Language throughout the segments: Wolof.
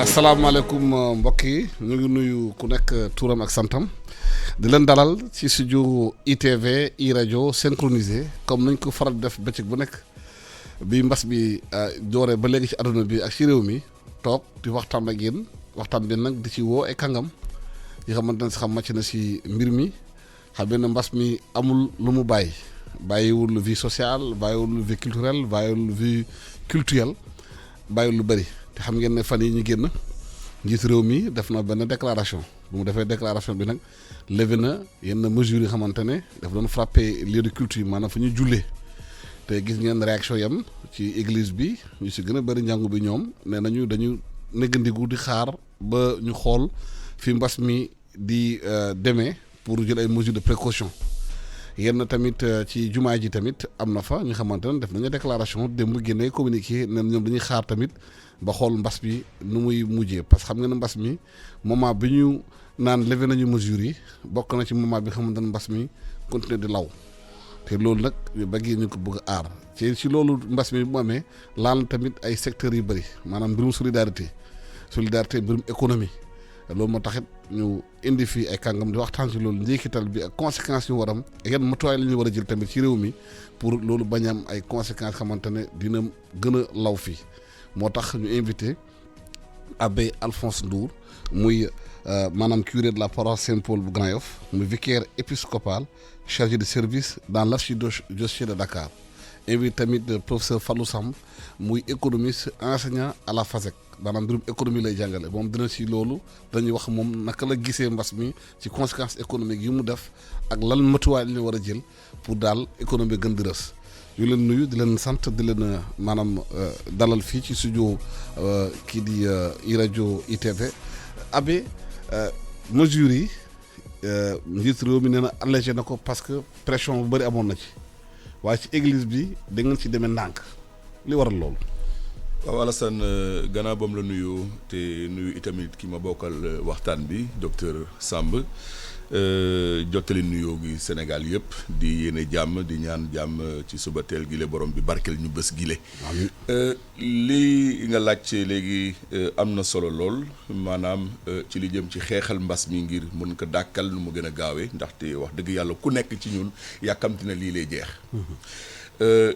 asalaamaaleykum mbokk yi ñu ngi nuyu ku nekk turam ak santam di leen dalal ci studio ITV i rajo synchronisé comme nañ ko faral def bëccëg bu nekk bi mbas bi dooree ba léegi ci àdduna bi ak ci réew mi toog di waxtaan ak yéen waxtaan bi nag di ci woo ay kàngam yi xamante ne si xam màcc na si mbir mi xam ne mbas mi amul lu mu bàyyiwul vie sociale bàyyiwul vie culturelle bàyyiwul vie culturelle bàyyiwul lu bëri te xam ngeen ne fan yi ñu génn njiitu réew mi def na benn déclaration bu mu defee déclaration bi nag levé na yenn mesures yi xamante ne daf doon frappé lieu de culture maanaam fu ñu jullee te gis ngeen réaction yam ci église bi ñu si gën a bëri njàngu bi ñoom nee nañu dañu néggandiku di xaar ba ñu xool fi mbas mi di demee pour jël ay mesures de précaution yenn tamit ci jumaa ji tamit am na fa ñu xamante ne def nañu déclaration démb génne communiqué ne ñoom dañuy xaar tamit ba xool mbas bi nu muy mujjee parce que xam nga ne mbas mi moment bi ñu naan levé nañu mesures yi bokk na ci moment bi nga xamante ne mbas mi continuer di law te loolu nag bëggee ñu ko bëgg a aar ci loolu mbas mi bu mu amee laal tamit ay secteurs yu bëri maanaam mbirum solidarité mbirum économie loolu moo taxit ñu indi fii ay kàngam di waxtaan ci loolu njeexital bi ak conséquences yu waram ak yan matuwaay la ñu war a jël tamit ci réew mi pour loolu bañ am ay conséquences xamante ne dina gën a law fii moo tax ñu invité abbé Alphonse Ndour muy maanaam curé de la paroisse Saint-Paul bu Grand Yoff muy vicaire épiscopal chargé de service dans l'archidiocèse de Dakar invité tamit professeur Fallou Samb muy économiste enseignant à la FASEG maanaam mbirum économie lay jàngale moom dina ci loolu dañuy wax moom naka la gisee mbas mi ci conséquences économiques yi mu def ak lan matuwaay la ñu war a jël pour daal économie gën di rës yu leen nuyu di leen sant di leen maanaam dalal fii ci studio kii di i rajo ITV abbé mesures yi njiit réew mi nee na allégé na ko parce que pression bu bëri amoon na ci waaye ci église bi da ngeen ci demee ndànk li waral loolu. waaw Alassane gannaaw ba mu la nuyu te nuyu itamit ki ma bokkal waxtaan bi docteur Samb jottali nuyoo gi Sénégal yëpp di yéene jàmm di ñaan jàmm ci suba teel gile borom bi barkel ñu bés gile. li nga laaj léegi am na solo lool maanaam ci li jëm ci xeexal mbas mi ngir mun ko dàkkal nu mu gën a gaawee ndaxte wax dëgg yàlla ku nekk ci ñun yàkkamti na lii lay jeex.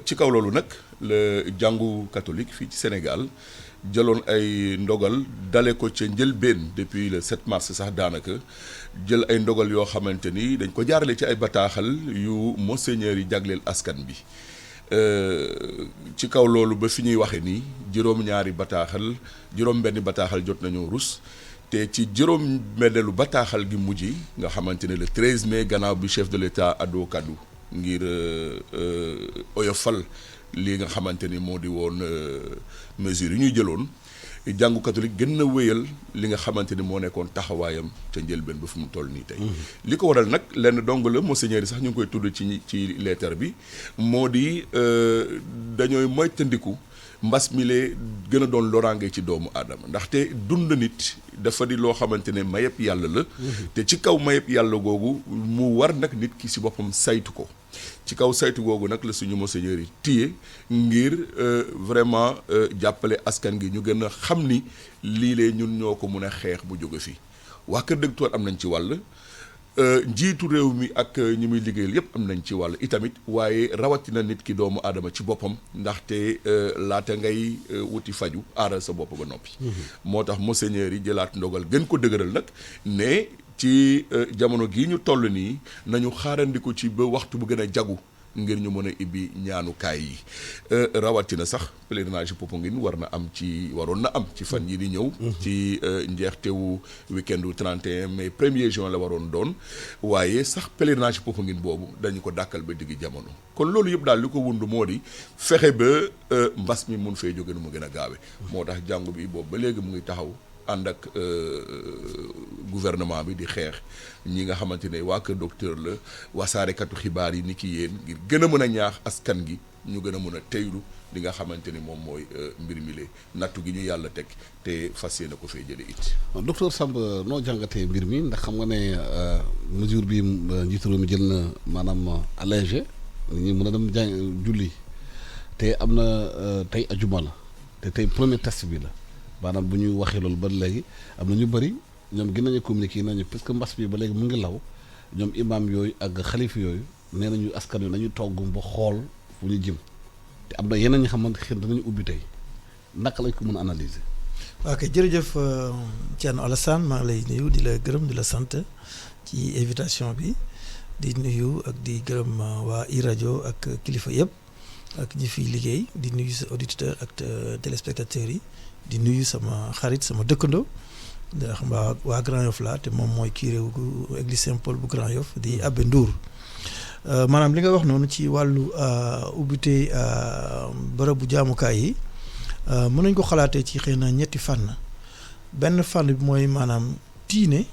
ci kaw loolu nag la jàngu catholique fii ci Sénégal jëloon ay ndogal dale ko ca njëlbéen depuis le 7 mars sax daanaka jël ay ndogal yoo xamante ni dañ ko jaarale ci ay bataaxal yu monseigneur yi jagleel askan bi ci kaw loolu ba fi ñuy waxe nii juróom-benni bataaxal jot nañoo rus te ci juróom-benneelu bataaxal gi mujj nga xamante ne le 13 mai gannaaw bi chef de l'État adoo kaddu ngir oyofal lii nga xamante ni moo di woon mesures yi ñuy jëloon jàngu catholique gën na wéyal li nga xamante ni moo nekkoon taxawaayam ca njëlbeen ba fu mu toll nii tey. li ko waral nag lenn dong la monseigneur yi sax ñu ngi koy tudd ci lettre bi moo di dañooy moytandiku mbas mi lee gën a doon loraange ci doomu aadama ndaxte dund nit dafa di loo xamante ne mayëpp yàlla la. te ci kaw mayëpp yàlla googu mu war nag nit ki si boppam saytu ko. ci kaw saytu googu nag la suñu monseigneur yi téye ngir vraiment jàppale askan gi ñu gën a xam ni lii lee ñun ñoo ko mun a xeex bu jóge fii waa Kër Docteur am nañ ci wàll njiitu réew mi ak ñi muy liggéeyal yépp am nañ ci wàll itamit waaye rawatina nit ki doomu aadama ci boppam ndaxte laata ngay wuti faju aaral sa bopp ba noppi. moo tax monseigneur yi jëlaat ndogal gën ko dëgëral nag ne ci jamono gii ñu toll nii nañu xaarandiku ci ba waxtu bu gën a jagu ngir ñu mën a ibbi ñaanukaay yi rawatina sax pèlerinage Popenguine waroon na am ci fan yi di ñëw. ci njeextewu weekendu 31 mai 1er juin la waroon doon waaye sax pèlerinage Popenguine boobu dañu ko dàkkal ba diggi jamono. kon loolu yëpp daal li ko wund moo di fexe ba mbas mi mun fee jóge nu mu gën a gaawe moo tax jàngu bi boobu ba léegi mu ngi taxaw. ànd ak gouvernement bi di xeex ñi nga xamante ne waa Kër Docteur la wasaarekatu xibaar yi ni ki yéen ngir gën a mën a ñaax askan gi ñu gën a mën a teylu li nga xamante ni moom mooy mbir mi lee nattu gi ñu yàlla teg te fas yéene ko fee jële it. docteur Samb noo jàngatee mbir mi ndax xam nga ne mesure bi njiitu réew mi jël na maanaam allégé nit ñi mën a dem julli te am na tey ajuma la te tey premier test bi la maanaam bu ñuy waxee loolu ba léegi am na ñu bëri ñoom gën nañu communiquer nañu parce que mbas bi ba léegi mu ngi law ñoom imam yooyu ak xalif yooyu nee nañu askan wi nañu togg ba xool fu ñu jëm te am na yeneen ñi xamante xëy danañu ubbi tey naka lañ ko mën a analyser. ok jërëjëf Thierno Alassane maa ngi lay nuyu di la gërëm di la sant ci invitation bi di nuyu ak di gërëm waa iRadio ak kilifa yëpp ak ñi fiy liggéey di nuyu sa auditeur ak téléspectateurs yi di nuyu sama xarit sama dëkkandoo ndax waa Grand Yoff la te moom mooy kii réew église Saint-Paul bu Grand Yoff di Abbé Ndour maanaam li nga wax noonu ci wàllu ubbite bërëbu jaamukaay yi mën nañ ko xalaatee ci xëy na ñetti fànn benn fànn bi mooy maanaam diine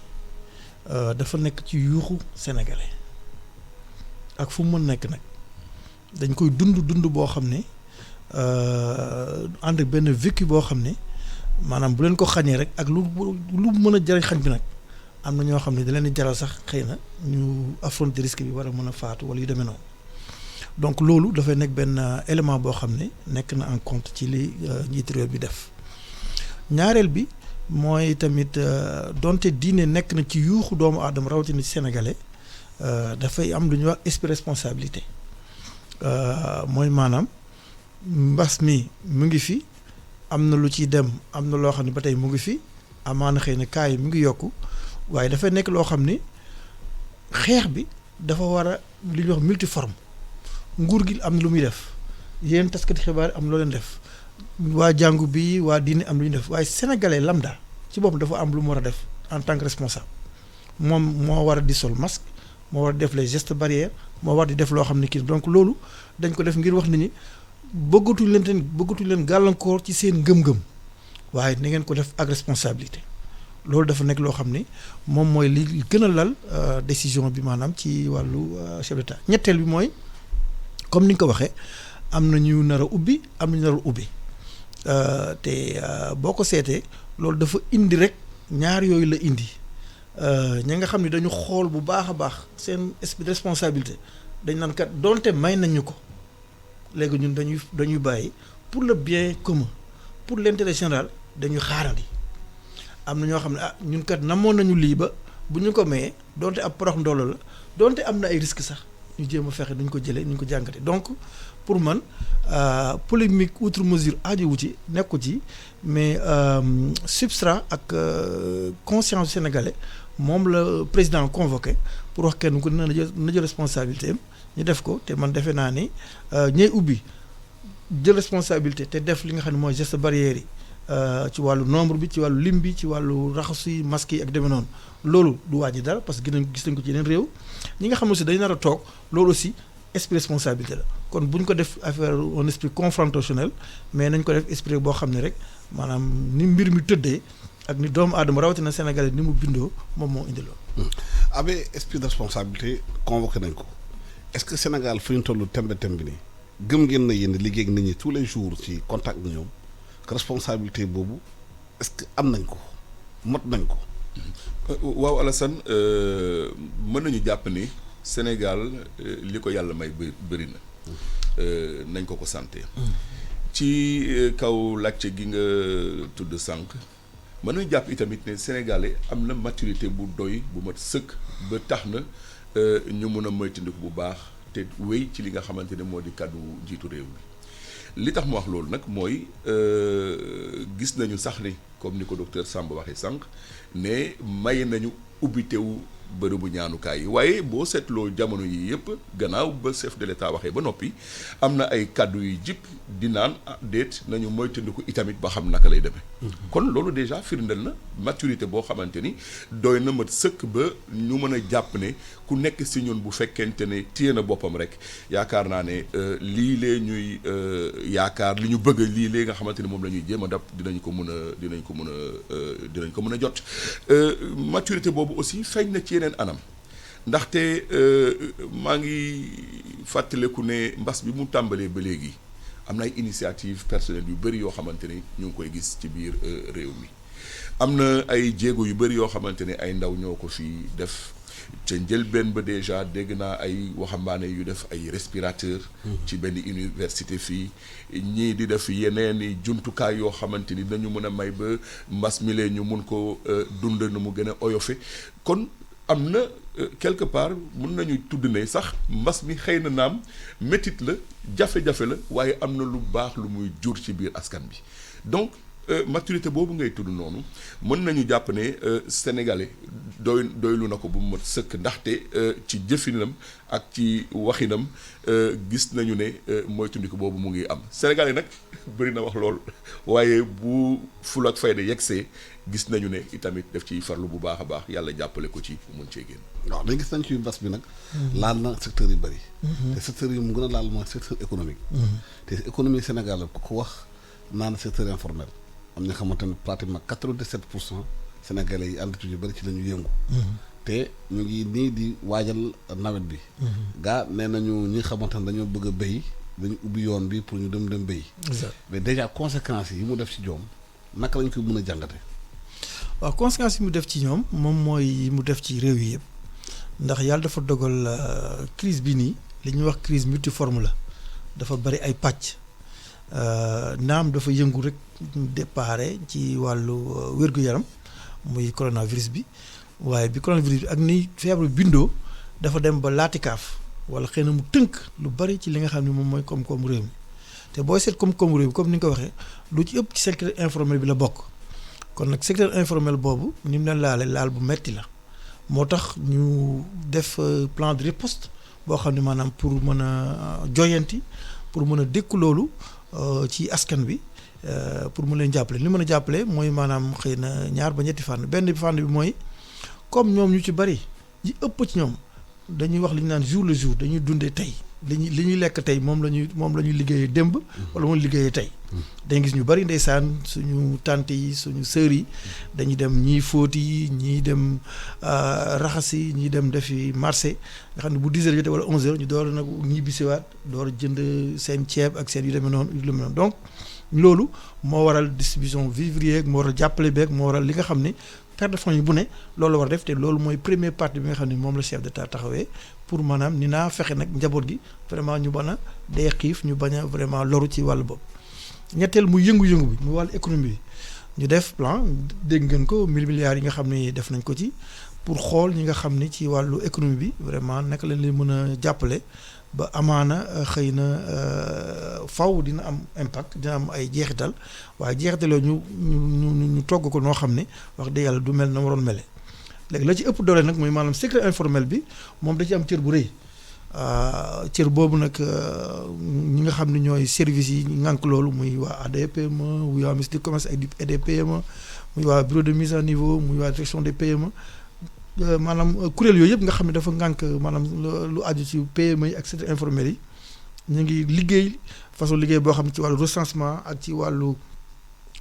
dafa nekk ci yuuxu sénégalais ak fu mu mën nekk nag dañ koy dund boo xam ne ànd ak benn vécu boo xam ne maanaam bu leen ko xañee rek ak lu mën a jariñ xañ bi nag am na ñoo xam ne da leen di jaral sax xëy na ñu affronter risque bi war a mën a faatu wala yu demee noonu donc loolu dafay nekk benn élément boo xam ne nekk na en compte ci li njiitu réew bi def ñaareel bi mooy tamit donte diine nekk na ci yuuxu doomu aadama rawatina ci sénégalais dafay am lu ñuy wax esprit responsabilité mooy maanaam mbas mi mu ngi fi am na lu ciy dem am na loo xam ne ba tey mu ngi fi amaana xëy na cas yi mu ngi yokku waaye dafay nekk loo xam ne xeex bi dafa war a li ñuy wax multiforme nguur gi am na lu muy def yéen taskati xibaar am loo leen def waa jàngu bi waa diine am lu ñu def waaye sénégalais lambda ci boppam dafa am lu mu war a def en tant que responsable moom moo war a di sol masque moo war a def les gestes barrières moo war di def loo xam ne kii donc loolu dañ ko def ngir wax nit ñi bëggatuñ leen gàllankoor ci seen ngëm-ngëm waaye na ngeen ko def ak responsabilité loolu dafa nekk loo xam ne moom mooy li gën a lal décision bi maanaam ci wàllu chef d'état ñetteel bi mooy comme ni nga ko waxee am na ñu nar a ubbi am na ñu nar a ubbi te boo ko seetee loolu dafa indi rek ñaar yooyu la indi ñi nga xam ne dañu xool bu baax a baax seen esprit de responsabilité dañ naan kat donte may nañ ñu ko léegi ñun dañuy bàyyi pour le bien commun pour l'intérêt général dañuy xaarandi am na ñoo xam ne ñun kat namoon nañu lii ba bu ñu ko mayee donte ab porox ndoolo la donte am na ay risques sax ñu jéem a fexe duñ ko jëlee ñu ko jàngate donc pour man polémique outre mesure aajowu ci nekku ci mais substrat ak conscience sénégalais moom la président convoqué pour wax kenn ku ne na jël responsabilité am ñu def ko te man defe naa ni ñey ubbi jël responsabilité te def li nga xam ne mooy geste barrière yi ci wàllu nombre bi ci wàllu lim bi ci wàllu raxasu yi masque yi ak demee noonu loolu du wàññi dara parce que gis nañ ko ci yeneen réew ñi nga xam ne aussi dañu nar a toog loolu aussi esprit responsabilité la kon bu ñu ko def affaire un esprit confrontationnel mais nañ ko def esprit boo xam ne rek maanaam ni mbir mi tëddee ak ni doomu aadama rawatina Sénégalais ni mu bindoo moom moo indi loolu. Abbé esprit de responsabilité convoqué nañ ko est-ce que Sénégal fu ñu toll tembe nii gëm ngeen na yéen liggéey ak nit ñi tous les jours ci contact ak ñoom responsabilité boobu est-ce que am nañ ko mot nañ ko. waaw Alassane mën nañu jàpp ni Sénégal li ko yàlla may bëri na nañ ko santé ci kaw laajte gi nga tudd sànq mën nañu jàpp itamit ne Sénégalais am na maturité bu doy bu mat sëkk ba tax na ñu mun a moytandiku bu baax te wéy ci li nga xamante ne moo di kàddu jiitu réew mi li tax mu wax loolu nag mooy gis nañu sax ni comme ni ko docteur Samb waxee sànq ne may nañu ubbitewu bërëbu ñaanukaay yi waaye boo seetloo jamono yi yëpp gannaaw ba chef de l'État waxee ba noppi am na ay kàddu yu jip di naan déet nañu moytandiku itamit ba xam naka lay demee. kon loolu déjà firndeel na maturité boo xamante ni doy na mat sëkk ba ñu mën a jàpp ne ku nekk si ñun bu fekkente ne téye na boppam rek yaakaar naa ne lii lee ñuy yaakaar li ñu bëgg lii lee nga xamante ni moom la ñuy jéem a dab dinañ ko mën a jot maturité boobu aussi feeñ na ci yeneen anam ndaxte maa ngi fàttaleku ne mbas bi mu tàmbalee ba léegi am na ay initiative personnelle yu bëri yoo xamante ni ñu ngi koy gis ci biir réew mi am na ay jéego yu bëri yoo xamante ne ay ndaw ñoo ko fi def ca njëlbeen ba déjà dégg naa ay waxambaane yu def ay respirateur ci benn université fii ñii di def yeneen i jumtukaay yoo xamante ni dañu mën a may ba mbas mi lee ñu mun ko dund nu mu gën a oyofe kon am na quelque part mun nañu tudd ne sax mbas mi xëy na naam métit la jafe-jafe la waaye am na lu baax lu muy jur ci biir askan bi donc maturité boobu ngay tudd noonu mën nañu jàpp ne sénégalais doylu na ko bu mu mat sëkk ndaxte ci jëfinam ak ci waxinam gis nañu ne moytundiku boobu mu ngi am sénégalais nag bëri na wax lool waaye bu ful ak fayda yegsee gis nañu ne itamit def ciy farlu bu baax a baax yàlla jàppale ko ci mun cee génn. waaw dañ gis nañ ci mbas bi nag. laal na secteur yu bëri. te secteur yi mu gën a laal mooy secteur économique. te économie Sénégal ku ko wax naan secteur informel. am na xamante ne pratiquement 97% sénégalais yi entreprise yu bëri ci la ñu yëngu. te ñu ngi nii di waajal nawet bi. gaa nee nañu ñi xamante ne dañoo bëgg a béy dañu ubbi yoon bi pour ñu dem béy. mais déjà conséquences yi mu def ci ñoom naka lañ koy mën a jàngate. waaw conséquences yi mu def ci ñoom moom mooy mu def ci réew yi yëpp ndax yàlla dafa dogal crise bi nii li ñuy wax crise multiforme la dafa bari ay pàcc. naam dafa yëngu rek déparé ci wàllu wér-gu-yaram muy coronavirus bi waaye bi coronavirus bi ak ni feebar bindoo dafa dem ba laatikaaf wala xëy na mu tënk lu bari ci li nga xam ne moom mooy koom-koomu réew mi te booy seet koom-koomu réew mi comme ni nga ko waxee lu ci ëpp ci secteur informel bi la bokk kon nag secteur informel boobu ni mu leen laal bu metti la moo tax ñu def plan de riposte boo xam ne maanaam pour mën a joyanti pour mën a dékku loolu ci askan bi pour mu leen jàppale li mën a jàppale mooy maanaam xëy na ñaar ba ñetti fànn benn bi fànn bi mooy comme ñoom ñu ci bari yi ëpp ci ñoom dañuy wax li ñu naan jour le jour dañuy dundee tey li ñuy lekk tey moom la ñuy liggéeyee démb wala moom liggéeyee tey dañuy gis ñu bari ndeysaan suñu tante yi suñu sœur yi dañuy dem ñii fóoti ñii dem raxasi ñii dem defi marché nga xam ne bu 10 heures jotee wala 11 heures ñu door nag ñibbisiwaat door jënd seen ceeb ak seen yu demee noonu donc loolu moo waral distribution vivrier moo waral jàppale beeg moo waral li nga xam ne perte de fonds yi bu ne loolu la war a def te loolu mooy première partie bi nga xam ne moom la chef d'État taxawee pour maanaam ni naa fexe nag njaboot gi vraiment ñu bañ a dee xiif ñu bañ a vraiment loru ci wàllu bopp. ñetteel muy yëngu-yëngu bi muy wàllu économie bi ñu def plan dégg ngeen ko 1000 milliards yi nga xam ne def nañ ko ci pour xool ñi nga xam ne ci wàllu économie bi vraiment naka lañ leen mën a jàppale ba amaana xëy na faw dina am impact dina am ay jeexital waaye jeexital yooyu ñu togg ko noo xam ne wax dëgg yàlla du mel na waroon mele léegi la ci ëpp doole nag mooy maanaam secteur informel bi moom da ci am cër bu rëy cër boobu nag ñi nga xam ne ñooy services yi ngànk loolu muy waa ADPME muy waa ministère du commerce ak EDPME muy waa bureau de mise à niveau muy waa direction des PME maanaam kuréel yooyu yëpp nga xam ne dafa ngànk maanaam lu aju ci PME yi ak secteur informel yi ñu ngi liggéey façon liggéey boo xam ne ci wàllu recensement ak ci wàllu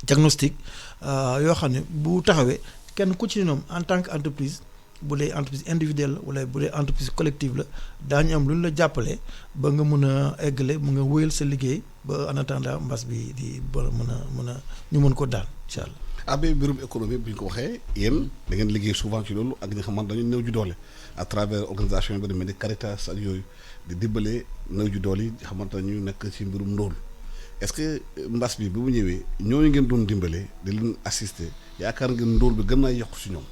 diagnostic yoo xam ne bu taxawee kenn ku ci ñoom en tant que entreprise bu dee entreprise individuelle wala bu dee entreprise collective la daañu am lu ñu la jàppale ba nga mën a eggale mu nga wéyal sa liggéey ba en attendant mbas bi di ba mën a ñu mën ko daan incha allah. abe mbirum économie bi ñu ko waxee yéen da ngeen liggéey souvent ci loolu ak ñi nga xamante dañu néew ju doole à travers organisation bi mel ni Caritas ak yooyu di dimbale néew ju doole yi xamante ñu nekk ci mbirum ndóol est-ce que mbas bi mu ñëwee ñooñu ngeen doon dimbale di leen assister yaakaar ngeen ndóol bi gën naa yokk ci ñoom.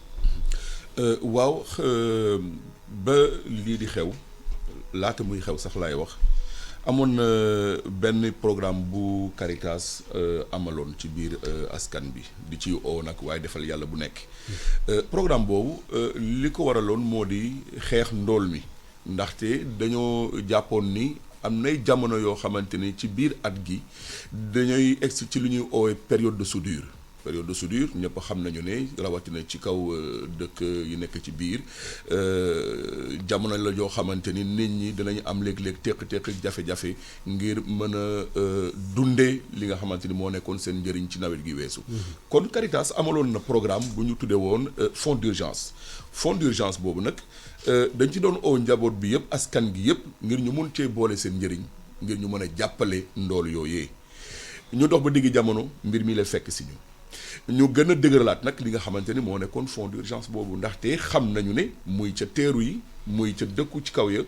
waaw ba lii di xew laata muy xew sax laay wax amoon na benn programme bu Caritas amaloon ci biir askan bi di ci oo nag waaye defal yàlla bu nekk programme boobu li ko waraloon moo di xeex ndóol mi ndaxte dañoo jàppoon ni am nay jamono yoo xamante ni ci biir at gi dañuy egsi ci lu ñuy oowee période de soudure ñëpp xam nañu ne rawatina ci kaw dëkk yi nekk ci biir jamono la joo xamante ni nit ñi dinañu am léeg-léeg teq-teq jafe-jafe ngir mën a dundee li nga xamante ni moo nekkoon seen njëriñ ci nawet gi weesu. kon Caritas amaloon na programme bu ñu tuddee woon fonds d'urgence boobu nag dañ ci doon oo njaboot bi yëpp askan gi yëpp ngir ñu mun cee boole seen njëriñ ngir ñu mën a jàppale ndool yooyee ñu dox ba diggi jamono mbir mi la fekk si ñu ñu gën a dëgëralaat nag li nga xamante ni moo nekkoon fonds d'urgence boobu ndaxte xam nañu ne muy ca teeru yi muy ca dëkku ci kaw ya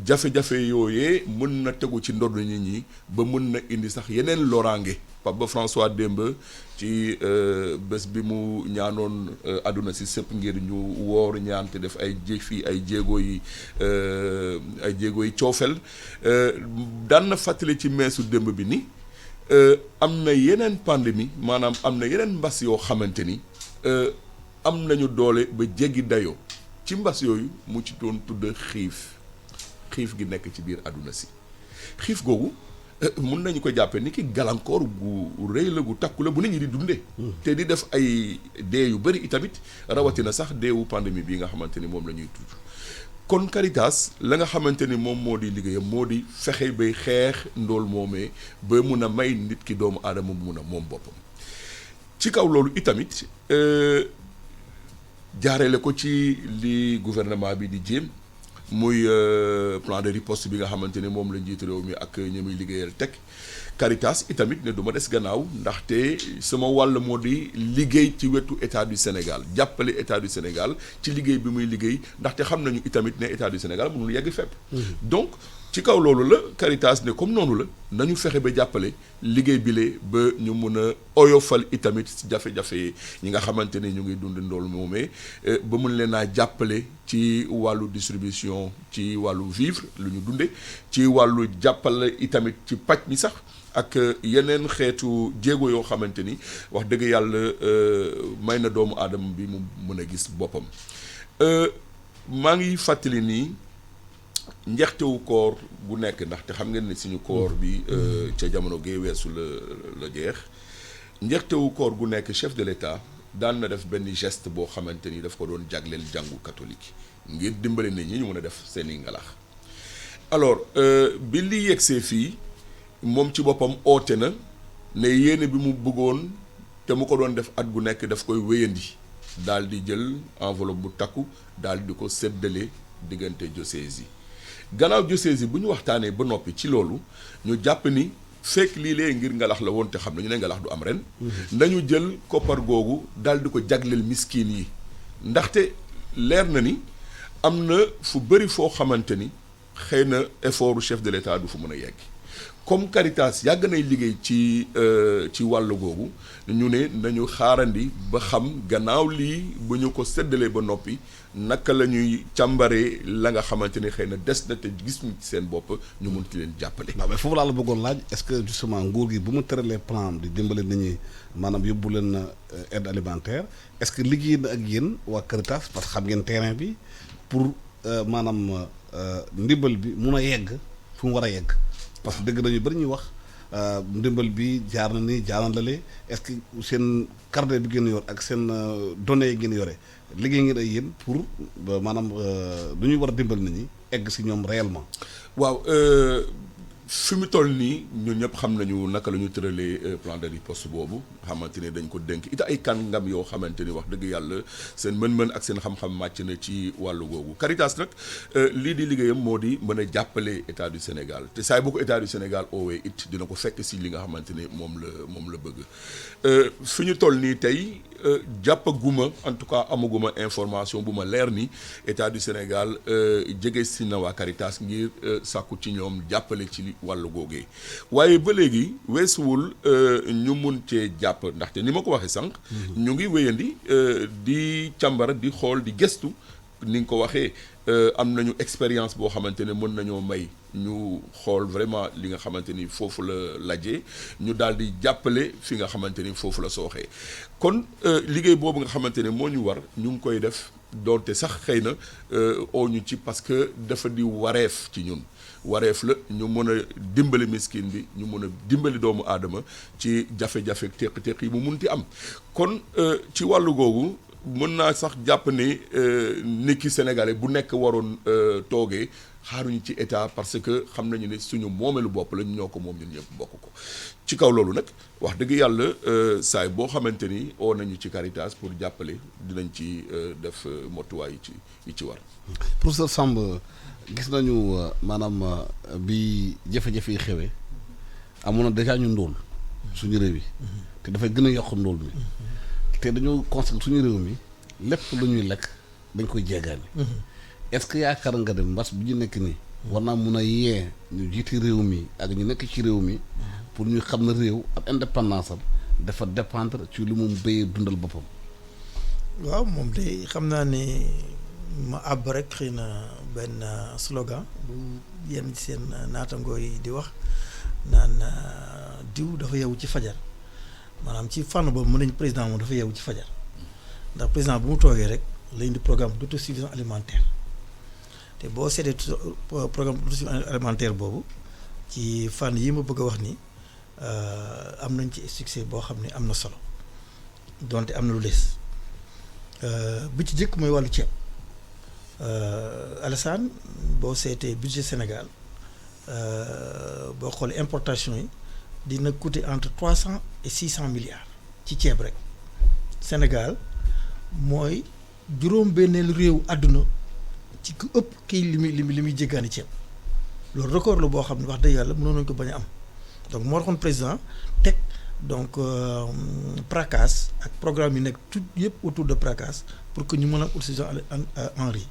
jafe-jafe yooyee mën na tegu ci ndodd nit ñi ba mën na indi sax yeneen loraange Pape Ba François Demba ci bés bi mu ñaanoon àdduna si sëpp ngir ñu woor ñaan te def ay ay jéego yi coofel daan na fàttali ci meesu démb bi ni am na yeneen pandémie maanaam am na yeneen mbas yoo xamante ni am nañu doole ba jéggi dayoo ci mbas yooyu mu ci doon tudd xiif gi nekk ci biir àdduna si xiif googu mun nañu ko jàppee ni ki gàllankoor gu rëy la gu takku la bu nit ñi di dundee. te di def ay dee yu bëri itamit rawatina sax deewu pandémie bii nga xamante ni moom la ñuy tudd kon Caritas la nga xamante ni moom moo di liggéeyam moo di fexe bay xeex ndool moomee ba mun a may nit ki doomu aadama mu mun a moom boppam ci kaw loolu itamit jaareele ko ci li gouvernement bi di jéem. muy plan de riposte bi nga xamante ne moom la njiitu réew mi ak ñi muy liggéeyal teg Caritas itamit ne du ma des gannaaw ndaxte sama wàll moo di liggéey ci wetu état du Sénégal jàppale état du Sénégal ci liggéey bi muy liggéey ndaxte xam nañu itamit ne état du Sénégal mënul yegg fépp. donc ci kaw loolu la Caritas ne comme noonu la nañu fexe ba jàppale liggéey bile ba ñu mun a oyofal itamit jafe-jafe ñi nga xamante ne ñu ngi dund ndool moomee ba mun leen a jàppale ci wàllu distribution ci wàllu vivre lu ñu dunde ci wàllu jàppale itamit ci paj mi sax ak yeneen xeetu jéego yoo xamante ni wax dëgg yàlla may na doomu aadama bi mu mën a gis boppam maa ngi fàttali nii njeextewu koor bu nekk ndaxte xam ngeen ne suñu koor bi ca jamono gee weesu la jeex njeextewu koor gu nekk chef de l'État daan na def benn geste boo xamante ni daf ko doon jagleel jàngu catholique ngir dimbale nit ñi ñu mën a def seeni ngalax alors bi li yegsee fii moom ci boppam oote na ne yéene bi mu bëggoon te mu ko doon def at gu nekk daf koy wéyandi daal di jël enveloppe bu takku daal di ko séddale diggante diocèse yi gannaaw diocèse yi bu ñu waxtaanee ba noppi ci loolu ñu jàpp ni fekk lii lee ngir ngalax la woon te xam nañu ne ngalax du am ren nañu jël koppar googu daal di ko jagleel miskin yi ndaxte leer na ni am na fu bëri foo xamante ni xëy na effort chef de l'État du fu mën a yegg comme Caritas yàgg nay liggéey ci wàllu googu ñu ne nañu xaarandi ba xam gannaaw lii bu ñu ko séddalee ba noppi naka la ñuy càmbaree la nga xamante ni xëy na des na te gis ñu ci seen bopp ñu mun ci leen jàppale. waaw mais foofu laa la bëggoon laaj est-ce que justement nguur gi bu mu tëralee plan di dimbale nit ñi maanaam yóbbu leen aide alimentaire est-ce que liggéey na ak yéen waa Caritas parce que xam ngeen terrain bi pour maanaam ndimbal bi mun a yegg fu mu war a yegg. parce que dëgg nañu bëri ñuy wax ndimbal bi jaar na ni jaar na lale est-ce que seen carnet bi ngeen yor ak seen données yi ngeen yore liggéey ngeen ay yéen pour maanaam du ñuy war a dimbal nit ñi egg si ñoom réellement. waaw fi mu toll nii ñun ñëpp xam nañu naka la ñu tëralee plan de riposte boobu xamante ne dañ ko dénk it ay kàngam yoo xamante ni wax dëgg yàlla seen mën-mën ak seen xam-xam màcc na ci wàllu googu Caritas nag lii di liggéeyam moo di mën a jàppale état du Sénégal te saay bu ko état du Sénégal oowee it dina ko fekk si li nga xamante ne moom la bëgg fi ñu toll nii tey jàppaguma en tout cas amaguma information bu ma leer ni état du Sénégal jege si na waa Caritas ngir sàkku ci ñoom jàppale ci wàllu googee waaye ba léegi weesuwul ñu mun cee jàpp ndaxte ni ma ko waxee sànq. ñu ngi wéyandi di càmbar di xool di gëstu ni nga ko waxee am nañu expérience boo xamante ne mën nañoo may ñu xool vraiment li nga xamante ni foofu la lajjee ñu daal di jàppale fi nga xamante ni foofu la sooxee kon liggéey boobu nga xamante ne moo ñu war ñu ngi koy def doonte sax xëy na oo ñu ci parce que dafa di wareef ci ñun. wareef la ñu mën a dimbali miskin bi ñu mën a dimbali doomu aadama ci jafe-jafe teq-teq yi mu munti am kon ci wàllu googu mën naa sax jàpp ne nit ki sénégalais bu nekk waroon toogee xaaruñu ci état parce que xam nañu ne suñu moomeelu bopp la ñoo ko moom ñun ñëpp bokk ko ci kaw loolu nag wax dëgg yàlla saay boo xamante ni oo nañu ci Caritas pour jàppale dinañ ci def motuwaay yi ci war. professeur Samb gis nañu maanaam bi jafe-jafe yi xewee amoon na déjà ñu ndóol suñu réew yi te dafay gën a yokk ndóol mi te dañoo constaté suñu réew mi lépp lu ñuy lekk dañ koy jeegaani est-ce que yaakaar nga dem mbas bi ñu nekk nii war naa mun a yee ñu jiiti réew mi ak ñu nekk ci réew mi pour ñu xam ne réew ak indépendance am dafa dépendre ci lu mu béyee dundal boppam. waaw moom de xam naa ne ma àbb rek xëy na benn slogan bu yenn ci seen naatangoo yi di wax naan diw dafa yeewu ci fajar maanaam ci fànn boobu mën nañu président moom dafa yeewu ci fajar ndax président bu mu toogee rek la indi programme d'autosuffisance alimentaire te boo seetee programme d'autosuffisance alimentaire boobu ci fànn yi ma bëgg a wax ni am nañ ci succès boo xam ne am na solo donte am na lu des bi ci jëkk mooy wàllu ceeb Alassane boo seetee budget Sénégal boo xoolee importation yi dina coûter entre 300 et 600 milliards ci ceeb rek Sénégal mooy juróom-benneelu réew àdduna ci ku ëpp kii li muy jéggaani ceeb loolu record la boo xam ne wax dëgg yàlla mënoon nañu ko bañ a am donc moo taxoon président teg donc PRACAS ak programme yi nekk tout yëpp autour de PRACAS pour que ñu mën a am autosuffisance en riz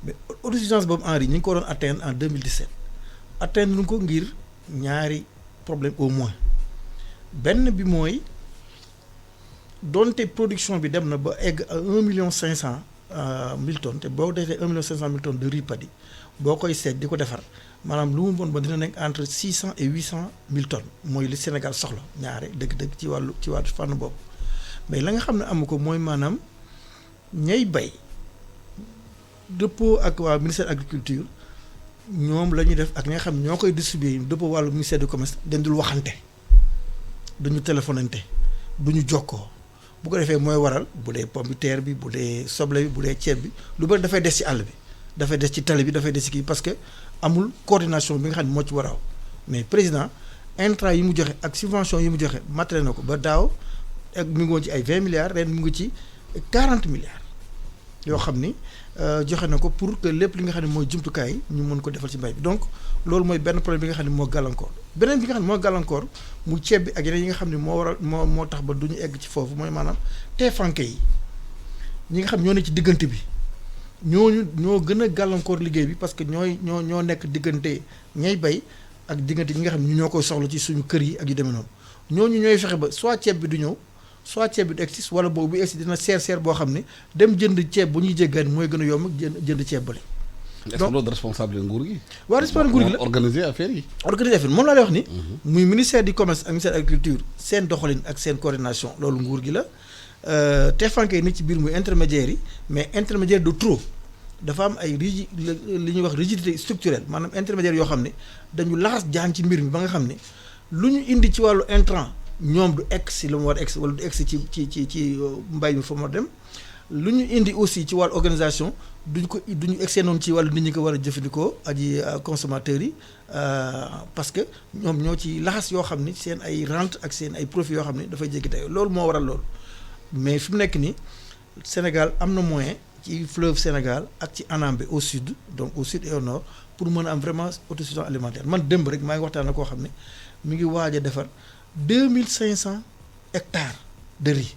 mais autosuffisance boobu en riz ñu ngi ko doon atteindre en 2017 atteindre ñu ko ngir ñaari problème au moins benn bi mooy donte production bi dem na ba egg à 1,5 million tonnes te boo defee 1,5 million tonnes de riz paddy boo koy seet di ko defar maanaam lu mu bon ba dina nekk entre 600 et 800 000 tonnes mooy li Sénégal soxla ñaare dëgg-dëgg ci wàllu fànn boobu mais la nga xam ne amu ko mooy maanaam ñay bay dëppoo ak waa ministère agriculture ñoom la ñuy def ak ñi nga xam ne ñoo koy distribuer dëppoo wàllu ministère du commerce dañ dul waxante duñu téléphonante duñu jokkoo bu ko defee mooy waral bu dee pomme de terre bi bu dee soble bi bu dee ceeb bi lu bëri dafay des ci àll bi dafay des ci tali bi dafay des ci kii parce que amul coordination bi nga xam ne moo ci war a mais président intrant yi mu joxe ak subvention yi mu joxe matale na ko ba daaw ak mi ngi woon ci ay 20 milliards ren mu ngi ci 40 milliards yoo xam ni joxe na ko pour que lépp li nga xam ne mooy jumtukaay yi ñu mën ko defal ci mbay bi donc loolu mooy benn problème bi nga xam ne moo gàllankoor beneen bi nga xam ne moo gàllankoor mu ceeb bi ak yeneen yi nga xam ne moo waral moo tax ba du ñu egg ci foofu mooy maanaam teefanke yi ñi nga xam ñoo ne ci diggante bi ñoo gën a gàllankoor liggéey bi parce que ñoo nekk diggante ñay bay ak diggante ñi nga xam ne ñoo koy soxla ci suñu kër yi ak yu demee noonu ñooñu ñooy fexe ba soit ceeb bi du ñëw soit ceeb bi du egsi wala boobu bu egsi dina seer boo xam ne dem jënd ceeb bu ñuy jéggaan mooy gën a yomb jënd ceeb bale est-ce que loolu responsable nguur gi. waaw responsable nguur gi la organiser affaire yi. organiser affaire moom laa lay wax ni. muy ministère du commerce ak ministère de l'agriculture seen doxalin ak seen coordination loolu nguur gi la teefanke yi ni ci biir muy intermédiaires yi mais intermédiaire de trop dafa am ay li ñuy wax rigidité structurelle maanaam intermédiaire yoo xam ne dañu laxas jaan ci mbir mi ba nga xam ne lu ñu indi ci wàllu intrant ñoom du egg si la mu war a egg si wala du egg si ci mbay mi fa mu dem lu ñu indi aussi ci wàllu organisation duñu egg see noonu ci wàllu nit ñi ko war a jëfandikoo aji consommateurs yi parce que ñoom ñoo ci laxas yoo xam ni seen ay rente ak seen ay profit yoo xam ne dafay jéggi tey loolu moo waral loolu mais fi mu nekk nii Sénégal am na moyen ci fleuve Sénégal ak ci Anambé au sud donc au sud et au nord pour mën a am vraiment autosuffisance alimentaire man démb rek maa ngi waxtaan ak koo xam ne mi ngi waaj a defar 2500 hectares de riz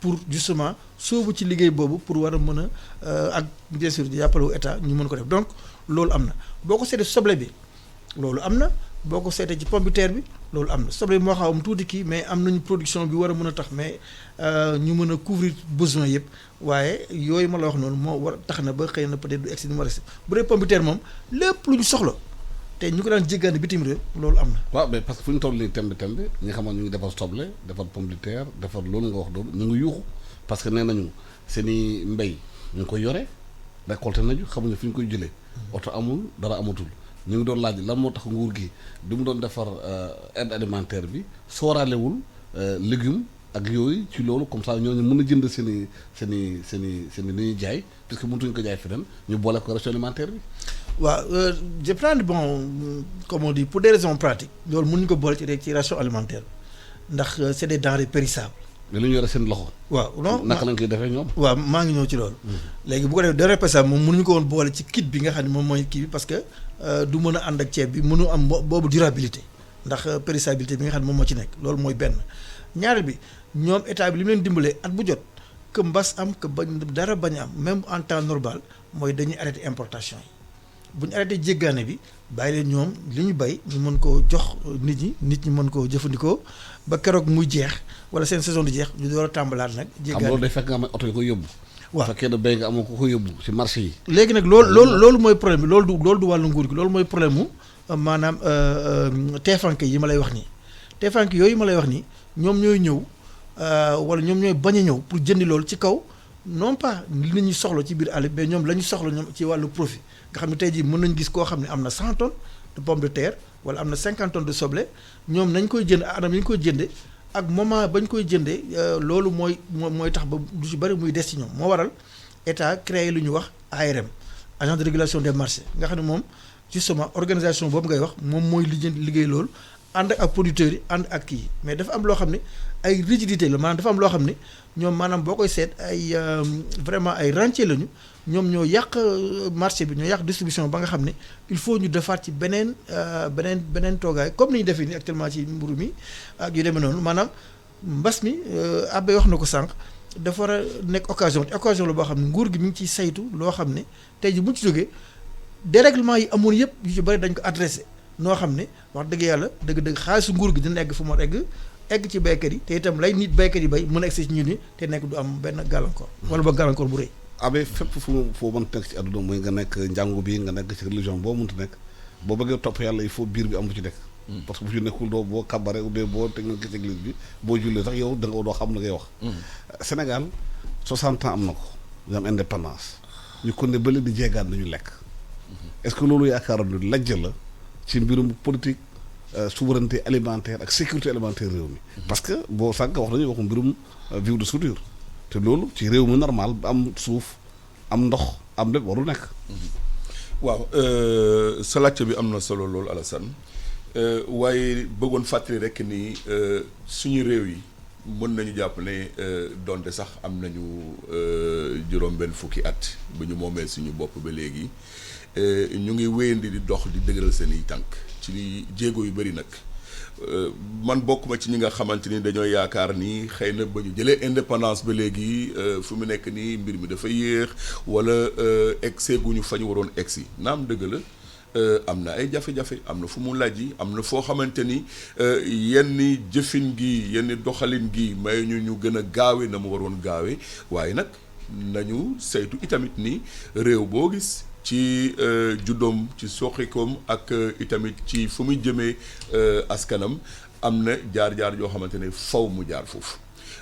pour justement soobu ci liggéey boobu pour war a mën a ak bien sûr jàppale état ñu mën ko def donc loolu am na boo ko seetee soble bi loolu am na boo ko seetee ci pomme de terre bi loolu am na soble bi moo xaw am tuuti kii mais am nañu production bi war a mën a tax mais ñu mën a couvrir besoin yëpp waaye yooyu ma la wax noonu moo war tax na ba xëy na peut-être du egsi ni mu war a egsi bu dee pomme de terre moom lépp lu ñu soxla te ñu ko daan jéggaani bitim réew loolu am na. waaw mais parce que fu ñu toll nii tembe ñi nga xamoon ñu ngi defar soble defar pomme de terre defar loolu nga wax loolu ñu ngi yuuxu parce que nee nañu seen i mbéy ñu ngi koy yore récolté nañu xamuñu fi ñu koy jëlee oto amul dara amatul ñu ngi doon laaj lan moo tax nguur gi du mu doon defar aide alimentaire bi sooraalewul légumes ak yooyu ci loolu comme ça ñooñu mën a jënd seen i li ñuy jaay puisque mëntuñu ko jaay feneen ñu boole ko ration alimentaire bi. waaw je prends bon comme on dit pour des raisons pratiques loolu mënuñu ko boole ci ration alimentaire ndax c'est des denrées périssables. mais lu ñu yore seen loxo. waaw non naka lañ koy defee ñoom. waaw maa ngi ñëw ci loolu. léegi bu ko defee denrées périssables moom mënuñu ko woon boole ci kit bi nga xam ne moom mooy kii bi parce que du mën a ànd ak ceeb bi mënu am boobu durabilité ndax périssabilité bi nga xam ne moom moo ci nekk loolu mooy benn. ñaareel bi ñoom état bi li mu leen dimbalee at bu jot que mbas am que bañ dara bañ am même en temps normal mooy dañuy arrêté importation yi bu ñu arrêté jéggaane bi bàyyi leen ñoom li ñu bay ñu mën koo jox nit ñi mën koo jëfandikoo ba keroog muy jeex wala seen saison di jeex ñu door a tàmbalaat nag. jéggaane xam loolu day fekk nga am oto yi koy yóbbu. waaw fekkee ne béy nga amoo ko ko yóbbu ci marché yi. léegi nag loolu mooy problème bi loolu du wàllu nguur gi loolu mooy problème mu maanaam teefanke yi ma lay wax nii teefanke yooyu ma lay wax nii ñoom ñooy ñëw wala ñoom ñooy bañ a ñëw pour jëndi loolu ci kaw non pas li nit ñi soxla ci biir àll mais ñoom la ñu soxla ñoom ci wàllu profit nga xam ne tey jii mën nañ gis koo xam ne am na 100 tonnes de pomme de terre wala am na 50 tonnes de soble ñoom nañ koy jënd anam yi ñu koy jënde ak moment bañ koy jëndee loolu mooy tax ba du ci bëri muy des ci ñoom moo waral état créé lu ñu wax ARM agence de régulation des marchés nga xam ne moom justement organisation boobu ngay wax moom mooy liggéey loolu ànd ak producteurs yi ànd ak kii mais dafa am loo xam ne ay rigidité la maanaam dafa am loo xam ne ñoom maanaam boo koy seet ay vraiment ay rentier lañu ñoom ñoo yàq marché bi ñoo yàq distribution ba nga xam ne il faut ñu defaat ci beneen toogaay comme ni ñu defee nii actuellement ci mburu mi ak yu demee noonu maanaam mbas mi abbé wax na ko sànq dafa war a nekk occasion la boo xam ne nguur gi mi ngi ciy saytu loo xam ne tey ji bu ñu ci jógee dérèglement yi amoon yëpp yu ci bëri dañ ko adressé noo xam ne wax dëgg yàlla dëgg-dëgg xaalisu nguur gi dina egg fu mu egg ci béykat yi te itam lay nit béykat yi bay mën a egg ci ñun ñi te nekk du am benn gàllankoor wala ba gàllankoor bu rëy. abe fépp foo mën nekk ci àdduna mooy nga nekk njàngu bi nga nekk ci religion boo mënta nekk boo bëggee topp yàlla il faut biir bi am bu ci nekk. parce que bu ci nekkul doo boo kabare ou bien boo teg ci église bi boo jullee sax yow da nga doo xam na ngay wax. Sénégal 60 ans am na ko ñu am indépendance ñu kon ne bële di jeegaan nañu lekk. est-ce que loolu yaakaaroon ni lajj la ci mbirum politique souveraineté alimentaire ak sécurité alimentaire réew mi. parce que boo sànq wax nañu waxu mbirum vivre de soudure te loolu ci réew mi normal am suuf am ndox am lépp warul nekk. waaw sa laajte bi am na solo loolu Alassane waaye bëggoon fàttali rek ni suñu réew yi mën nañu jàpp ne donte sax am nañu juróom-benn fukki at bu ñu moomee suñu bopp ba léegi ñu ngi wéyandi di dox di dëgëral seen i tànk ci jéego yu bëri nag man bokkuma ci ñi nga xamante ni dañoo yaakaar ni xëy na ba ñu jëlee indépendance ba léegi fu mu nekk nii mbir mi dafa yéex wala egg gu ñu fa ñu waroon egg si naam dëgg la. am na ay jafe-jafe am na fu mu laaj yi am na foo xamante ni yenn jëfin gi yenn doxalin gi may ñu gën a gaawe na mu waroon gaawe waaye nag nañu saytu itamit ni réew boo gis ci juddoom ci soxikoom ak itamit ci fu muy jëmee askanam am na jaar-jaar yoo xamante ne faw mu jaar foofu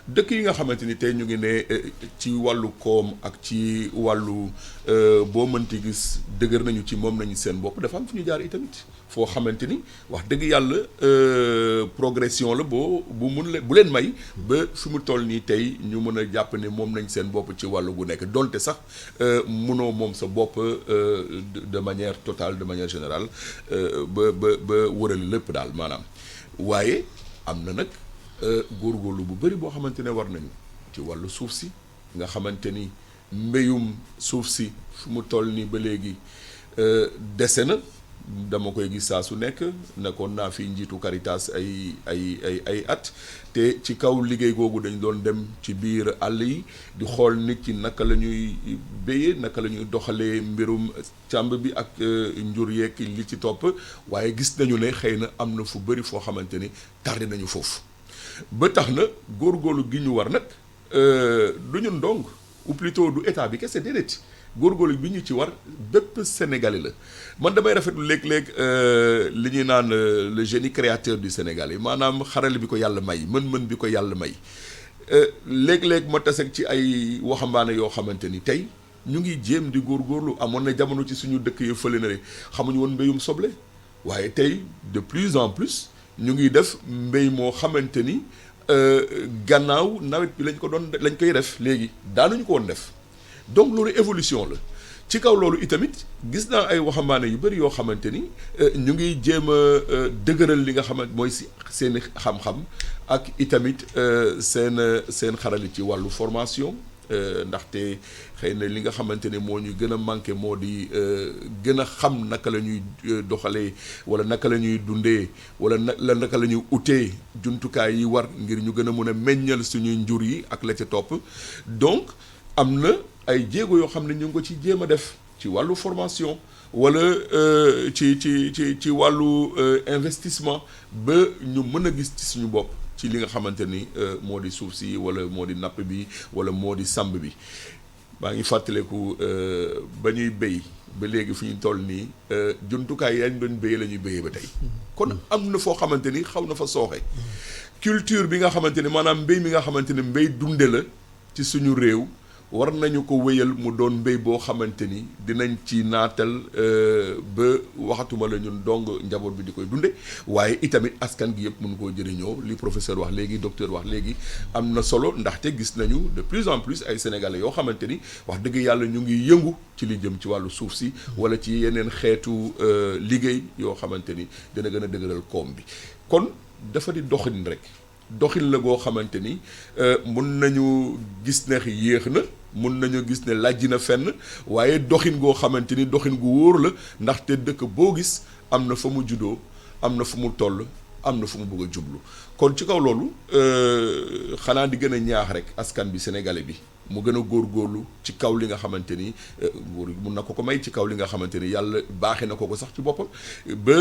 dëkk yi nga xamante ni tey ñu ngi ne ci wàllu koom ak ci wàllu boo mënti gis dëgër nañu ci moom nañu seen bopp dafa am fu ñu jaar itamit foo xamante ni wax dëgg yàlla progression la bu leen may ba fi mu toll nii tey ñu mën a jàpp ne moom nañ seen bopp ci wàllu gu nekk donte sax mënoo moom sa bopp de manière totale de manière générale ba wëral lépp daal maanaam waaye am na nag góorgóorlu bu bëri boo xamante ne war nañu ci wàllu suuf si nga xamante ni mbéyum suuf si fu mu toll nii ba léegi dese na dama koy gis saa su nekk nekkoon naa fi njiitu Caritas ay at te ci kaw liggéey googu dañ doon dem ci biir àll yi di xool nit ci naka la ñuy béyee naka la ñuy doxalee mbirum càmb bi ak njur yeeg li ci topp waaye gis nañu ne xëy na am na fu bëri foo xamante ni tardé nañu foofu ba tax na góorgóorlu gi ñu war nag du ñun dong ou plutôt du état bi kese déedéet góorgóorlu bi ñu ci war bépp sénégalais la man damay rafetlu léeg-léeg li ñuy naan le génie créateur du Sénégal yi maanaam xarale bi ko yàlla may mën-mën bi ko yàlla may léeg-léeg ma taseeg ci ay waxambaane yoo xamante ni tey ñu ngi jéem di góorgóorlu amoon na jamono ci suñu dëkk yi fële na xamuñu woon mbéyum soble waaye tey de plus en plus ñu ngi def mbéy moo xamante ni gannaaw nawet bi lañ koy def léegi daanuñu ko woon def donc loolu évolution la ci kaw loolu itamit gis naa ay waxambaane yu bëri yoo xamante ni ñu ngi jéem a dëgëral li nga xamante mooy si seen xam-xam ak itamit seen xarali ci wàllu formation ndaxte xëy na li nga xamante ne moo ñu gën a manqué moo di gën a xam naka la ñuy doxalee wala naka la ñuy dundee wala naka la ñuy utee jumtukaay yi war ngir ñu gën a mën a meññal suñuy njur yi ak la ca topp. Donc am na ay jéego yoo xam ne ñu ngi ko ci jéem a def ci wàllu formation wala ci wàllu investissement ba ñu mën a gis ci suñu bopp ci li nga xamante ni moo di suuf si wala moo di napp bi wala moo di sàmb bi. maa ngi fàttaleku ba ñuy béy ba léegi fu ñu toll nii jumtukaay yaa ñu doon béyee la ñuy béyee ba tey. kon am na foo xamante ni xaw na fa sooxe. culture bi nga xamante ni maanaam mbéy mi nga xamante ni mbéy dunde la ci suñu réew war nañu ko wéyal mu doon mbéy boo xamante ni dinañ ci naatal ba waxatuma la ñun dong njaboot bi di koy dunde waaye itamit askan gi yëpp mën koo jëriñoo li professeur wax léegi docteur wax léegi am na solo ndaxte gis nañu de plus en plus ay sénégalais yoo xamante ni wax dëgg yàlla ñu ngi yëngu ci li jëm ci wàllu suuf si wala ci yeneen xeetu liggéey yoo xamante ni dina gën a dëgëral koom bi. kon dafa di doxin rek doxin la goo xamante ni mun nañu gis ne yéex na mun nañu gis ne lajj na fenn waaye doxin goo xamante ni doxin gu wóor la ndaxte dëkk boo gis am na fa mu juddoo am na fu mu toll am na fu mu bëgg a jublu. kon ci kaw loolu xanaa di gën a ñaax rek askan bi sénégalais bi mu gën a góorgóorlu ci kaw li nga xamante ni nguur mun na ko may ci kaw li nga xamante ni yàlla baaxee na ko sax ci boppam ba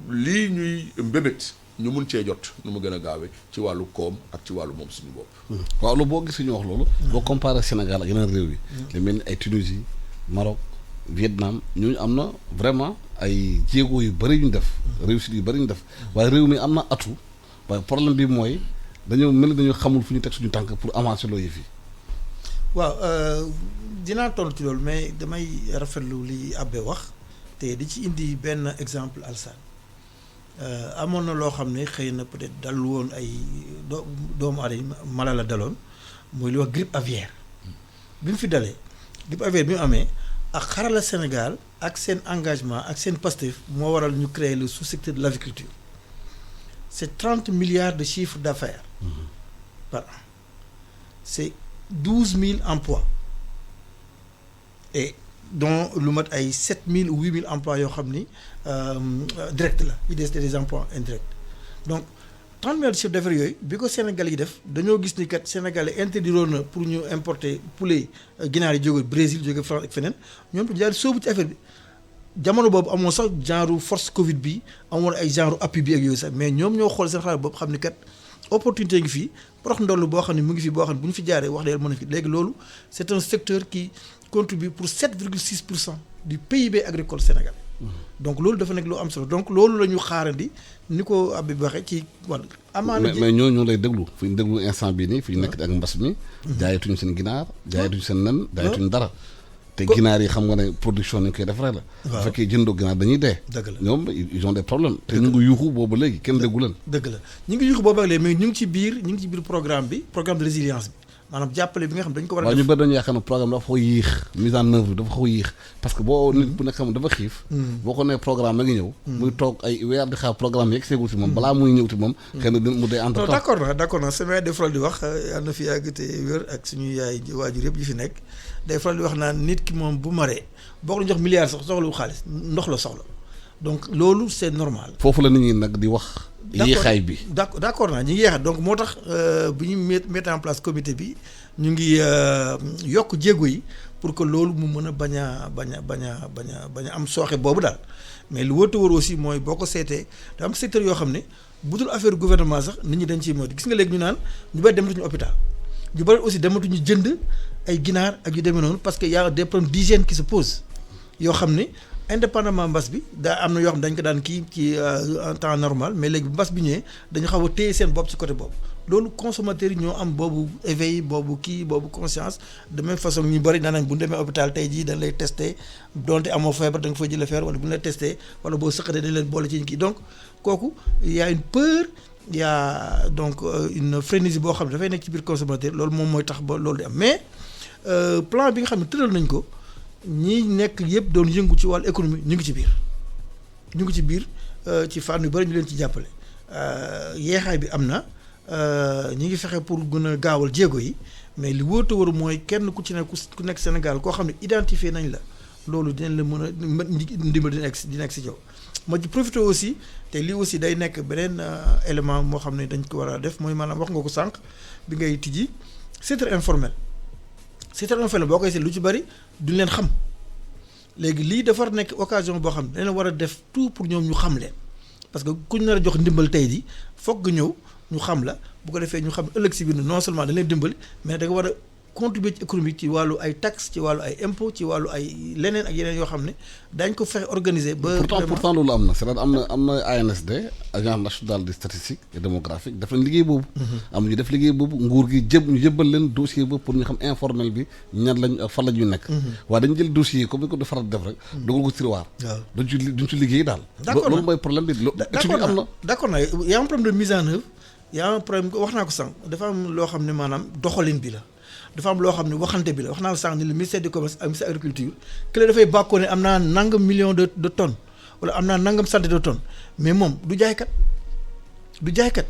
lii ñuy mbébét ñu mun cee jot nu mu gën a gaawee ci wàllu koom ak ci wàllu moom suñu bopp. waaw lu boo gisee ñu wax loolu. boo comparé Sénégal ak yeneen réew yi. li mel ni ay Tunisie Maroc Vietnam ñooñu am na vraiment ay jéego yu bëri yu ñu def. réussite yu bëri ñu def waaye réew mi am na atu waaye problème bi mooy dañoo mel ni dañoo xamul fu ñu teg suñu tànk pour avancer loo yëf yi. waaw dinaa tontu ci loolu mais damay rafetlu li Abbé wax te di ci indi benn exemple Alsaan. amoon na loo xam ne xëy na peut-être dal woon ay doomu aadama mala la daloon mooy li wax grippe aviaire bi mu fi dalee grippe aviaire bi mu amee ak xarala Sénégal ak seen engagement ak seen Pastef moo waral ñu créer le sous-secteur de l'agriculture c'est 30 milliards de chiffre d'affaires par an c'est 12 000 emplois et dont lu mat ay 7 000 ou 8 000 emplois yoo xam ni direct la il y a des emplois indirects donc 30 milliards de chiffre d'affaires yooyu bi ko Sénégal yi def dañoo gis ni kat Sénégalais interdiroon na pour ñu importer poulet ginaar yi jóge Brésil jóge France ak feneen ñoom dañu daal sóobu ci affaire bi jamono boobu amoon sax genre force Covid bi amoon ay genre appui bi ak yooyu sax mais ñoom ñoo xool seen xalaat boobu xam ni kat opportunité ngi fii prox ndoll boo xam ne mu ngi fi boo xam ne bu ñu fi jaaree wax dëgg mën na fi léegi loolu c'est un secteur qui contribue pour 7,6% du PIB agricole sénégalais. Donc loolu dafa nekk lu am solo donc loolu la ñu xaarandi ni ko Habib waxee ci wàllu. amaana mais ñoo lay déglu fu ñu déglu instant bii nii fu ñu nekk ak mbas mi. jaayatuñu seen ginaar jaayatuñu seen nen jaayatuñu dara. te ginaar yi xam nga ne production ni ñu koy defaree la. waaw bu fekkee jëndoo ginaar dañuy dee. dëgg la ñoom ils ont des problèmes. te ñu ngi yuuxu boobu léegi kenn déggu leen. dëgg la ñu ngi yuuxu boobu ak léegi mais ñu ngi ci biir programme bi programme de résilience bi. maanaam jàppale bi nga xam dañ ko war a def waaw ñu bëri dañu yaakaar ne programme dafa xaw yéex mise en œuvre dafa xaw yéex parce que boo nit bu nekk xam dafa xiif boo ko nee programme ma ngi ñëw muy toog ay weer di xaar programme yegg seegul si moom balaa muy ñëw ti moom xëy na mu dee entre temps d'accord na sama yaay day faral di wax yàlla na fi yàgg te wér ak suñu yaay waajur yëpp yi fi nekk day faral di wax naan nit ki moom bu maree boo ko la jox milliard sax soxla bu xaalis ndox la soxla donc loolu c'est normal foofu la nit ñi nag di wax yéexaay bi d'accord naa ñu ngi yeexat donc moo tax bu ñu mettre en place comité bi ñu ngi yokk jéego yi pour que loolu mu mën a bañ a am sooxe boobu daal mais lu wëtt wër aussi mooy boo ko seetee da am secteur yoo xam ne bu dul affaire gouvernement sax nit ñi dañ ciy moytu gis nga léegi ñu naan ñu bari dematuñu hôpital ñu bari aussi dematuñu jënd ay ginaar ak yu demee noonu parce que y a des problèmes d'hygiène qui se posent yoo xam ne indépendamment mbas bi daa am na yoo xam dañ ko daan kii ci en temps normal mais léegi mbas bi ñëwee dañu xaw a téye seen bopp ci côté boobu loolu consommateurs yi ñoo am boobu éveil boobu conscience de même façon ñu bëri naanañ bu ñu demee hôpital tey jii dañ lay testé donte amoo feebar da nga fay jëlee feebar wala bu ñu la testé wala boo sëqatee dañ leen boole ci kii donc kooku y a une peur y a donc une frénésie boo xam ne dafay nekk ci biir consommateur loolu moom mooy tax ba loolu di am mais plan bi nga xam ne tëral nañ ko ñi nekk yëpp doon yëngu ci wàllu économie ñu ngi ci biir ci fànn yu bëri ñu leen ci jàppale yeexaay bi am na ñi ngi fexe pour gën a gaawal jéego yi mais li wóor te wóor mooy kenn ku ci ne ku nekk Sénégal koo xam ne identifié nañ la loolu dinañ la mën a ndimbal di nekk si yow. ma ci profité aussi te lii aussi day nekk beneen élément moo xam ne dañ ko war a def mooy maanaam wax nga ko sànq bi ngay tijji secteur informel boo koy seet lu ci bari duñ leen xam léegi lii dafa nekk occasion boo xam ne dañ war a def tout pour ñoom ñu xam leen parce que kuñ nar a jox ndimbal tey ji foog nga ñëw ñu xam la bu ko defee ñu xam ëllëg si biir non seulement dañ leen dimbali mais da nga war a contribuer ci économie ci wàllu ay taxes ci wàllu ay impôts ci wàllu ay leneen ak yeneen yoo xam ne dañ ko fexe organiser. ba pourtant loolu am na c'est-à-dire am na ANSD agence nationale de statistique et démographique daf leen liggéey boobu. am ñu def liggéey boobu nguur gi ñu jëbbal leen dossier boobu pour ñu xam informel bi ñan lañ fan la ñu nekk. waaye dañu jël dossier yi comme ni ko di faral def rek. dugal ko tiroir. waaw duñ ci liggéey daal. d'accord loolu mooy problème bi. d'accord na y a un problème de mise en œuvre y a un problème wax naa ko sànq dafa am loo xam ne maanaam doxalin bi la. dafa am loo xam ne waxante bi la wax naa sànq ni le ministère du commerce ak ministère agriculture kële dafay bàkkoo ne am naa nangam million de tonnes wala am naa nangam centaine de tonnes mais moom du jaaykat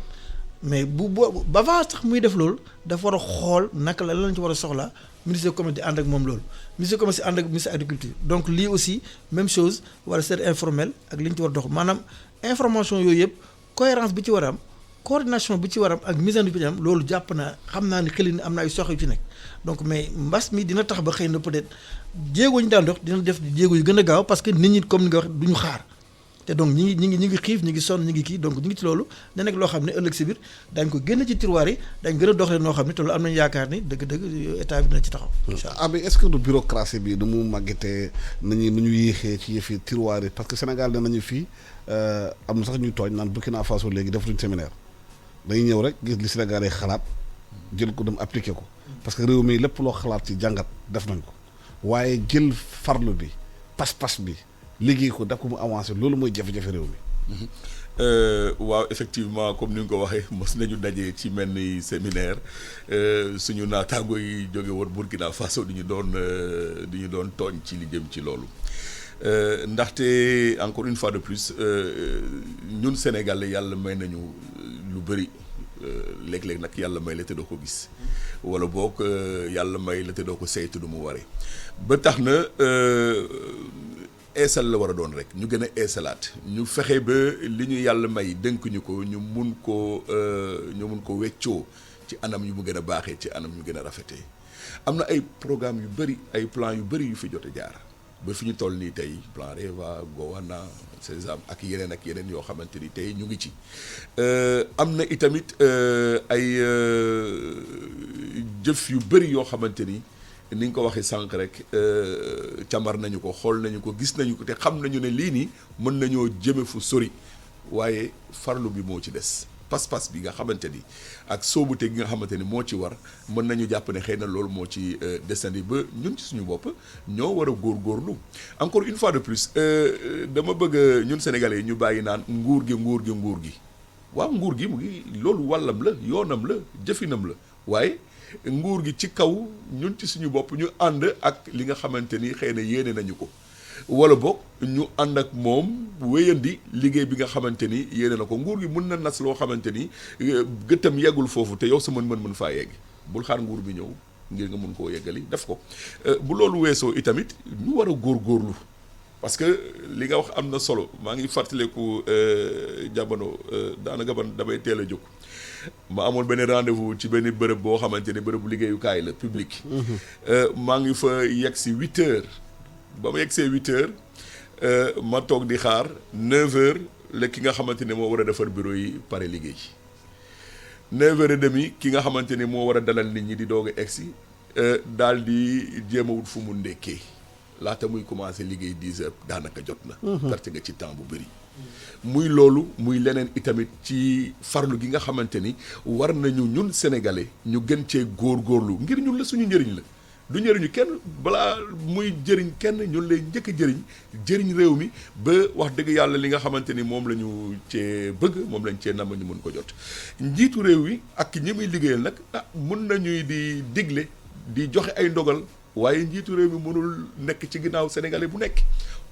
mais ba avant sax muy def loolu dafa war a xool naka la lañ ci war a soxlaa ministère du commerce di ànd ak moom loolu ministère du commerce di ànd ak ministère agriculture donc lii aussi même chose war a ser informel ak li ñu ci war a dox maanaam information yooyu yëpp cohérence bi ci war a am coordination bi ci war a am ak mise en œuvre bi ci am loolu jàpp naa xam naa ne xëy na am na ay sox yu ci nekk donc mais mbas mi dina tax ba xëy na peut-être jéego ñu daan dox dina def jéego yu gën a gaaw parce que nit ñi comme ni nga wax du ñu xaar te donc ñi ngi xiif ñi ngi sonn ñi ngi kii donc ñu ngi ci loolu da nekk loo xam ne ëllëg si biir dañ ko génn ci tiroir yi dañ gën a doxalee noo xam ne te loolu am nañu yaakaar ni dëgg-dëgg état bi dina ci taxaw. incha allah mais est-ce que du bureaucratie bi nu mu màggetee nu ñu yéexee ci yëfi tiroir yi parce que Sénégal danañu fii am na sax ñuy tooñ naan Burkina Faso léegi defuñu séminaire dañuy ñëw rek gis li Sénégalais xalaat jël ko dem appliqué ko parce que réew mi lépp loo xalaat ci jàngat def nañ ko waaye jël farlu bi pas-pas bi liggéey ko daf ko mu avancé loolu mooy jafe-jafe réew mi. waaw effectivement comme ni nga ko waxee mos nañu daje ci mel ni séminaire suñu naataango yi jóge woon Burkina Faso di ñu doon tooñ ci li jëm ci loolu ndaxte encore une fois de plus ñun Sénégalais yàlla may nañu lu bëri léeg-léeg nag yàlla may la te doo ko gis wala boog yàlla may la te doo ko saytu du mu waree ba tax na eesal la war a doon rek ñu gën a eesalaat ñu fexe ba li ñu yàlla may dënk ñu ko ñu mun ko weccoo ci anam yu mu gën a baaxee ci anam yu gën a rafetee am na ay programme yu bëri ay plan yu bëri yu fi jot a jaar ba fi ñu toll nii tey plan REVA Gowana Sésame ak yeneen yoo xamante ni tey ñu ngi ci am na itamit ay jëf yu bëri yoo xamante ni nga ko waxee sànq rek càmbar nañu ko xool nañu ko gis nañu ko te xam nañu ne lii nii mën nañoo jëme fu sori waaye farlu bi moo ci des pas-pas bi nga xamante ni ak soobute gi nga xamante ni moo ci war mën nañu jàpp ne xëy na loolu moo ci desandi ba ñun ci suñu bopp ñoo war a góorgóorlu encore une fois de plus dama bëgg ñun sénégalais yi ñu bàyyi naan nguur gi waaw nguur gi mu ngi loolu wàllam la yoonam la jëfinam la waaye nguur gi ci kaw ñun ci suñu bopp ñu ànd ak li nga xamante ni xëy na yéene nañu ko wala boog ñu ànd ak moom wéyandi liggéey bi nga xamante ni yéene na ko nguur gi mën na nas loo xamante ni gëttam yeggul foofu te yow sa mën faa yegg bul xaar nguur bi ñëw ngir nga mën koo yeggali def ko bu loolu weesoo itamit ñu war a góorgóorlu parce que li nga wax am na solo maa ngi fàttaleku jamono daanaka man damay teel a jóg ma amoon benn rendez-vous ci benn bërëb boo xamante ne bërëbu liggéeyukaay la public. maa ngi fa yegg si 8 heures ba ma yegg see 8 heures ma toog di xaar 9 heures la ki nga xamante ne moo war a defar bureau yi pare liggéey 9 heures et demi ki nga xamante ne moo war a dalal nit ñi di doog a egg si daal di jéem a wut fu mu ndekkee laata muy commencé liggéey 10 heures daanaka jot na. perte nga ci temps bu bëri. muy loolu muy leneen itamit ci farlu gi nga xamante ni war nañu ñun sénégalais ñu gën cee góorgóorlu ngir ñun la suñu njëriñ la du njëriñu kenn balaa muy jëriñ kenn ñun lay njëkk a jëriñ réew mi ba wax dëgg yàlla li nga xamante ni moom la ñu cee bëgg moom lañ cee nam ñu mën ko jot njiitu réew mi ak ñi muy liggéeyal nag mun nañuy di digle di joxe ay ndogal waaye njiitu réew mi mënul nekk ci ginnaaw sénégalais bu nekk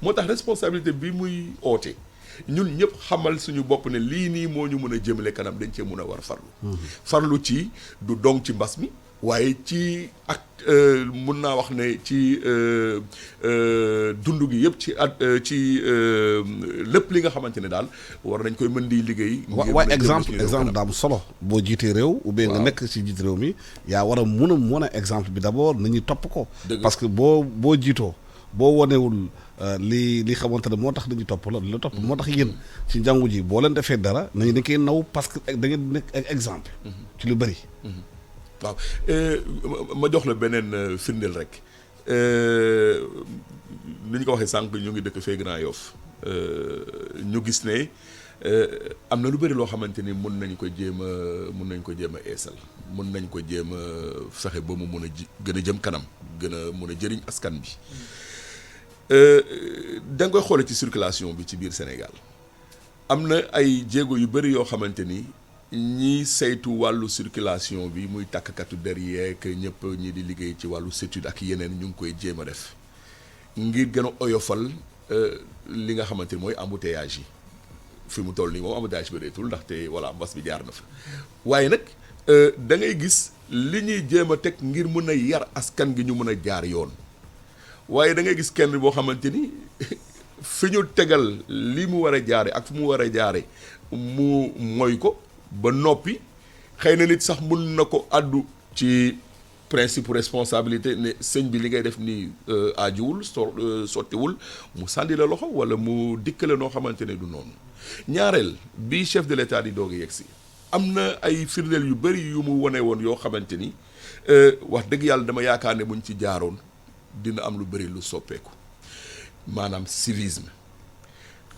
moo tax responsabilité bi muy oote ñun ñëpp xamal suñu bopp ne lii nii moo ñu mën a jëmale kanam dañ cee mën a war farlu farlu ci du dong ci mbas mi waaye ci ak mun naa wax ne ci dund gi yëpp ci lépp li nga xamante ne daal war nañ koy mën di liggéey. waaye exemple daam solo boo jiitee réew. ou bien nga nekk si jiit réew mi yaa war a mun a exemple bi d'abord nit ñi topp ko. parce que boo jiitoo boo wonewul li xamante ne moo tax dañuy topp la topp moo tax yéen ci njàngu ji boo leen defee dara nañu dañ koy naw parce que da ngeen nekk exemple. ci lu bëri. waaw ma jox la beneen firndeel rek ni ñu ko waxee sànq ñu ngi dëkk fee Grand Yoff ñu gis ne am na lu bëri loo xamante ni mun nañ ko jéem a eesal mun nañ ko jéem a fexe ba mu mun a gën a jëm kanam gën a mun a jëriñ askan bi da nga koy xoole ci circulation bi ci biir Sénégal am na ay jéego yu bëri yoo xamante ni ñi saytu wàllu circulation bi muy tàkkatu der yeeg ñëpp ñi di liggéey ci wàllu sétude ak yeneen ñu ngi koy jéem a def ngir gën a oyofal li nga xamante ni mooy embouteillage yi fi mu toll nii moom embouteillage bi bëreetul ndaxte voilà mbas bi jaar na fa waaye nag da ngay gis li ñuy jéem a teg ngir mën a yar askan gi ñu mën a jaar yoon waaye da ngay gis kenn boo xamante ni fi ñu tegal li mu war a jaare ak fu mu war a jaare mu mooy ko ba noppi xëy na nit sax mun na ko àddu ci principe responsabilité ne sëñ bi li ngay def nii aajuwul sottiwul mu sànni la loxo wala mu dikkale noo xamante ne du noonu ñaareel bi chef de l'État di doog a yegsi am na ay firndeel yu bëri yu mu wone woon yoo xamante ni wax dëgg yàlla dama yaakaar ne buñ ci jaaroon dina am lu bëri lu soppeeku maanaam civisme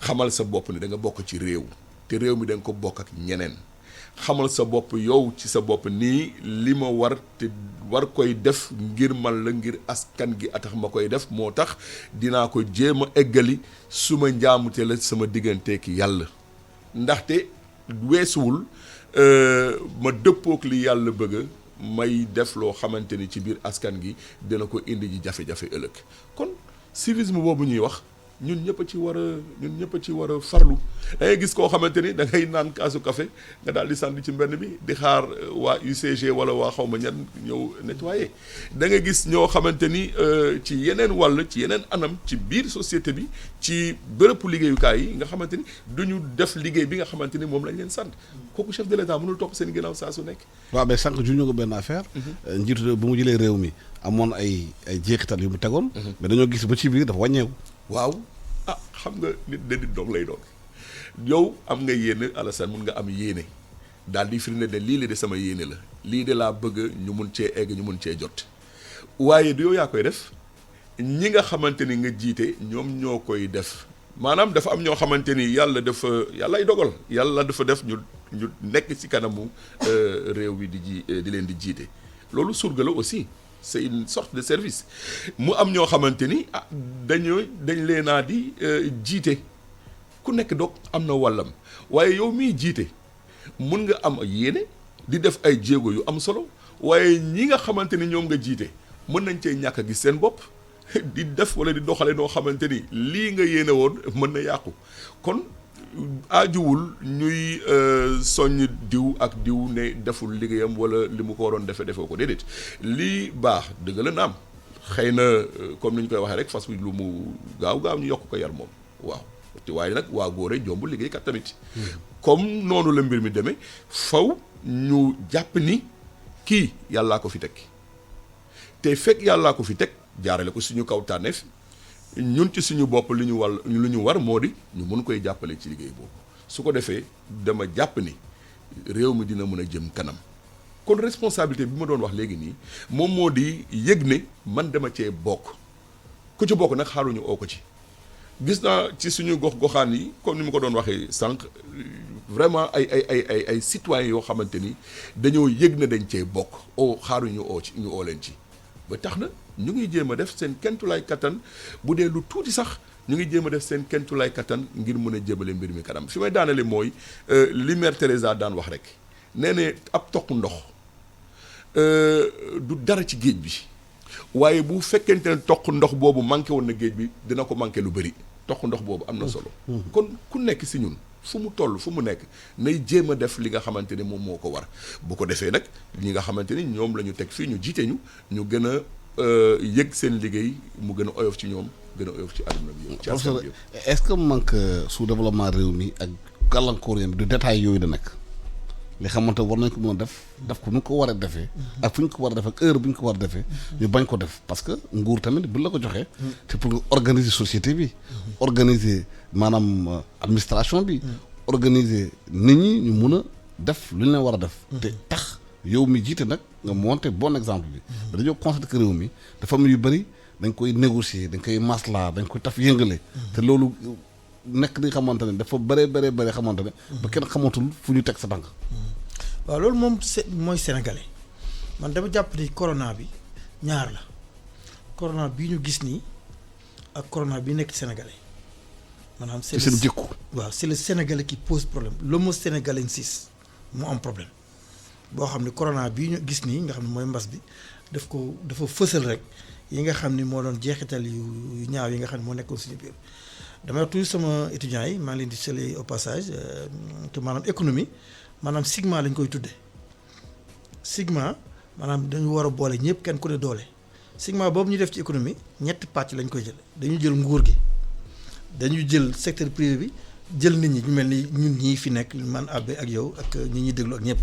xamal sa bopp ni da nga bokk ci réew te réew mi da nga ko bokk ak ñeneen xamal sa bopp yow ci sa bopp nii li ma war te war koy def ngir man la ngir askan gi atax ma koy def moo tax dinaa ko jéem a eggali su ma njaamute la sama digganteeki yàlla ndaxte weesuwul ma dëppook li yàlla bëgg may def loo xamante ni ci biir askan gi dina ko indi ji jafe-jafe ëllëg kon civisme boobu ñuy wax ñun ñëpp a ci war a farlu da ngay gis koo xamante ni da ngay naan kaasu café nga daal di sànni ci mbenn bi di xaar waa UCG wala waa xaw ma ñan ñëw nettoyer da nga gis ñoo xamante ni ci yeneen wàll ci yeneen anam ci biir société bi ci bërëbu liggéeyukaay yi nga xamante ni duñu def liggéey bi nga xamante ni moom lañ leen sant kooku chef de l'État mënul topp seen ginnaaw saa su nekk. waaw mais sànq juñu ko benn affaire. njiitu bu mu jëlee réew mi amoon ay jeexital yu mu tegoon. mais dañoo gis ba ci biir dafa wàññeeku. waaw xam nga nit doog lay doog yow am nga yéene Alassane mun nga am yéene daal di firnde ne lii de sama yéene la lii de laa bëgg ñu mun cee egg ñu mun cee jot waaye du yow yaa koy def ñi nga xamante ni nga jiite ñoom ñoo koy def maanaam dafa am ñoo xamante ni yàllay dogal yàlla dafa def ñu nekk ci kanamu réew bi di leen di jiite loolu surga la aussi. C'est une sorte de service mu am ñoo xamante ni dañ leen a di jiite ku nekk doog am na wàllam waaye yow miy jiite mun nga am yéene di def ay jéego yu am solo waaye ñi nga xamante ni ñoom nga jiite mën nañ cee ñàkk a gis seen bopp di def wala di doxale noo xamante ni lii nga yéene woon mën na yàqu kon aajuwul ñuy soññ diw ak diw ne deful liggéeyam wala li mu ko waroon defee ko déedéet lii baax dëgg la naam xëy na comme ni ñu koy waxee rek fas wi lu mu gaaw ñu yokk ko yar moom waaw te waaye nag waa góore jombu liggéeykat tamit comme noonu la mbir mi demee faw ñu jàpp ni kii yàllaa ko fi teg te fekk yàllaa ko fi teg jaarale ko suñu kaw tànneef ñun ci suñu bopp lu ñu war moo di ñu mun koy jàppale ci liggéey boobu su ko defee dama jàpp ni réew mi dina mën a jëm kanam kon responsabilité bi ma doon wax léegi nii moom moo di yëg ne man dama cee bokk ku ci bokk nag xaaruñu oo ko ci gis naa ci suñu gox-goxaan yi comme ni ma ko doon waxee sànq vraiment ay citoyens yoo xamante ni dañoo yëg ne dañ cee bokk xaaruñu ñu oo leen ci ba tax na ñu ngi jéem a def seen kentulaay kattan bu dee lu tuuti sax ñu ngi jéem a def seen kentulaay kattan ngir mën a jébale mbir mi kanam fi may daanale mooy li Mère Teresa daan wax rek nee ne ab toq ndox du dara ci géej bi waaye bu fekkente ne toq ndox boobu manqué woon na géej bi dina ko manqué lu bëri toq ndox boobu am na solo kon ku nekk si ñun fu mu toll fu mu nekk nay jéem a def li nga xamante ne moom moo ko war bu ko defee nag ñi nga xamante ni ñoom la ñu teg fii ñu jiite ñu gën a yëg seen liggéey mu gën a oyof ci ñoom gën a oyof ci àdduna bi yëpp. ci askan bi yëpp est-ce que manque sous-développement réew mi ak gàllankoor yam du détail yooyu da nekk li xamante war nañ ko mën a def ko nu ko war a defee ak fu ñu ko war a def ak heure bu ñu ko war a defee ñu bañ ko def parce que nguur tamit bu la ko joxee c'est pour organiser société bi organiser maanaam administration bi organiser nit ñi ñu mun a def lu ñu leen war a def te tax yow mi jiite nag nga monter bon exemple bi dañoo constaté que réew mi dafa am yu bëri dañ koy négocier dañ koy masla dañ koy taf yëngale te loolu nekk di xamante ne dafa bëree xamante ne ba kenn xamatul fu ñu teg sa tànk waaw loolu moom mooy sénégalais man dama jàpp ni corona bi ñaar la corona bii ñu gis nii ak corona bi nekk sénégalais maanaam c'est seen jikku waaw c'est le sénégalais qui pose problème l'homo sénégalensis mu am problème boo xam ne corona bii ñu gis nii nga xam ne mooy mbas bi dafa fësal rek yi nga xam ni moo doon jeexital yu ñaaw yi nga xam ne moo nekkoon suñu biir damay wax toujours sama étudiants yi maa ngi leen di saluer au passage te maanaam économie maanaam sigma lañ koy tuddee sigma maanaam dañu war a boole ñëpp kenn ku ne doole sigma boobu ñu def ci économie ñetti pàcc lañ koy jël dañu jël nguur gi dañu jël secteur privé bi jël nit ñi ñu mel ni ñun ñii fi nekk man Abbé ak yow ak ñi ñuy déglu ak ñëpp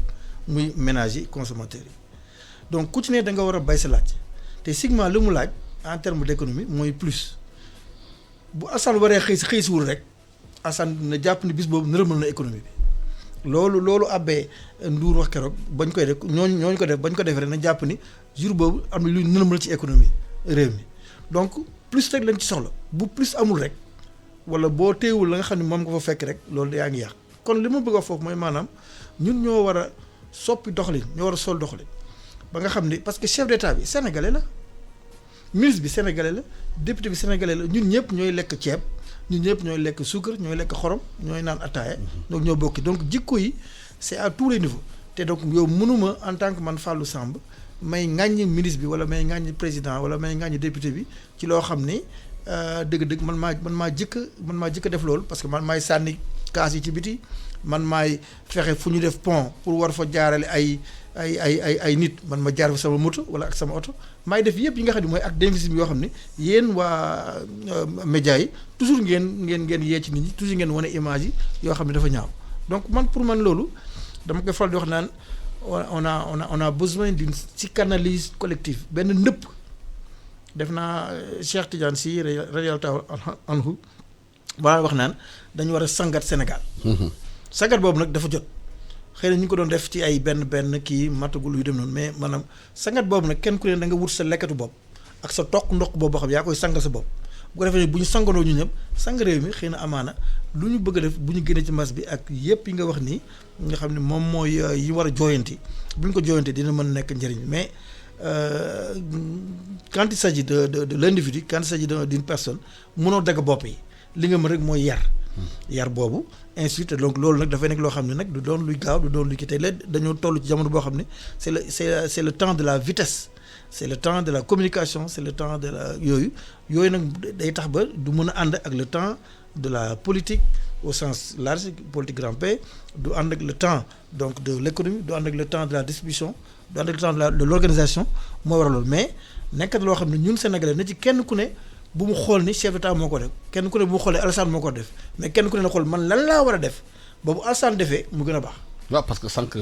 muy ménages yi consommateurs yi donc ku ci ne da nga war a bay sa laaj te sigma li mu laaj en terme d'économie mooy plus bu Assane waree xëy si wul rek Assane na jàpp ni bis boobu nërëmal na économie bi loolu Abbé Ndour wax keroog bañ koy def ñooñu ko def bañ ko defee rek na jàpp ni jour boobu am na luy nërëmal ci économie réew mi donc plus rek lañ ci soxla bu plus amul rek wala boo teewul la nga xam ne moom nga fa fekk rek loolu yaa ngi yàq kon li ma bëgg a foofu mooy maanaam ñun ñoo war a soppi doxalin ñoo war a sol doxalin ba nga xam ni parce que chef d'état bi sénégalais la ministre bi sénégalais la député bi sénégalais la ñun ñëpp ñooy lekk ceeb ñun ñëpp ñooy lekk suukar ñooy lekk xorom ñooy naan ataaya donc ñoo bokki donc jikko yi c'est à tous les niveaux te donc yow mënuma en tant que man Fallou Samb may ŋàññi ministre bi wala may ŋàññi président wala may ŋàññi député bi ci loo xam ni dëgg-dëgg man maa jëkk def loolu parce que man maay sànni kaas yi ci biti man maay fexe fu ñu def pont pour war fa jaarale ay nit man ma jaar fa sama moto wala ak sama oto maay def yëpp yi nga xam ne mooy acte d'investissement yoo xam ne yéen waa média yi toujours ngeen yee ci nit ñi toujours ngeen wane image yi yoo xam ne dafa ñaaw donc pour man loolu dama koy faral di wax naan on a besoin d'une psychanalyse collective benn ndëpp def naa Cheikh Tidiane Sy radiyallahu anhu waa wax naan dañu war a sangat Sénégal sangat boobu nag dafa jot xëy na ñu ngi ko doon def ci ay benn kii matagul yu dem noonu mais maanaam sangat boobu nag kenn ku ne da nga wut sa lekkatu bopp ak sa toq ndox boobu boo xam yaa koy sangal sa bopp bu ko defee bu ñu sangandoo ñu ñëpp sang réew mi xëy na amaana lu ñu bëgg a def bu ñu génnee ci mbas bi ak yëpp yi nga wax nii nga xam ne moom mooy yi war a jooyanti bu ñu ko jooyantee dina mën nekk njëriñ mais quand il s'agit de l'individu quand il s'agit d'une personne mënoo dagg bopp yi li nga mën rek mooy yar boobu ensuite donc loolu nag dafay nekk loo xam ne nag du doon luy gaaw du doon luy kii tey léegi dañoo toll ci jamono boo xam ne c'est le temps de la vitesse c'est le temps de la communication c'est le temps de la yooyu nag day tax ba du mën a ànd ak le temps de la politique au sens large politique grand P du ànd ak le temps donc de l'économie du ànd ak le temps de la distribution du ànd ak le temps de l'organisation moo waral loolu mais nekk na loo xam ne ñun Sénégalais na ci kenn ku ne bu mu xool ni chef d'état moo ko def kenn ku ne bu mu xoolee Alassane moo ko def mais kenn ku ne na xool man lan laa war a def boobu Alassane defee mu gën a baax. waaw parce que sànq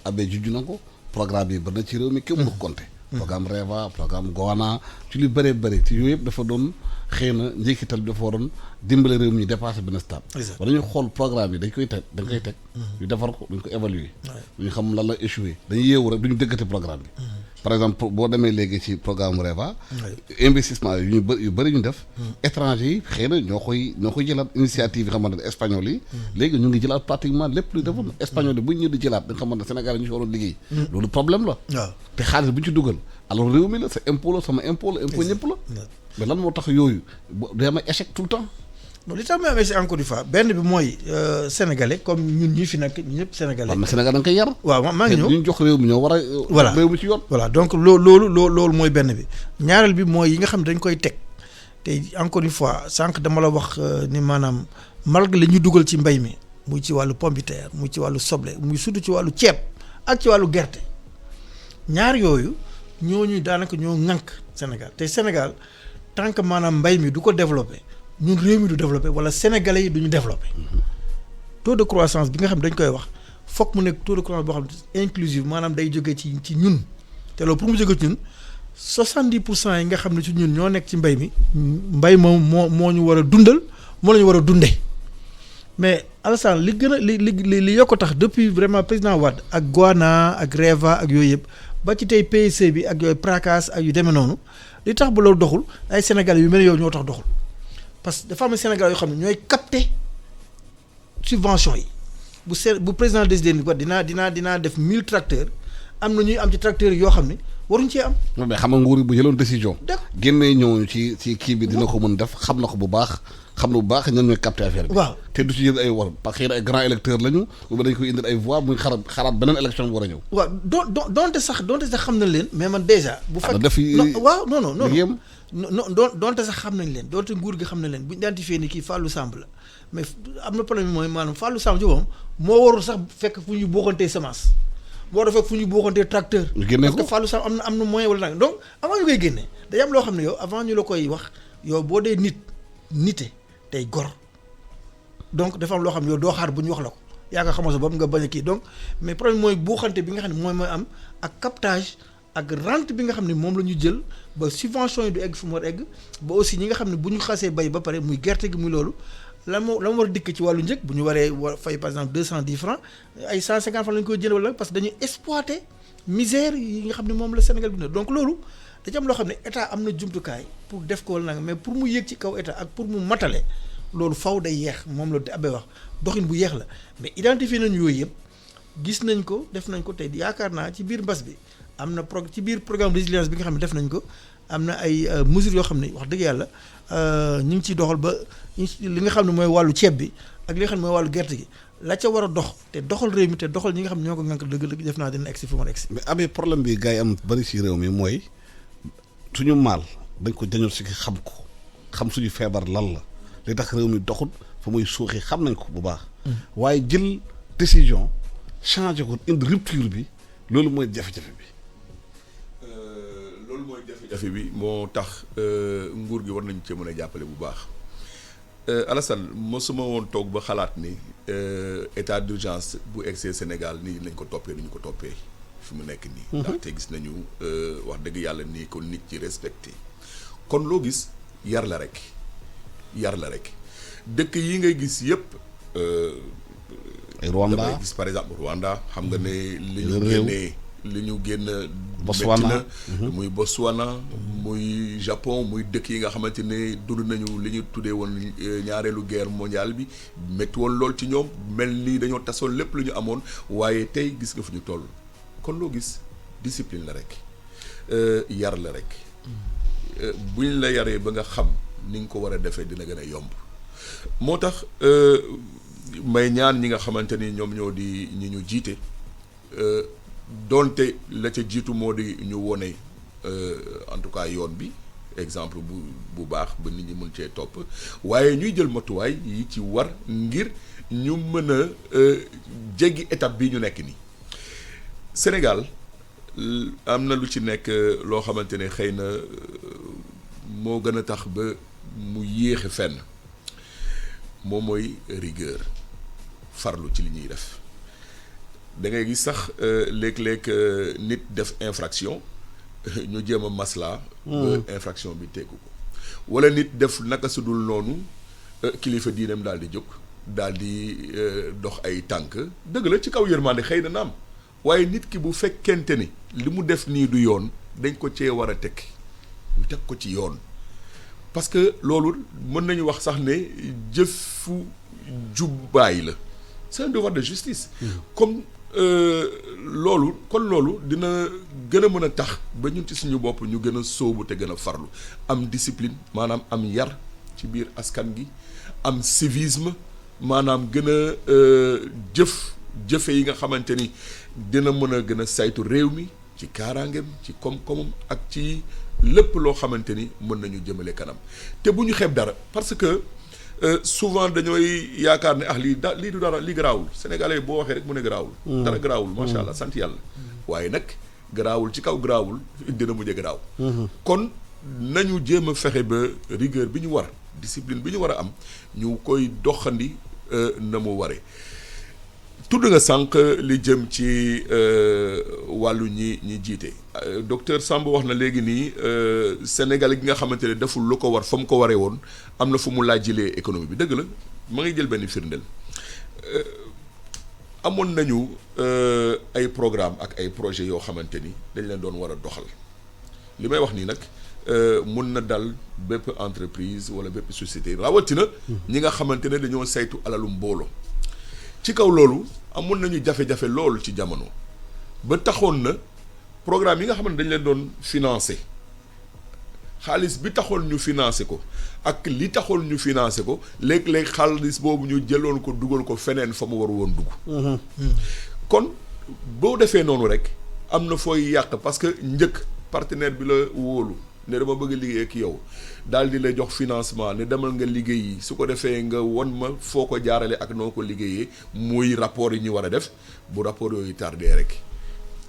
Abbé juju na ko programme yi bari na ci réew mi kenn mënu ko compter. programme REVA programme Gowana ci lu bëree bëri ci yooyu yëpp dafa doon xëy na njeexital bi dafa waroon dimbale réew mi ñu dépassé benn stade. wala ñu xool programme yi dañ koy teg ñu defar ko duñ ko évaluer. duñu xam lan la échoué dañuy yeewu rek duñu dëggate programme bi. par exemple boo demee léegi ci programme REVA. investissement yu bëri ñu def. étranger yi xëy na ñoo koy jëlaat initiative yi xamante ne espagnol yi. léegi ñu ngi jëlaat pratiquement lépp luy defoon espagnol yi bu ñu ñëw di jëlaat da nga xamante ne Sénégal yi ñu si waroon liggéey. loolu problème la. waaw te xaalis bu ñu ci dugal alors réew mi la sa impôt la sama impôt la impôt ñëpp la. mais lan moo tax yooyu day am échec tout le temps. non li tax may am échec encore une fois benn bi mooy sénégalais comme ñun ñi fi nekk ñëpp sénégalais. waaw mais Sénégal da nga koy yar. waaw maa ngi ñëw ñu jox réew mi ñoo war a. voilà réew mi ci yoon. voilà donc loolu mooy benn bi ñaareel bi mooy yi nga xam ne dañ koy teg te encore une fois sànq dama la wax ni maanaam malgré li ñu dugal ci mbay mi muy ci wàllu pomme de terre muy ci wàllu soble muy surtout ci wàllu ceeb ak ci wàllu gerte ñaar yooyu ñooñu daanaka ñoo ŋànk Sénégal te Sénégal tant que maanaam mbay mi du ko développé ñun réew mi du développé wala sénégalais yi du ñu développé taux de croissance bi nga xam ne dañ koy wax foog mu nekk taux de croissance boo xam ne inclusive maanaam day jógee ci ñun te loolu pour mu jógee ci ñun 70% yi nga xam ne ci ñun ñoo nekk ci mbay mi mbay moom moo ñu war a dundal moo la ñu war a dundee mais Alassane li gën a li yokk tax depuis vraiment président Wade ak Goana ak REVA ak yooyu yëpp ba ci tey PSC bi ak yooyu PRACAS ak yu demee noonu li tax ba loolu doxul ay Sénégalais yu mel ne yow ñoo tax doxul parce que dafa am Sénégalais yoo xam ne ñooy capter subvention yi bu président décidé ni quoi dinaa def 1000 tracteurs am na ñuy am ci tracteurs yoo xam ne waruñ cee am. mais xam nga nguur bu jëloon décision. d'accord génnee ñëw ci kii bi dina ko mën def xam na ko bu baax xam na bu baax ñan ñooy capter affaire bi. waaw te du ci jël ay war parce que xëy na ay grands électeurs lañu ba dañ koy indil ay voix muy xaraat beneen élection bu war a ñëw. waaw donte sax xam nañ leen mais man déjà. bu fekk waaw non donte sax xam nañ leen donte nguur gi xam nañ leen bu ñu identifié ni kii Fallou Samb la mais am na problème mooy maanaam Fallou Samb ci moom moo warul sax fekk fu ñuy bokkantee semence. boo defee fu ñu bokkantee tracteur. parce que Fallou Samb am na moyen wala nag donc avant ñu koy génne day am loo xam ne yow avant ñu la koy wax yow boo dee nite tey gor donc dafa am loo xam ne yow doo xaar bu ñu wax la ko yaa nga xamoo sa bopp nga bañ a kii donc mais problème mooy buuxante bi nga xam ne mooy am ak captage ak rente bi nga xam ne moom la ñu jël ba subvention yi du egg fu mu war egg ba aussi ñi nga xam ne bu ñu xasee bay ba pare muy gerte gi muy loolu la mu war a dikk ci wàllu njëg bu ñu waree fay par exemple 210 francs ay 150 francs la ñu koy jënd wala parce que dañuy exploiter misère yi nga xam ne moom la Sénégal bi ne donc loolu da ci am loo xam ne état am na jumtukaay pour def ko wala nanga mais pour mu yéeg ci kaw état ak pour mu matale loolu faw day yeex moom la abbé wax doxin bu yeex la mais identifier nañu yooyu yëpp gis nañ ko def nañ ko tey yaakaar naa ci biir mbas bi am na ci biir programme résilience bi nga xam ne def nañ ko am na ay mesures yoo xam ne wax dëgg yàlla ñu ngi ciy doxal ba li nga xam ne mooy wàllu ceeb bi ak li nga xam ne mooy wàllu gerte gi la ca war a dox te doxal réew mi te doxal ñi nga xam ne ñoo ko ngànk dëgg def naa dina egsi fi mu war a egsi. mais amee problème bi gars yi am bari ci réew mi mooy suñu maal dañ ko jañul si xam ko xam suñu feebar lan la li tax réew mi doxul fa muy suuxi xam nañ ko bu baax. waaye jël décision changé ko indi rupture bi loolu mooy jafe-jafe bi. loolu mooy jafe-jafe bi moo tax nguur gi war nañu cee mën a jàppale bu baax Alassane mosuma woon toog ba xalaat ni état d'urgence bu egsee Sénégal nii lañ ko toppee ni ñu ko toppee fi mu nekk nii. ndaxte gis nañu wax dëgg yàlla nii ko nit ci respecté kon loo gis yar la rek dëkk yi ngay gis yëpp. Rwanda damay gis par exemple Rwanda xam nga ne li ñu génn Botswana muy Botswana muy Japon muy dëkk yi nga xamante ne dund nañu li ñu tuddee woon ñaareelu guerre mondiale bi métti woon lool ci ñoom mel ni dañoo tasoon lépp lu ñu amoon waaye tey gis nga fu ñu toll kon loo gis discipline la rek yar la rek buñ la yaree ba nga xam ni nga ko war a defee dina gën a yomb moo tax may ñaan ñi nga xamante ni ñoom ñoo di ñi ñu jiite donte la ca jiitu moo di ñu wone en tout cas yoon bi exemple bu baax ba nit ñi mën cee topp waaye ñuy jël matuwaay yi ci war ngir ñu mën a jéggi étape bi ñu nekk nii Sénégal am na lu ci nekk loo xamante ne xëy na moo gën a tax ba mu yéexe fenn moom mooy rigueur farlu ci li ñuy def da ngay gis sax léeg-léeg nit def infraction ñu jéem a maslaa ba infraction bi teggu ko wala nit def naka su dul noonu kilifa diineem daal di jóg daal di dox ay tànk dëgg la ci kaw yërmande xëy na naam waaye nit ki bu fekkente ni li mu def nii du yoon dañ ko cee war a teg ñu teg ko ci yoon parce que loolu mën nañu wax sax ne jëfu jubbaay la c'est un devoir de justice comme loolu dina gën a mën a tax ba ñun ci suñu bopp ñu gën a sóobu te gën a farlu am discipline maanaam am yar ci biir askan gi am civisme maanaam gën a jëfe yi nga xamante ni dina mën a gën a saytu réew mi ci kaaraangeem ci koom-koomam ak ci lépp loo xamante ni mën nañu jëmale kanam te bu ñu xeeb dara parce que souvent dañooy yaakaar ne lii du dara lii garaawul sénégalais boo waxee rek mu ne garaawul. dara garaawul macha allah sant yàlla. waaye nag garaawul ci kaw garaawul dina mujj garaaw. kon nañu jéem a fexe ba rigueur bi ñu war discipline bi ñu war a am ñu koy doxandi na mu waree. tudd nga sànq li jëm ci wàllu ñi jiite docteur Samb wax na léegi nii Sénégal gi nga xamante ne deful lu ko war fa mu ko waree woon am na fu mu laajilee économie bi dëgg la ma ngi jël benn firndeel amoon nañu ay programme ak ay projet yoo xamante ni dañ leen doon war a doxal li may wax nii nag mun na dal bépp entreprise wala bépp société rawatina ñi nga xamante ne dañoo saytu alalu mbooloo ci kaw loolu amoon nañu jafe-jafe loolu ci jamono ba taxoon na programme yi nga xamante dañ leen doon financé xaalis bi taxoon ñu financé ko ak li taxoon ñu financé ko léeg-léeg xaalis boobu ñu jëloon ko dugal ko feneen fa mu war woon dugg kon boo defee noonu rek am na fooy yàq parce que njëkk partenaire bi la wóolu ne dama bëgg a liggéey ak yow daal di la jox financement ne demal nga liggéeyi su ko defee nga won ma foo ko jaarale ak noo ko liggéeyee muy rapport yi ñu war a def bu rapport yooyu tardé rek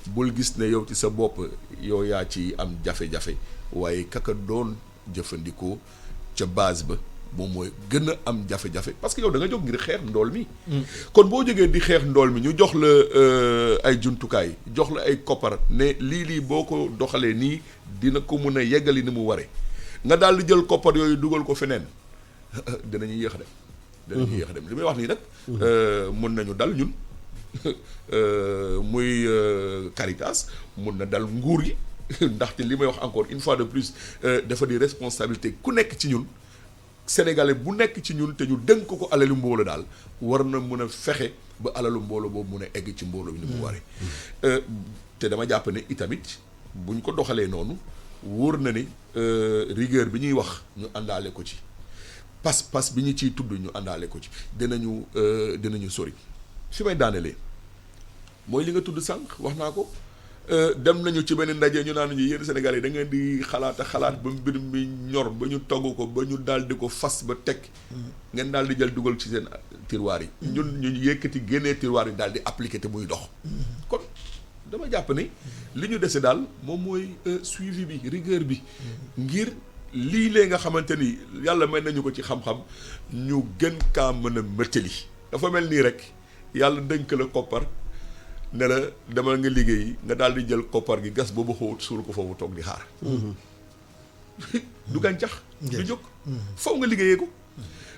bul gis ne yow ci sa bopp yow yaa ci am jafe-jafe waaye kaka doon jëfandikoo ca base ba moom mooy gën a am jafe-jafe parce que yow da nga jóg ngir xeex ndool mi kon boo jógee di xeex ndool mi ñu jox la ay jumtukaay jox la ay koppar ne lii boo ko doxalee nii dina ko mun a yeggali ni mu waree nga daal di jël koppar yooyu dugal ko feneen dinañu yéex a dem dinañu yéex a dem li may wax nii nag mun nañu dal ñun muy Caritas mun na dal nguur gi ndaxte li may wax encore une fois de plus dafa di responsabilité ku nekk ci ñun sénégalais bu nekk ci ñun te ñu dénk ko alalu mbooloo daal war na mun a fexe ba alalu mbooloo boobu mun a egg ci mbooloo bi ni mu waree te dama jàpp ne itamit buñ ko doxalee noonu wóor na ni rigueur bi ñuy wax ñu àndaale ko ci pas-pas bi ñu ciy tudd ñu àndaale ko ci dinañu sori fi may daanelee mooy li nga tudd sànq wax naa ko dem nañu ci benn ndaje ñu naan ñu yéen Sénégal yi da ngeen di xalaat ba mbir mi ñor ba ñu togg ko ba ñu daal di ko fas ba teg ngeen daal di jël dugal ci seen tiroir yi ñun ñu yëkkati génnee tiroir yi daal di appliqué te muy dox kon dama jàpp ne li ñu dese daal moom mooy suivi bi rigueur bi ngir lii lee nga xamante ni yàlla may nañu ko ci xam-xam ñu gën kaa mën a mëttali dafa mel nii rek yàlla dënk la koppar ne la demal nga liggéey nga daal di jël koppar gi gas boobu xóot suul ko foofu toog di xaar du gàncax du jóg faw nga liggéeyee ko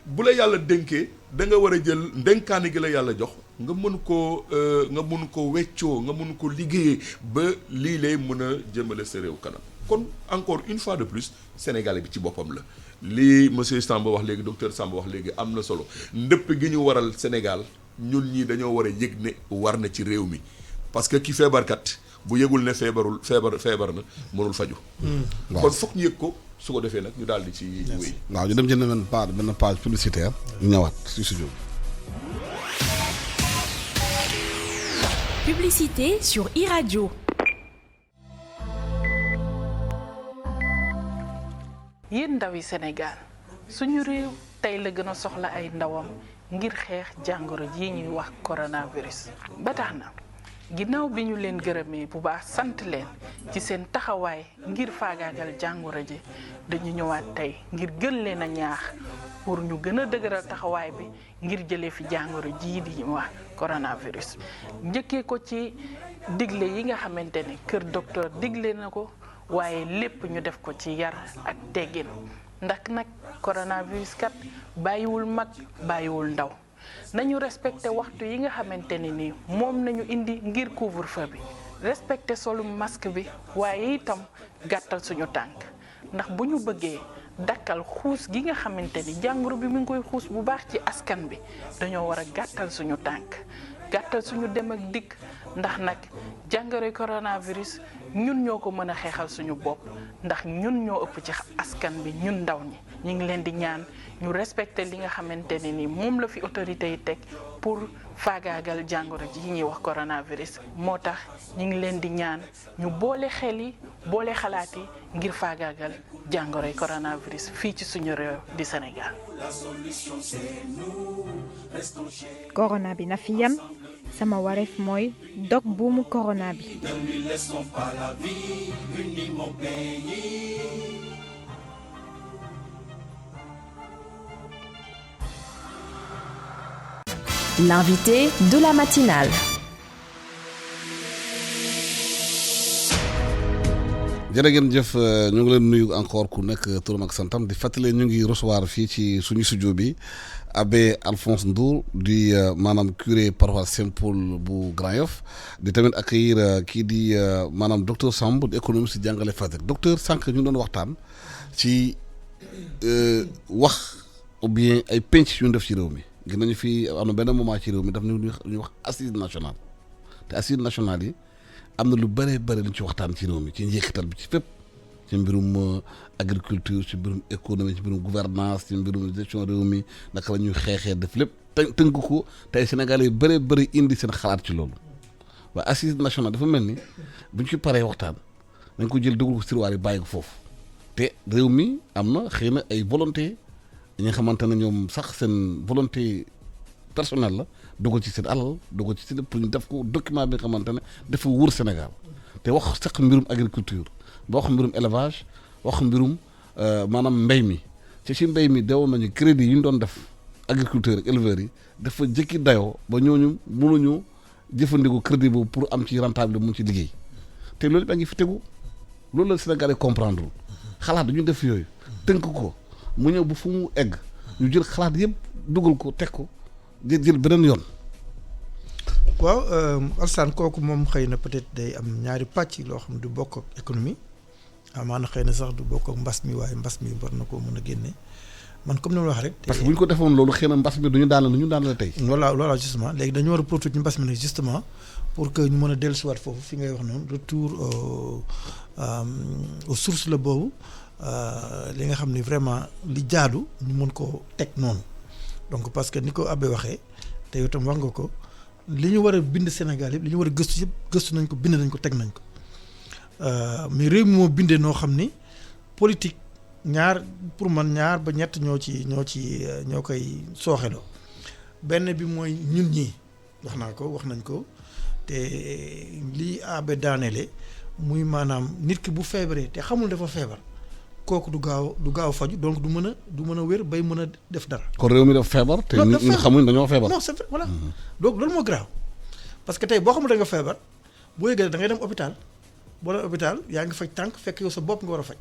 bu la yàlla dénkee da nga war a jël ndenkaani gi la yàlla jox nga mën ko weccoo nga mën ko liggéeyee ba lii lay mën a jëmale sa réew kanam kon encore une fois de plus sénégalais bi ci boppam la lii monsieur Samba wax léegi docteur Samba wax léegi am na solo ndëpp gi ñu waral Sénégal ñun ñii dañoo war a yëg ne war na ci réew mi parce que ki feebarkat bu yëgul ne feebar na mënul faju kon foog ñu yëg ko su ko defee nag ñu daal di ci wéy waaw ñu dem jënd benn page publicitaire ñu ñëwaat si studio. Publicité sur iRadio. yéen ndawi Sénégal suñu réew tey la gën a soxla ay ndawam ngir xeex jàngoro ji ñuy wax coronavirus ba tax na ginnaaw bi ñu leen gërëmee bu baax sant leen ci seen taxawaay ngir faagaagal jàngoro ji dañu ñëwaat tey ngir gën leen a ñaax pour ñu gën a dëgëral taxawaay bi ngir jëlee fi jàngoro jii di ñu wax coronavirus njëkkee ko ci digle yi nga xamante ne kër docteur digle na ko waaye lépp ñu def ko ci yar ak teggin ndax nag coronavirus kat bàyyiwul mag bàyyiwul ndaw nañu respecté waxtu yi nga xamante ne nii moom nañu indi ngir couvre-feu bi respecté solu masque bi waaye itam gàttal suñu tànk ndax bu ñu bëggee dakkal xuus gi nga xamante ni jàngoro bi mu ngi koy xuus bu baax ci askan bi dañoo war a gàttal suñu tànk gàttal suñu dem ak dikk ndax nag jàngoro coronavirus ñun ñoo ko mën a xeexal suñu bopp ndax ñun ñoo ëpp ci askan bi ñun ndaw ñi ñu ngi leen di ñaan ñu respecté li nga xamante ne ni moom la fi autorité yi teg pour faagaagal jàngoro ji ñuy wax coronavirus moo tax ñu ngi leen di ñaan ñu boole xel yi boole xalaat yi ngir faagaagal jàngoroy coronavirus fii ci suñu réew di Sénégal. corona bi na fi yam sama wareef mooy dog buumu corona bi. L'invité de la matinale. jërë ngeen jëf ñu ngi leen nuyu encore ku nekk turam ak santam di fàttali ñu ngi recevoir fii ci suñu studio bi abbé Alphonse Ndour di maanaam curé paroisse Saint-Paul bu Grand Yoff di tamit accueillir kii di maanaam docteur Samb di économiste si jàngale Fatick docteur sànq ñu doon waxtaan ci wax ou bien ay penc yu ñu def ci réew mi gis nañu fi am na benn moment ci réew mi daf ñuy wax assise nationale te assise nationale yi am na lu bëree bëri luñ ci waxtaan ci réew mi ci njeexital bi ci fépp ci mbirum agriculture ci mbirum économie ci mbirum gouvernance ci mbirum gestion réew mi naka la ñuy xeexee def lépp tënk ko tey Sénégal yi bëree bëri indi seen xalaat ci loolu waaye assise nationale dafa mel ni buñ ci paree waxtaan dañ ko jël dugal ko sirwaar yi bàyyi ko foofu te réew mi am na xëy na ay volonté ñi nga xamante ne ñoom sax seen volonté personnel la dugal ci seen alal dugal ci seen pour ñu def ko document bi nga xamante ne dafa wër Sénégal te wax sax mbirum agriculture ba wax mbirum élevage wax mbirum maanaam mbéy mi ci mbéy mi dewoon nañu crédit yi ñu doon def agriculteurs ak éleveurs yi dafa jëkki dayoo ba ñooñu mënuñu jëfandikoo crédit boobu pour am ci rentable mun ci liggéey te loolu ba ngi fi tegu loolu la Sénégal yi comprendre xalaat dañu def yooyu tënk ko mu ñëw bu fu mu egg ñu jël xalaat yëpp dugal ko teg ko jël beneen yoon. waaw Alassane kooku moom xëy na peut-être day am ñaari pàcc loo xam du bokk ak économie amaana xëy na sax du bokk ak mbas mi waaye mbas mi war na koo mën a génne man comme ni ma la wax rek. parce que bu ñu ko defoon loolu xëy na mbas mi duñu daaneel ñu daaneel tey. voilà justement léegi dañu war a profiter ci mbas mi nag justement pour que ñu mën a dellusiwaat foofu fi ngay wax noonu retour aux sources la boobu li nga xam ni vraiment li jaadu ñu mën koo teg noonu donc parce que ni ko abbé waxee te yow tam wax nga ko. li ñu war a bind Sénégal yëpp li ñu war a gëstu yëpp gëstu nañ ko bind nañ ko teg nañ ko mais réew mi moo bindee noo xam ni politique pour man ñaar ba ñett ñoo koy sooxeloo benn bi mooy ñun ñii wax nañ ko te lii abe daaneele muy maanaam nit ki bu feebaree te xamul dafa feebar kooku du gaaw faju donc du mën a wér bay mën a def dara. kon réew mi dafa feebar. te ñu xamuñ dañoo feebar. non c'est vrai voilà. donc loolu moo grave parce que tey boo xamul da nga feebar boo yëgee da ngay dem hôpital boo dem hôpital yaa ngi faj tànk fekk yow sa bopp nga war a faj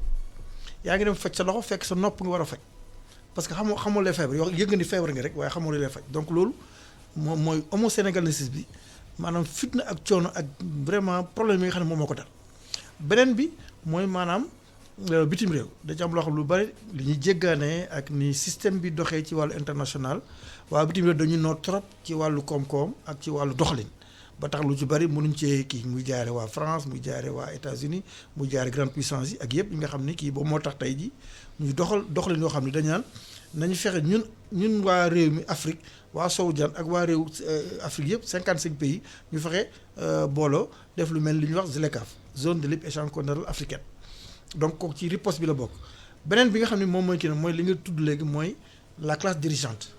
yaa ngi dem faj sa loxo fekk sa nopp nga war a faj parce que xamul lay feebar yoo yëg nga ni feebar nga rek waaye xamul lay faj donc loolu moom mooy homo sénégalisis bi maanaam fitna ak coono ak vraiment problème yi nga xam ne moom moo ko dal beneen bi mooy maanaam. bitim réew da ci am loo xam lu bari li ñuy jéggaane ak ni système bi doxee ci wàllu international waaye bitim réew dañu noot trop ci wàllu koom-koom ak ci wàllu doxalin ba tax lu ci bari mënuñ cee kii muy jaare waa France muy jaare waa États-Unis muy jaare grande puissance yi ak yëpp yi nga xam ni kii boobu moo tax tey ji ñuy doxalin yoo xam ne dañu naan nañu fexe ñun waa réew mi Afrique waa sowu jant ak waa réew Afrique yëpp 55 pays ñu fexe booloo def lu mel li ñuy wax ZLECAf zone de libre-échange continentale africaine donc kooku ci riposte bi la bokk beneen bi nga xam ne moom mooy kii nag mooy li nga tudd léegi mooy la classe dirigeante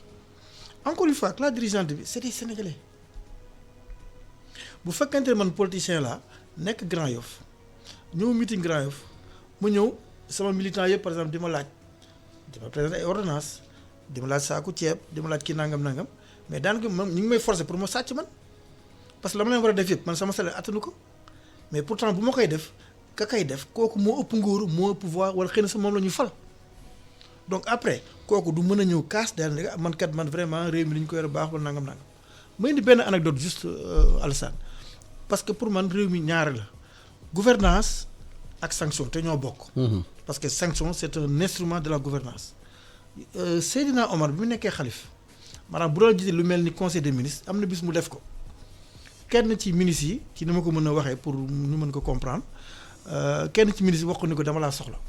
encore une fois classe dirigeante bi c'est des Sénégalais bu fekkente ne man politicien la nekk Grand Yoff ñëw meeting Grand Yoff mu ñëw sama militant yëpp par exemple di ma laaj di ma présenter ay ordonnance di ma laaj saaku ceeb di ma laaj kii nangam mais daanaka man ñu ngi may forcer pour ma sàcc man parce que la ma leen war a def yëpp man sama salaire attanu ko mais pourtant bu ma koy def ka kay def kooku moo ëpp nguur moo ëpp pouvoir wala xëy na sa moom la ñuy fal donc après kooku du mën a ñëw kaas daal ne man vraiment réew mi li ñu ko yore baax wala nangam ma indi benn anecdote juste Alassane parce que pour man réew mi ñaare la gouvernance ak sanction te ñoo bokk. parce que sanction c'est un instrument de la gouvernance Seydina Omar bi mu nekkee xalif maanaam bu doon jiite lu mel ni conseil des ministres am na bis mu def ko kenn ci ministres yi ci ni ma ko mën a waxee pour ñu mën ko comprendre. kenn ci ministre wax ko ni ko dama laa soxla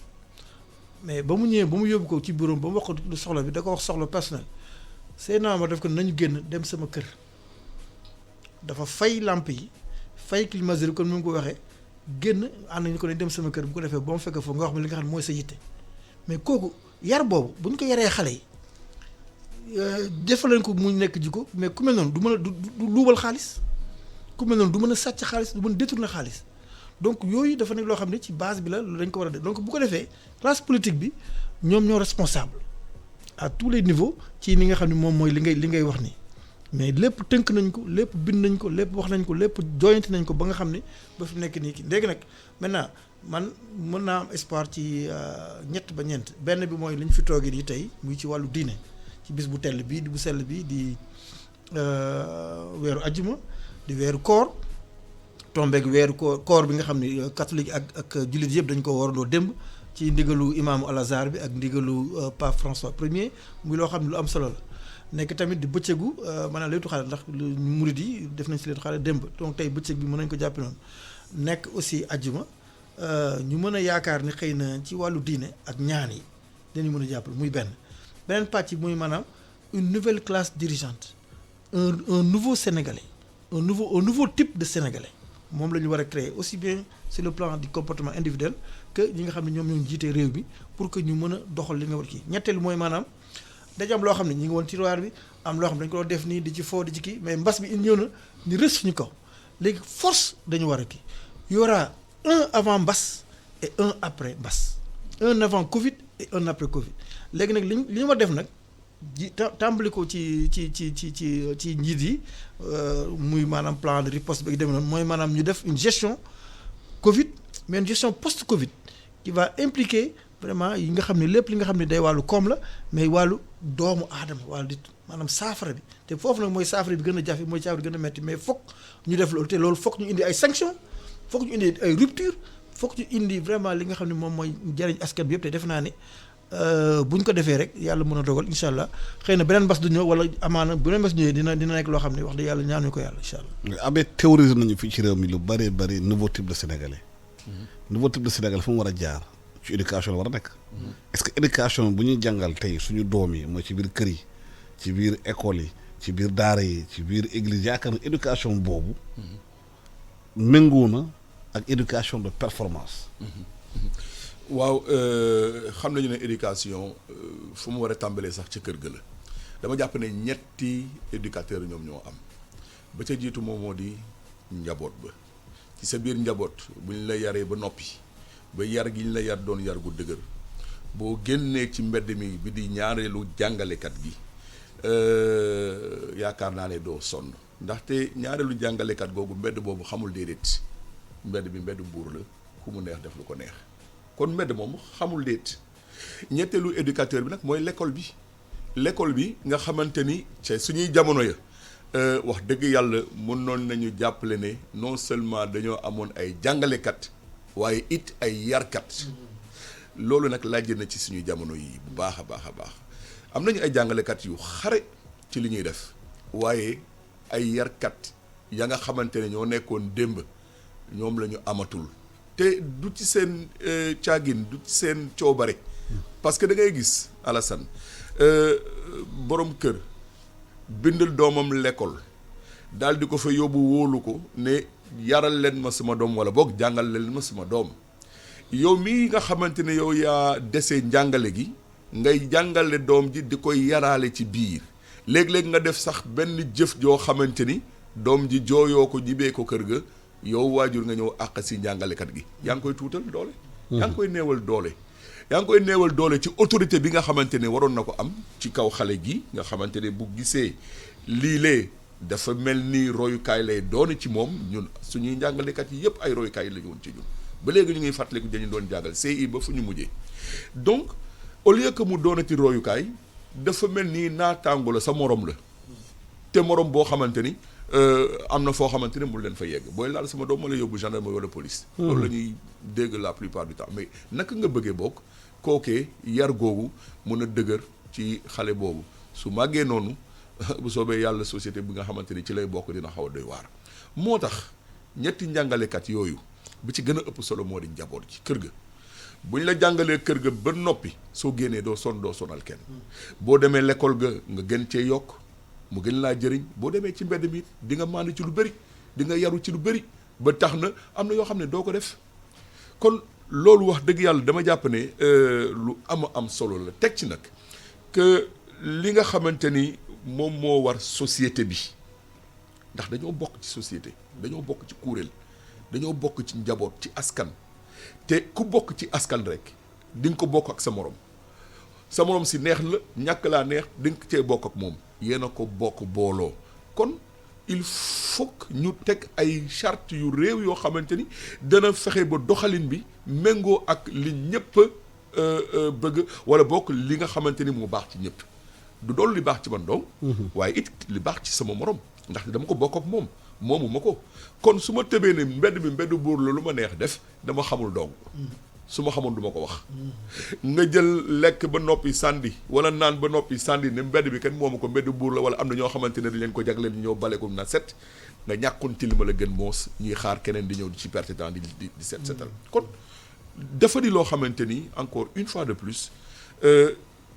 mais ba mu ñëwee ba mu yóbbu ko ci bureau ba mu wax ko lu soxla bi da ko wax soxla personnel Seydina Omar def ko nañu génn dem sama kër dafa fay lamp yi fay climatiseur comme ni mu ko waxee génn ànd nañu ko ne dem sama kër bu ko defee ba mu fekk foofu nga wax ma li nga xam ne mooy sa yitte mais kooku yar boobu bu ñu ko yaree xale yi defal leen ko mu nekk jikko mais ku mel noonu du mën a du luubal xaalis ku mel noonu du mën a sàcc xaalis du mën a détourner xaalis donc yooyu dafa nekk loo xam ne ci base bi la dañ ko war a def donc bu ko defee classe politique bi ñoom ñoo responsable à tous les niveaux ci li nga xam ne moom mooy li ngay wax nii mais lépp tënk nañ ko lépp bind nañ ko lépp wax nañ ko lépp joyante nañ ko ba nga xam ne ba fi nekk nii kii léegi nag maintenant man mën naa am espoir ci ñett ba ñeent benn bi mooy li ñu fi toogee nii tey muy ci wàllu diine ci bis bu tell bii di bu sell bi di weeru ajjuma di weeru koor tombeeg weeru koor bi nga xam ne catholique ak jullit yëpp dañ ko warandoo démb ci ndigalu imaamu Al Azhar bi ak ndigalu pape François Premier muy loo xam ne lu am solo la nekk tamit di bëccëgu maanaam laytu xale ndax murid yi def nañ si laytu xale démb donc tey bëccëg bi mën nañ ko jàppe noonu nekk aussi ajjuma ñu mën a yaakaar ni xëy na ci wàllu diine ak ñaan yi dañu mën a jàppale muy beneen pàcc muy maanaam une nouvelle classe dirigeante un nouveau sénégalais un nouveau type de sénégalais moom la ñu war a créer aussi bien sur le plan du comportement individuel que ñi nga xam ne ñoom ñoo jiite réew bi pour que ñu mën a doxal li nga war kii ñetteelu mooy maanaam dañu am loo xam ne ñi ngi woon tiroir bi am loo xam ne dañu ko doon def nii di ci foo di ci kii mais mbas bi ñëw na ñu rës suñu kaw léegi force dañu war a kii y aura un avant mbas et un après mbas un avant Covid et un après Covid léegi nag li ñu war def nag ji tàmbali ko ci njiit yi muy maanaam plan de riposte bi demee noonu mooy maanaam ñu def une gestion Covid mais une gestion post Covid qui va impliquer vraiment yi nga xam ne lépp li nga xam ne day wàllu koom la mais wàllu doomu aadama wàllu di maanaam saafara bi te foofu nag mooy saafara bi gën a jafe mooy saafara bi gën a metti mais foog ñu def loolu te loolu foog ñu indi ay sanctions foog ñu indi ay rupture foog ñu indi vraiment li nga xam ne moom mooy jëriñ askan bi yëpp te def naa ne bu ñu ko defee rek yàlla mën a dogal incha allah xëy na beneen mbas du ñëw wala amaana beneen mbas ñëwee dina nekk loo xam ne wax dëgg yàlla ñaanuñu ko yàlla incha allah. Abbé théorisé nañu fii ci réew mi lu bëree bëri nouveau type de sénégalais. nouveau type de sénégalais fu mu war a jaar ci éducation la war a nekk. est-ce que éducation bu ñuy jàngal tey suñu doom yi mooy ci biir kër yi ci biir école yi ci biir daara yi ci biir église yaakaar na éducation boobu méngoo na ak éducation de performance. waaw xam nañu ne éducation fu mu war a tàmbalee sax ca kër ga la dama jàpp ne ñetti éducateur ñoom ñoo am ba ca jiitu moom moo di njaboot ba ci sa biir njaboot bu ñu la yaree ba noppi ba yar gi ñu la yar doon yar gu dëgër boo génnee ci mbedd mi bi di ñaareelu jàngalekat gi yaakaar naa ne doo sonn ndaxte ñaareelu jàngalekat googu mbedd boobu xamul déedéet mbedd bi mbedd buur la ku mu neex def lu ko neex kon mbedd moom xamul déet ñetteelu éducateur bi nag mooy l'école bi nga xamante ni ca suñuy jamono ya wax dëgg yàlla mënoon nañu jàppale ne non seulement dañoo amoon ay jàngalekat waaye it ay yarkat loolu nag laaj na ci suñuy jamono yi bu baax a baax a baax am nañu ay jàngalekat yu xare ci li ñuy def waaye ay yarkat ya nga xamante ne ñoo nekkoon démb ñoom la ñu amatul te du ci seen caagin du ci seen coobare parce que da ngay gis Alassane borom kër bindal doomam l'école daal di ko fa yóbbu wóolu ko ne yaral leen ma sama doom wala boog jàngal leen ma sama doom yow mii nga xamante ne yow yaa dese njàngale gi ngay jàngale doom ji di koy yaraale ci biir léeg-léeg nga def sax benn jëf joo xamante ni doom ji jooyoo ko jibee ko kër ga yow waajur nga ñëw àq si njàngalekat gi yaa ngi koy tuutal doole yaa ngi koy néewal doole ci autorité bi nga xamante ne waroon na ko am ci kaw xale gi nga xamante ne bu gisee lii dafa mel ni royukaay lay doon ci moom ñun suñuy njàngalekat yi yëpp ay royukaay la ñu woon ci ñun ba léegi ñu ngi fàttaliku dañu doon jàngal CI ba fu ñu mujjee donc au lieu que mu doonati royukaay dafa mel ni naataango la sa morom la te morom boo xamante ni am na foo xamante ne mu leen fa yegg booy laal sama doom ma la yóbbu gendarmerie wala police. loolu la ñuy dégg la plupart du temps mais naka nga bëggee bokk kookee yar googu mun a dëgër ci xale boobu su màggee noonu bu soobee yàlla société bi nga xamante ni ci lay bokk dina xaw a doy waar. moo tax ñetti njàngalekat yooyu bi ci gën a ëpp solo moo di njaboot ci kër ga bu ñu la jàngalee kër ga ba noppi soo génnee doo sonal kenn boo demee l'école ga nga gën cee yokk. mu gën laa jëriñ boo demee ci mbedd mi di nga maandu ci lu bëri di nga yaru ci lu bëri ba tax na am na yoo xam ne doo ko def kon loolu wax dëgg yàlla dama jàpp ne lu am solo la teg ci nag que li nga xamante ni moom moo war société bi ndax dañoo bokk ci société dañoo bokk ci kuréel dañoo bokk ci njaboot ci askan te ku bokk ci askan rek di nga ko bokk ak sa morom si neex la ñàkk laa neex di nga cee bokk ak moom yéen a ko bokk booloo kon il faut que ñu teg ay charte yu réew yoo xamante ni dana fexe ba doxalin bi méngoo ak li ñëpp bëgg wala bokk li nga xamante ni moo baax ci ñëpp du doon li baax ci man dong waaye it li baax ci sama morom ndax dama ko bokk ak moom moomu ma ko kon su ma tëbee ne mbedd bi mbedd buur la lu ma neex def dama xamul dong su ma xamoon du ma ko wax nga jël lekk ba noppi sànni wala naan ba noppi sànni ne mbedd bi kenn moomu ko mbedd buur la wala am na ñoo xamante ne dañ leen ko jagleel ñëw bale ko na set nga ñàkkoon ci li ma la gën moos ñuy xaar keneen di ñëw di ci perte temps di setal kon dafa di loo xamante ni encore une fois de plus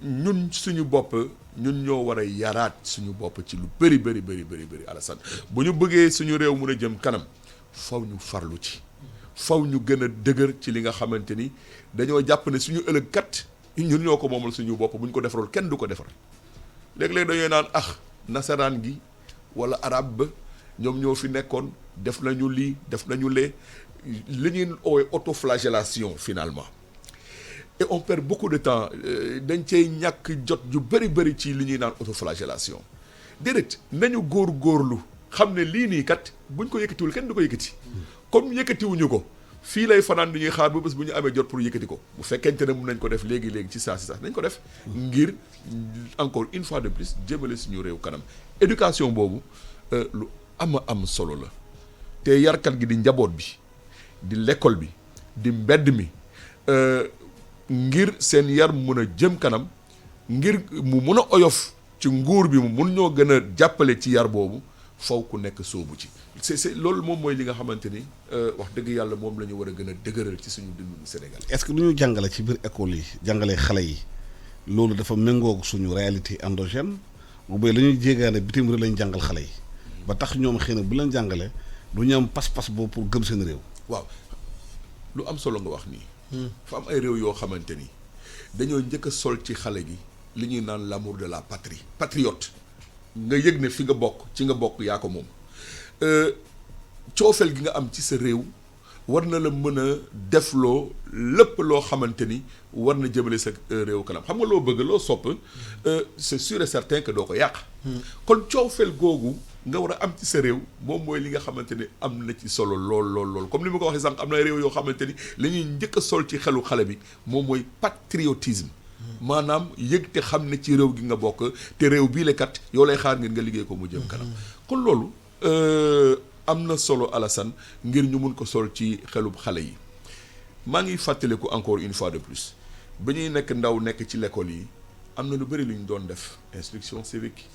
ñun suñu bopp ñun ñoo war a yaraat suñu bopp ci lu bëri Alassane bu ñu bëggee suñu réew mun a jëm kanam faw ñu farlu ci faw ñu gën a dëgër ci li nga xamante ni dañoo jàpp ne suñu ëllëg kat ñun ñoo ko moomal suñu bopp bu ñu ko defarul kenn du ko defar léeg-léeg dañoo naan nasaraan gi wala arab ba ñoom ñoo fi nekkoon def nañu lii def nañu lee li ñuy oowee autoflagellation finalement et on perd beaucoup de temps dañ cey ñàkk jot ju bëri ci li ñuy naan autoflagellation déedéet nañu góorlu xam ne lii nii kat buñ ko yëkkatiwul kenn du ko yëkkati comme yëkkatiwuñu ko fii lay fanaan du ñuy xaar ba bés bu ñu amee jot pour yëkkati ko bu fekkente ne mun nañ ko def léegi ci saa nañ ko def ngir encore une fois de plus jëmale suñu réew kanam éducation boobu lu am solo la te yarkat gi di njaboot bi di l'école bi di mbedd mi ngir seen yar mun a jëm kanam ngir mu mun a oyof ci nguur bi mu mun ñoo gën a jàppale ci yar boobu faw ku nekk soobu ci c'est loolu moom mooy li nga xamante ni wax dëgg yàlla moom la ñu war a gën a dëgëral ci suñu dundu Sénégal. Est-ce que lu ñu jàngale ci biir école yi jàngale xale yi loolu dafa méngóog suñu réalité endogène bu bay la ñuy jéegaane bitim réew lañu jàngal xale yi ba tax ñoom xëy na bu leen jàngale du ñu am pas-pas boobu pour gëm seen réew. waaw lu am solo nga wax nii. fa am ay réew yoo xamante ni dañoo njëkk a sol ci xale gi li ñuy naan l'amour de la patrie patriote nga yëg ne fi nga bokk ci nga bokk yaa ko moom coofeel gi nga am ci sa réew war na la mën a defloo lépp loo xamante ni war na jëmale sa réew kanam xam nga loo bëgg loo sopp c'est sûr et certain que doo ko yàq kon coofeel googu nga war a am ci sa réew moom mooy li nga xamante ni am na ci solo lool comme ni ma ko waxee sànq am na réew yoo xamante ni la ñuy njëkk a sol ci xelu xale bi moom mooy patriotisme maanaam yëg te xam ne ci réew gi nga bokk te réew bii la kat yow lay xaar ngeen nga liggéey ko mu jëm kanam kon loolu am na solo Alassane ngir ñu mun ko sol ci xelub xale yi maa ngi fàttaliku encore une fois de plus ba ñuy nekk ndaw nekk ci l'école yi am na lu bëri lu ñu doon def instruction civique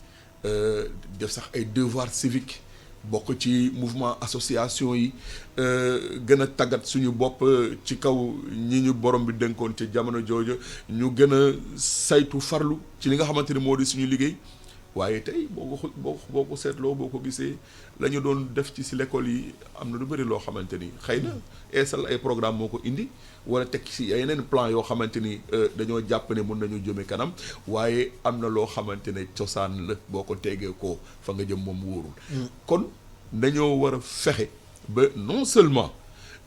def sax ay devoir civique bokk ci mouvement association yi gën a tàggat suñu bopp ci kaw ñi ñu borom bi dénkoon ci jamono jooju ñu gën a saytu farlu ci li nga xamante ni moo di suñu liggéey waaye tey boo ko seetloo boo ko gisee la ñu doon def ci si l'école yi am na lu bëri loo xamante ni xëy na eesal ay programme moo ko indi wala teg ci yeneen plan yoo xamante ni dañoo jàpp ne mun nañu jëme kanam waaye am na loo xamante ne cosaan la boo ko tegee ko fa nga jëm moom wóorul kon dañoo war a fexe ba non seulement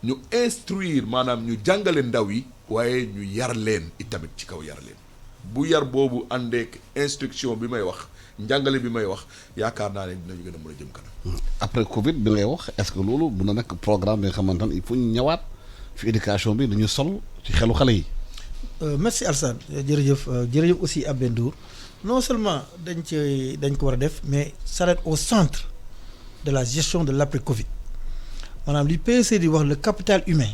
ñu instruire maanaam ñu jàngale ndaw yi waaye ñu yar leen itamit ci kaw yar leen bu yar boobu àndeek instruction bi may wax njàngale bi may wax yaakaar naa ne dinañu gën a mën a jëm kanam. après Covid bi ngay wax est-ce que loolu bu na nekk programme bi nga xamante ne il faut ñu ñëwaat fi éducation bi dañu sol ci xelu xale yi. merci Alassane jërëjëf aussi Abdou Ndour non seulement dañ ko war a def mais ça reste au centre de la gestion de l'après Covid maanaam li PSE di wax le capital humain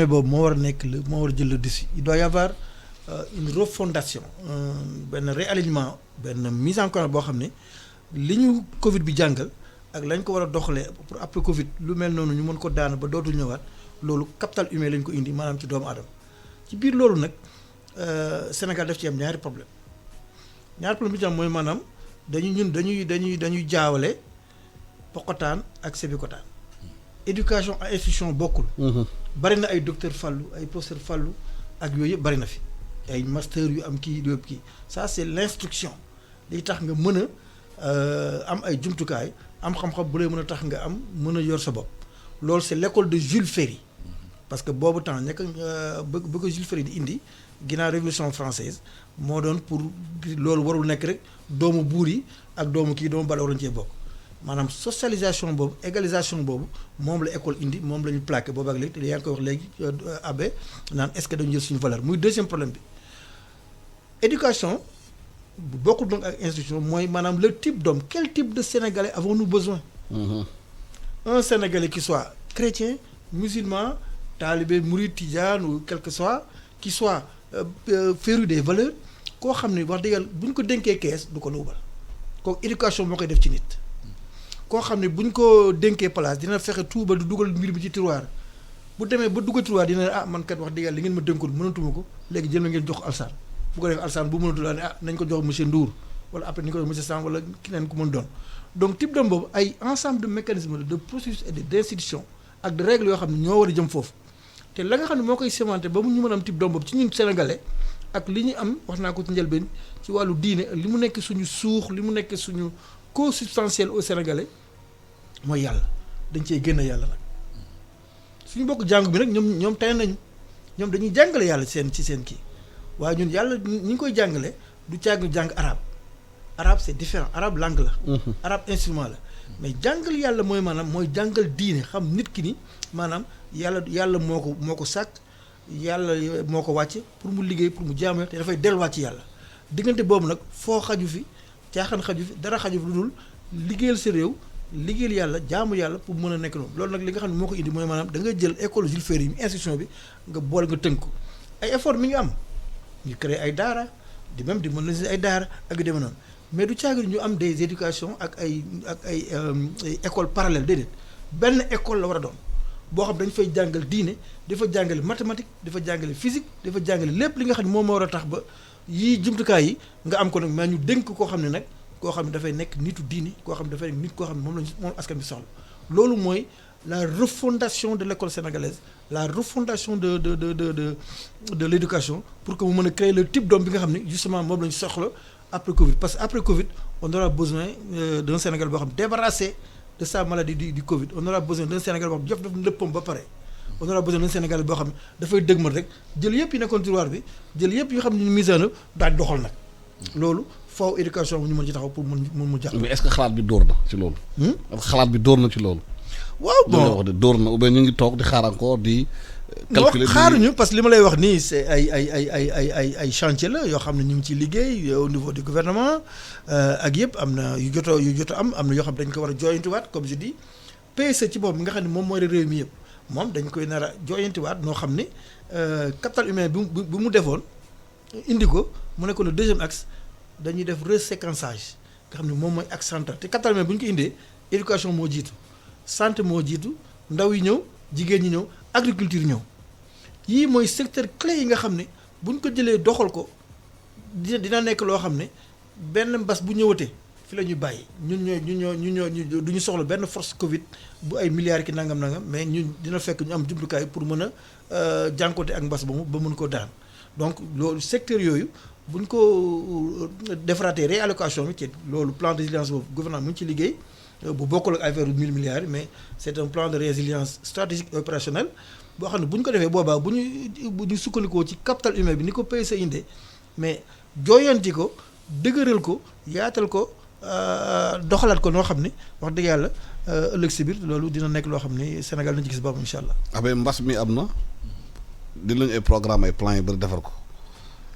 boobu moo war a nekk moo war a jël le dessus il doit y avoir une refondation benn réalignement benn mise en commun boo xam ne li ñu Covid bi jàngal ak lañ ko war a doxalee pour après Covid lu mel noonu ñu mën ko daan ba dootul ñëwaat loolu capital humain lañ ko indi maanaam ci doomu aadama ci biir loolu nag Sénégal daf ci am ñaari problème bi ci am mooy maanaam dañuy jaawale poqotaan ak sebikotaan éducation à institution bokkul. bari na ay docteur Fallou ay professeur Fallou ak yooyu yëpp bari na fi ay master yu am kii yëpp kii ça c'est l'instruction liy tax nga mën a am ay jumtukaay am xam-xam bu lay mën a tax nga am mën a yor sa bopp loolu c'est l'école de Jules Ferry parce que boobu temps nekk ba ko Jules Ferry di indi ginnaaw révolution française moo doon pour loolu warul nekk rek doomu buur yi ak doomu kii doomu bala waroon cee bokk maanaam socialisation boobu égalisation boobu moom la école indi moom la ñu plaqué boobu ak léegi te yaa ngi koy wax léegi abbé naan est-ce que dañu jël suñu valeur muy deuxième problème bi éducation bu bokkul donc ak institution mooy maanaam le type d'homme quel type de sénégalais avons-nous besoin un sénégalais qui soit chrétien musulman talibé mouride tidiane ou quel que soit qui soit féru des valeurs koo xam ne wax dëgg yàlla bu ñu ko dénkee kees du ko luubal kooku éducation moo koy def ci nit koo xam ne bu ñu ko dénkee place dina fexe tuuba du dugal mbir bi ci tiroir bu demee ba dugg tiroir dina ah man kat wax dëgg yàlla li ngeen ma dénkoon mënatuma ko léegi jël na ngeen jox alsaan bu ko defee alsaan bu mënatul ne ah nañ ko jox monsieur Ndour wala après ni ko jox monsieur Sam wala keneen ku mën doon donc type d'homme boobu ay ensemble de mécanismes de processus et d'institutions ak de règles yoo xam ne ñoo war a jëm foofu te la nga xam ne moo koy cimenté ba mu ñu mën a am type d'homme boobu ci ñun sénégalais ak li ñu am wax naa ko ci njëlbeen ci wàllu diine li mu nekk suñu suux li mu nekk suñu consubstantiel au sénégalais mooy yàlla dañ cee génn yàlla nag suñu bokk jàngu bi nag ñoom tey nañu ñoom dañuy jàngale yàlla ci seen kii waaye ñun yàlla ñi ngi koy jàngale du caag jàng arabe c'est différent arabe langue la arabe instrument la mais jàngal yàlla mooy maanaam mooy jàngal diine xam nit ki ni maanaam yàlla moo ko sàkk yàlla moo ko wàcce pour mu liggéey pour mu jaamu te dafay delluwaat ci yàlla diggante boobu nag foo xaju fi caaxaan xaju fi dara xaju fi lu dul liggéeyal sa réew liggéeyal yàlla jaamu yàlla pour mën a nekk noonu loolu nag li nga xam ne moo ko indi mooy maanaam da ngay jël école Jules Ferry yi institution bi nga boole nga tënk ko ay effort mi ngi am ñu créer ay daara di même di mën ay daara ak yu demee noonu mais du caagir ñu am des éducations ak ay école parallèle déedéet benn école la war a doon boo xam dañu fay jàngal diine dafa jàngale mathématique dafa jàngale physique dafa jàngale lépp li nga xam ne moom moo war a tax ba yii jumtukaay yi nga am ko nag mais ñu dénk koo xam ne nag koo xam ne dafay nekk nitu diine koo xam ne dafay nekk nit koo xam ne moom askan bi soxla loolu mooy la refondation de l'école sénégalaise la refondation de l'éducation pour que mu mën a créer le type d'homme bi nga xam ne justement moom la ñu soxla après Covid parce que après Covid on aura besoin d'un Sénégal boo xam débarrassé de sa maladie du Covid on aura besoin d'un Sénégal boo xam jëf daf léppam ba pare on aura besoin d'un Sénégal boo xam ne dafay dëgmal rek jël yëpp yi nekkoon tiroir bi jël yëpp yoo xam ne ñu mise en œuvre daal doxal nag loolu faaw éducation bi ñu mën ci taxaw pour mu jàpp. mais est-ce que xalaat bi dóor na ci loolu. xalaat bi dóor na ci loolu. waaw bon wax de dóor na ou bien ñu ngi toog di xaar encore di. calculer xaaruñu parce que li ma lay wax nii c'est ay chantier la yoo xam ne ñu ngi ciy liggéey au niveau du gouvernement ak yëpp am na yu jot am na yoo xam dañ ko war a jooyantiwaat comme je dis PSE ci boobu nga xam ne moom mooy réew mi yëpp moom dañ koy nar a jooyantiwaat noo xam ne capital humain bi mu defoon indi ko mu nekkoon le deuxième axe dañuy def reséquençage nga xam ne moom mooy axe central te capital humain bu ñu ko indee éducation moo jiitu santé moo jiitu ndaw yi ñëw jigéen ñi ñëw agriculture ñëw yii mooy secteur clé yi nga xam ne bu ñu ko jëlee doxal ko dina nekk loo xam ne benn mbas bu ñëwatee fi la ñuy bàyyi ñun du ñu soxla benn force Covid bu ay milliards ki nangam mais ñun dina fekk ñu am jumtukaay pour mën a jànkoonte ak mbas moomu ba mën koo daan donc loolu secteur yooyu bu ñu ko defaraatee réallocation bi ci loolu plan de résilience boobu gouvernement mu ngi ci liggéey. bu bokkul ak affaire 1000 milliards mais c'est un plan de résilience stratégique et opérationnel boo xam ne bu ñu ko defee boobaa bu ñu sukkandikoo ci capital humain bi ni ko PSE indee mais jooyanti ko dëgëral ko yaatal ko doxalaat ko noo xam ne wax dëgg yàlla ëllëg si biir loolu dina nekk loo xam ne Sénégal nañu ci gis boppam incha allah. abe mbas mi am na dinañ ay programme ay plans yu bëri defar ko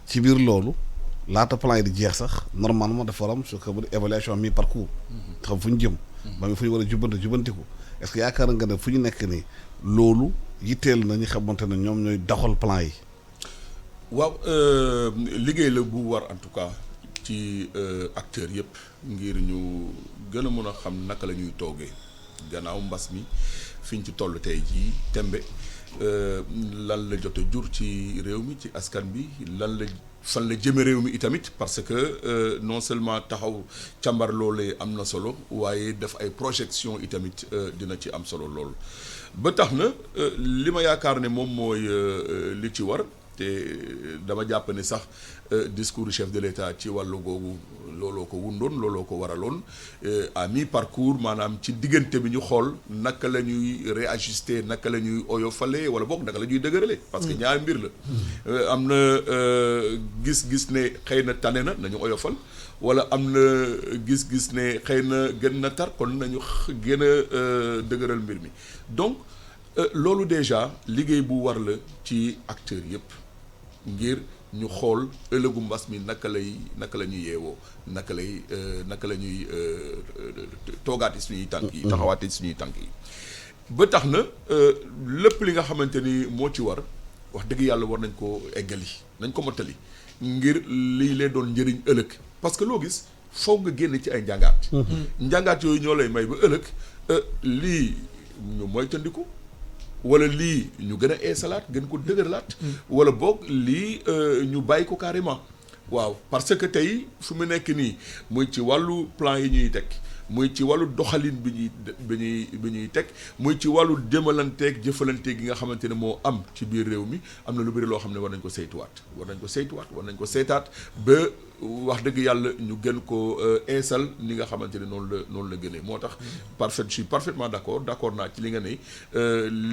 ci biir loolu. laata plan yi di jeex sax normalement dafa am ce que évaluation mi parcours xam fu ñu jëm ba mi fu ñu war a jubbantiku est-ce que yaakaar nga ne fu ñu nekk nii loolu yitteel na ñi xamante ne ñoom ñooy doxal plan yi waaw liggéey la bu war en tout cas ci acteurs yëpp ngir ñu gën a mën a xam naka la ñuy toogee gannaaw mbas mi fi ñu ci toll tey jii tembe lan la jot a jur ci réew mi ci askan bi lan la fan la jëme réew mi itamit parce que non seulement taxaw càmbar loolee am na solo waaye def ay projection itamit dina ci am solo lool ba tax na li ma yaakaar ne moom mooy li ci war te dama jàpp ne sax discours du chef de l'État ci wàllu googu looloo ko wundoon looloo ko waraloon à mi-parcours maanaam ci diggante bi ñu xool naka la ñuy réajuster naka la ñuy oyofale wala boog naka la ñuy dëgërale. parce que ñaari mbir la. am na gis-gis ne xëy na tane na nañu oyofal wala am na gis-gis ne xëy na gën na tar kon nañu gën a dëgëral mbir mi donc loolu déjà liggéey bu war la ci acteurs yépp ngir ñu xool ëllëgu mbas mi naka la ñuy yeewoo naka la ñuy toogaati suñuy tànk yi taxawaati suñuy tànk yi ba tax na lépp li nga xamante ni moo ci war wax dëgg yàlla war nañ ko eggali nañ ko mottali ngir lii lee doon njëriñ ëllëg parce que loo gis foog nga génn ci ay njàngaat njàngaat yooyu ñoo lay may ba ëllëg lii ñu moytandiku wala lii ñu gën a eesalaat gën ko dëgërlaat wala boog lii ñu bàyyi ko carrément waaw parce que tey fu mu nekk nii muy ci wàllu plan yi ñuy teg muy ci wàllu doxalin bi ñuy teg muy ci wàllu démalanteeg jëfalanteeg gi nga xamante ne moo am ci biir réew mi am na lu bëri loo xam ne war nañ ko saytuwaat seetaat ba wax dëgg yàlla ñu gën ko eesal ni nga xamante ne noonu la gënee moo tax je suis parfaitement d'accord naa ci li nga ne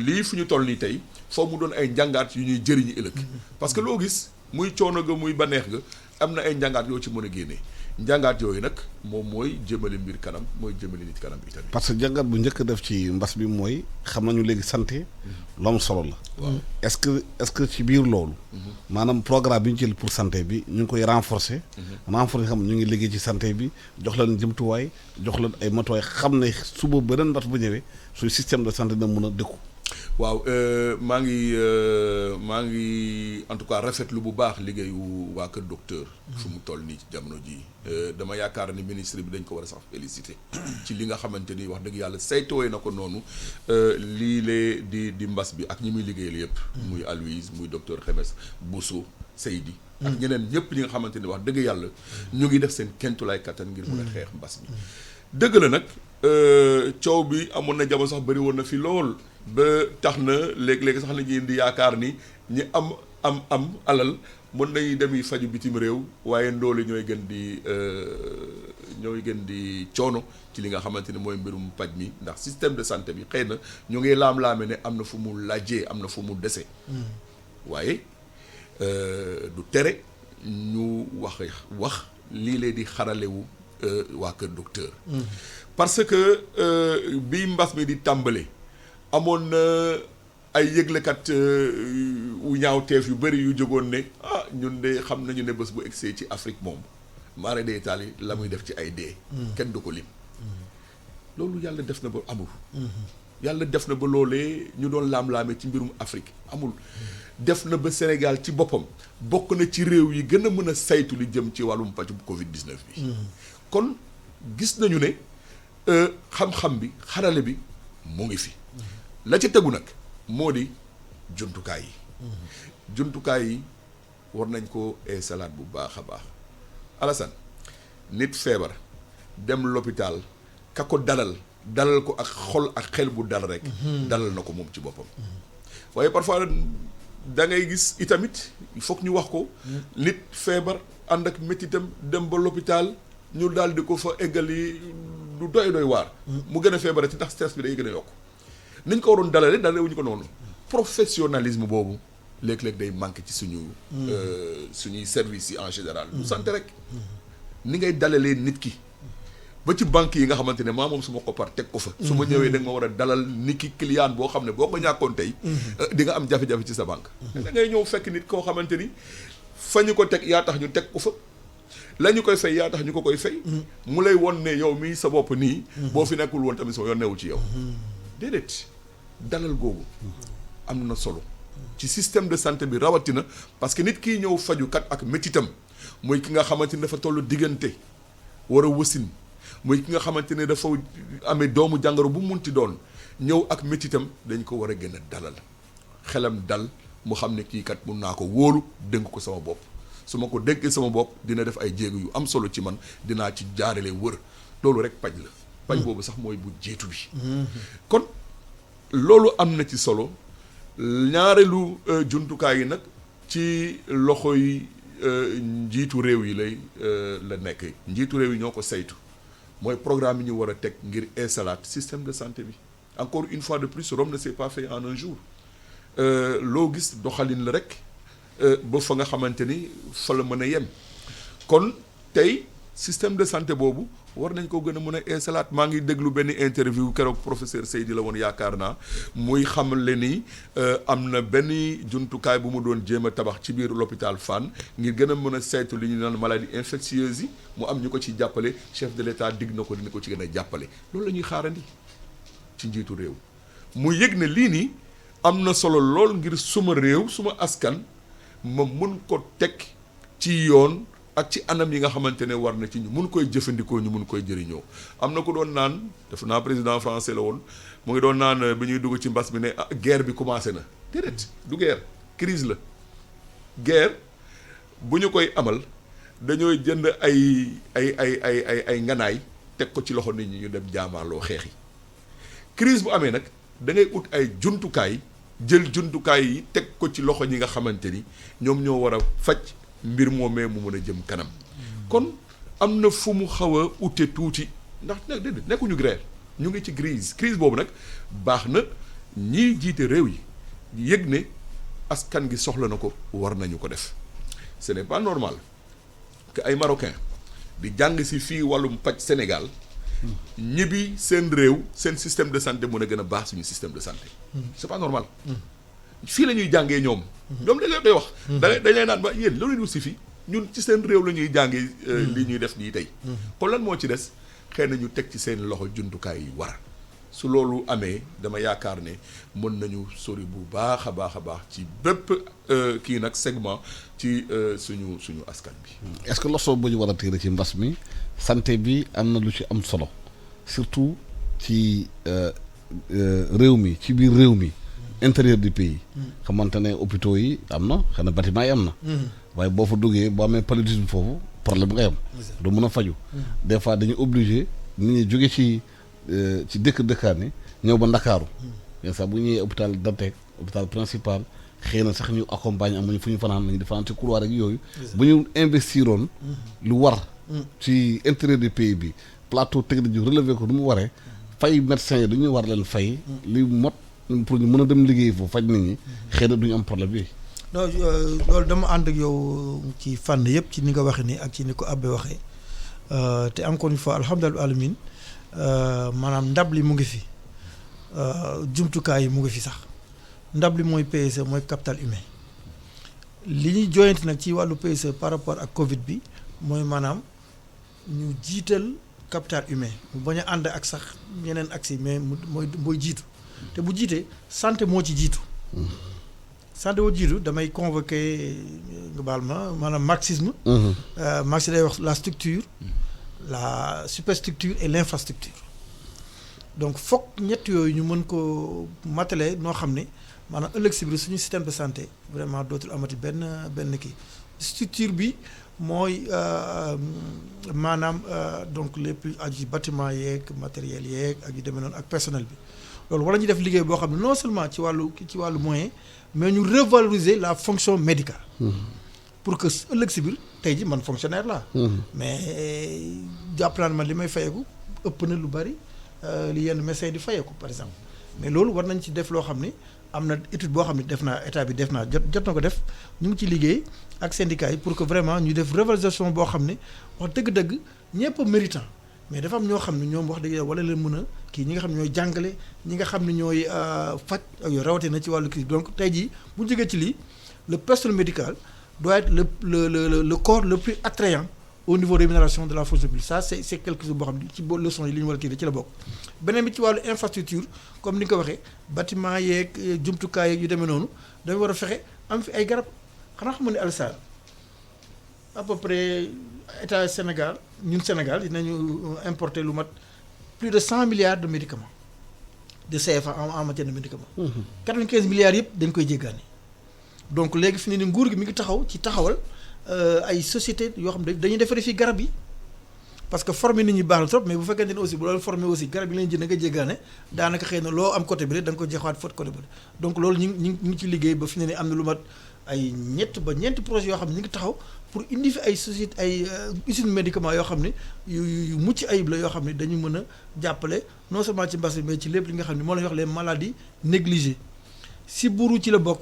lii fu ñu toll nii tey foo mu doon ay njàngaat yu ñuy jëriñu ëllëg parce que loo gis muy coono ga muy baneex ga am na ay njàngaat yoo ci mën a génnee njàngaat yooyu nag moom mooy jëmale mbir kanam mooy jëmale nit kanam itamit. parce que njàngaat bu njëkk def ci mbas bi mooy xam nañu léegi santé lu am solo la. waaw est-ce que ci biir loolu. maanaam programme bi ñu jël pour santé bi ñu ngi koy renforcer. xam ñu ngi liggéey ci santé bi jox leen jëmtuwaay jox leen ay matuwaay xam ne suba beneen mbas bu ñëwee suñu système de santé na mun a dëkku. waaw maa ngi en tout cas rafetlu bu baax liggéeyu waa Kër Docteur. fu mu toll nii ci jamono ji dama yaakaar ni ministre bi dañ ko war a sax féliciter ci li nga xamante ni wax dëgg yàlla saytooy na ko noonu lii lee di mbas bi ak ñi muy liggéeyal yëpp. muy Aloyse muy docteur Xemes Bousso Seydi. ak ñeneen ñëpp ñi nga xamante ni wax dëgg yàlla ñu ngi def seen kentulaay kattan ngir mën a xeex mbas mi. dëgg la nag coow bi amoon na jamono sax bëri woon na fi lool. ba tax na léeg-léeg sax la ñuy indi yaakaar ni ñi am alal mën nañu dem yi faju bitim réew waaye ndoole ñooy gën di coono ci li nga xamante ni mooy mbirum paj mi ndax système de santé bi xëy na ñu ngi laam-laame ne am na fu mu lajjee am na fu mu dese waaye du tere ñu wax lii lee di xaralewu waa Kër Docteur parce que bi mbas mi di tàmbale amoon na ay yëglekat wu ñaawteef yu bëri yu jógoon ne ñun de xam nañu ne bés bu egsee ci Afrique moom maare de Italie la muy def ci ay dee kenn du ko lim loolu yàlla def na ba amul yàlla def na ba loolee ñu doon laam-laame ci mbirum Afrique amul def na ba Sénégal ci boppam bokk na ci réew yi gën a mën a saytu li jëm ci wàllum pàccum Covid-19 bi kon gis nañu ne xam-xam bi xarale bi mu ngi fi la ci tegu nag moo di jumtukaay yi war nañ ko salaat bu baax a baax Alassane nit feebar dem l'hôpital ka ko dalal ko ak xol ak xel bu dal rek dalal na ko moom ci boppam waaye parfois da ngay gis itamit il faut que ñu wax ko nit feebar ànd ak métitam dem ba l'hôpital ñu daal di ko fa eggali du doy waar mu gën a feebar ci ndax stress bi day gën a yokk niñ ko waroon dalale wuñu ko noonu professionnalisme boobu léeg-léeg day manqué ci suñuy services yi en général du santé rek ni ngay dalalee nit ki ba ci banque yi nga xamante ne moom su ma koppar teg ko fa su ma ñëwee da nga ma war a dalal nit ki client boo xam ne boo ko ñàkkoon tey di nga am jafe-jafe ci sa banque da ngay ñëw fekk nit koo xamante ni fa ñu ko teg yaa tax ñu teg ko fa la ñu koy fay yaa tax ñu ko koy fay mu lay won ne yow mii sa bopp nii boo fi nekkul woon tamit soo yoon newul ci yow déedéet dalal googu am na solo ci système de santé bi rawatina parce que nit kiy ñëw fajukat ak métitam mooy ki nga xamante ne dafa tollu diggante war a wasin mooy ki nga xamante ne dafa amee doomu jàngoro bu munti doon ñëw ak métitam dañ ko war a gën a dalal xelam dal mu xam ne kii kat mun naa ko wóolu dénk ko sama bopp su ma ko dénkee sama bopp dina def ay jéego yu am solo ci man dinaa ci jaarale wër loolu rek paj la paj boobu sax mooy bu jiitu bi kon loolu am na ci solo ñaareelu jumtukaay yi nag ci loxo yi njiitu réew yi lay la nekk njiitu réew yi ñoo ko saytu mooy programme yi ñu war a teg ngir installaat système de santé bi encore une fois de plus Rome ne s'est pas fait en un jour loo gis doxalin la rek ba fa nga xamante ni fa la mën a yem kon tey système de santé boobu war nañ ko gën a mën a installaat maa ngi déglu benn interview keroog professeur Seydi la woon yaakaar naa muy xamle ni am na benn jumtukaay bu mu doon jéem a tabax ci biir l'hôpital Fann ngir gën a mën a saytu li ñu naan maladie infectieuse yi mu am ñu ko ci jàppale chef de l'État digg na ko dina ko ci gën a jàppale loolu la ñuy xaarandi ci njiitu réew mu yëg ne lii nii am na solo lool ngir suma réew suma askan ma mun ko teg ci yoon ak ci anam yi nga xamante ne war na ci ñu mun koy jëfandikoo ñu mun koy jëriñoo am na ko doon naan def naa président français la woon mu ngi doon naan bi ñuy dugg ci mbas mi ne guerre bi commencé na déedéet du guerre crise la guerre bu ñu koy amal dañooy jënd ay nganaay teg ko ci loxo nit ñi ñu dem jaamaaloo xeex yi crise bu amee nag da ngay ut ay jumtukaay jël jumtukaay yi teg ko ci loxo ñi nga xamante ni ñoom ñoo war a faj mbir moomee mu mën a jëm kanam kon am na fu mu xaw a ute tuuti ndax déedéet nekkuñu guerre ñu ngi ci crise boobu nag baax na ñiy jiite réew yi yëg ne askan gi soxla na ko war nañu ko def ce n'est pas normal que ay Marocains di jàng si fii wàllum paj Sénégal ñibbi seen réew seen système de santé mën a gën a baax suñu système de santé c'est pas normal fii la ñuy jàngee ñoom dañ leen koy wax dañ leen naan ba yéen loolu leen si fii ñun ci seen réew la ñuy jàngee li ñuy def nii tey kon lan moo ci des xëy na ñu teg ci seen loxo jumtukaay yi war su loolu amee dama yaakaar ne mën nañu sori bu baax a baax ci bépp kii nag segment ci suñu askan bi est-ce que loxo bu ñu war a tiire ci mbas mi santé bi am na lu ci am solo surtout ci réew mi ci biir réew mi intérieur du pays xamante ne hôpitaux yi am na xëy na bâtiment yi am na waaye boo fa duggee boo amee paludisme foofu problème nga yam du mën a faju des fois dañuy obligé nit ñi jóge ci dëkkaan yi ñëw ba Ndakaaru yenn saa bu ñëwee hôpital Dantec hôpital principal xëy na sax ñu accompagne amuñu fu ñu fanaan nañu di fanaan ci couloir ak yooyu bu ñu investiroon lu war ci intérieur du pays bi plateau technique yu relevé ko du mu waree fay médecins yi dañuy war leen fay li mot pour ñu mën a dem liggéey foofu faj nit ñi xëy na duñu am problème bi non loolu dama ànd ak yow ci fànn yëpp ci ni nga waxee nii ak ci ni ko Abbé waxee te encore une fois alhamdulilah alamin maanaam ndab li mu ngi fi jumtukaay yi mu ngi fi sax ndab li mooy PSE mooy capital humain li ñuy joyante nag ci wàllu PSE par rapport ak Covid bi mooy maanaam ñu jiital capital humain mu bañ a ànd ak sax yeneen axes yi mais mooy jiitu te bu jiitee santé moo ci jiitu santé moo jiitu damay convoquer nga baal ma maanaam marxisme Marx day wax la structure la superstructure et l'infrastructure donc foog ñett yooyu ñu mën ko matale noo xam ne maanaam ëllëg si biir suñu système de santé vraiment dootul amati benn kii structure bi mooy maanaam donc les plus aju bâtiment yeeg matériel yeeg ak yu demee noonu ak personnel bi loolu wala ñu def liggéey boo xam ne non seulement ci wàllu moyen mais ñu revaloriser la fonction médicale pour que ëllëg si biir tey ji man fonctionnaire laa mais jàpp naa ne man li may fayeeku ëpp na lu bari li yenn médecin di fayeeku par exemple mais loolu war nañ ci def loo xam ne am na étude boo xam ne def naa état bi def naa jot na ko def ñu ngi ci liggéey ak syndicats yi pour que vraiment ñu def revalorisation boo xam ne wax dëgg-dëgg ñëpp méritant mais dafa am ñoo xam ne ñoom wax dëgg wala leen mën a kii ñi nga xam ne ñooy jàngale ñi nga xam ne ñooy faj ak yooyu rawatina ci wàllu kii donc tey jii bu ñu jógee ci lii le personnel médical doit être le corps le plus attrayant au niveau rémunération de la fonction publique ça c'est quelque chose boo xam ne ci leçon yi li ñu war a tirer ci la bokk beneen bi ci wàllu infrastructure comme ni nga ko waxee bâtiment yeeg jumtukaay yeeg yu demee noonu dañu war a fexe am fi ay garab xanaa xam ne Alassane à peu près état Sénégal ñun Sénégal dinañu importer lu mat plus de 100 milliards de médicaments de CFA en matière de médicaments 95 milliards yëpp dañ koy jéggaani donc léegi fi ne ni nguur gi mi ngi taxaw ci taxawal ay société yoo xam ne dañuy defaree fii garab yi parce que former nit ñi baax na trop mais bu fekkente ne aussi bu loolu former aussi garab yi leen jënd nga jéggaane daanaka xëy na loo am côté bi rek da nga ko jeexaat fóot côté bi donc loolu ñu ngi ci liggéey ba fi ne ni am na lu mat ay ñeenti projet yoo xam ne ñu ngi taxaw pour indi fi ay société ay usine médicament yoo xam ne yu mucc ayib la yoo xam ne dañu mën a jàppale non seulement ci mbas mi mais ci lépp li nga xam ne moo la ñuy wax les maladies négligées sibbiru ci la bokk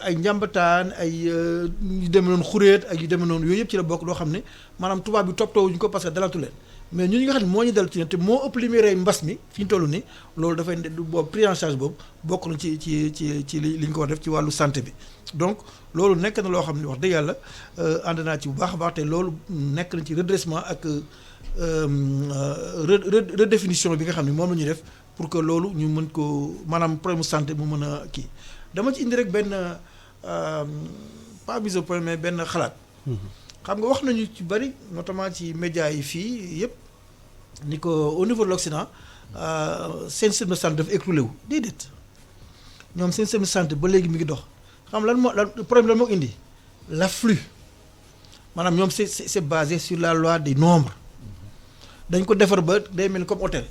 ay njàmbataan ay yu demee noonu xuréet ak yu demee noonu yooyu yëpp ci la bokk loo xam ne maanaam tubaab bi toppatoowuñu ko parce que dalatu leen mais ñun ñi nga xam ne moo ñu dal ci ne te moo ëpp li muy rey mbas mi fi ñu toll nii loolu dafay boobu prise en charge boobu bokk na ci li ñu ko war def ci wàllu santé bi donc loolu nekk na loo xam ne wax dëgg yàlla ànd naa ci bu baax a baax te loolu nekk na ci redressement ak redéfinition bi nga xam ne moom la ñuy def pour que loolu ñu mën ko maanaam problème santé mu mën a kii dama ci indi rek benn pas mise au point mais benn xalaat xam nga wax nañu ci bari notamment ci médias yi fii yëpp ni ko au niveau de l'Occident seen système de santé dafa écroulé wu déedéet ñoom seen système de santé ba léegi mi ngi dox xam lan problème lan moo indi l'afflux maanaam ñoom c'est basé sur la loi du nombre dañ ko defar ba day mel ni comme hôtel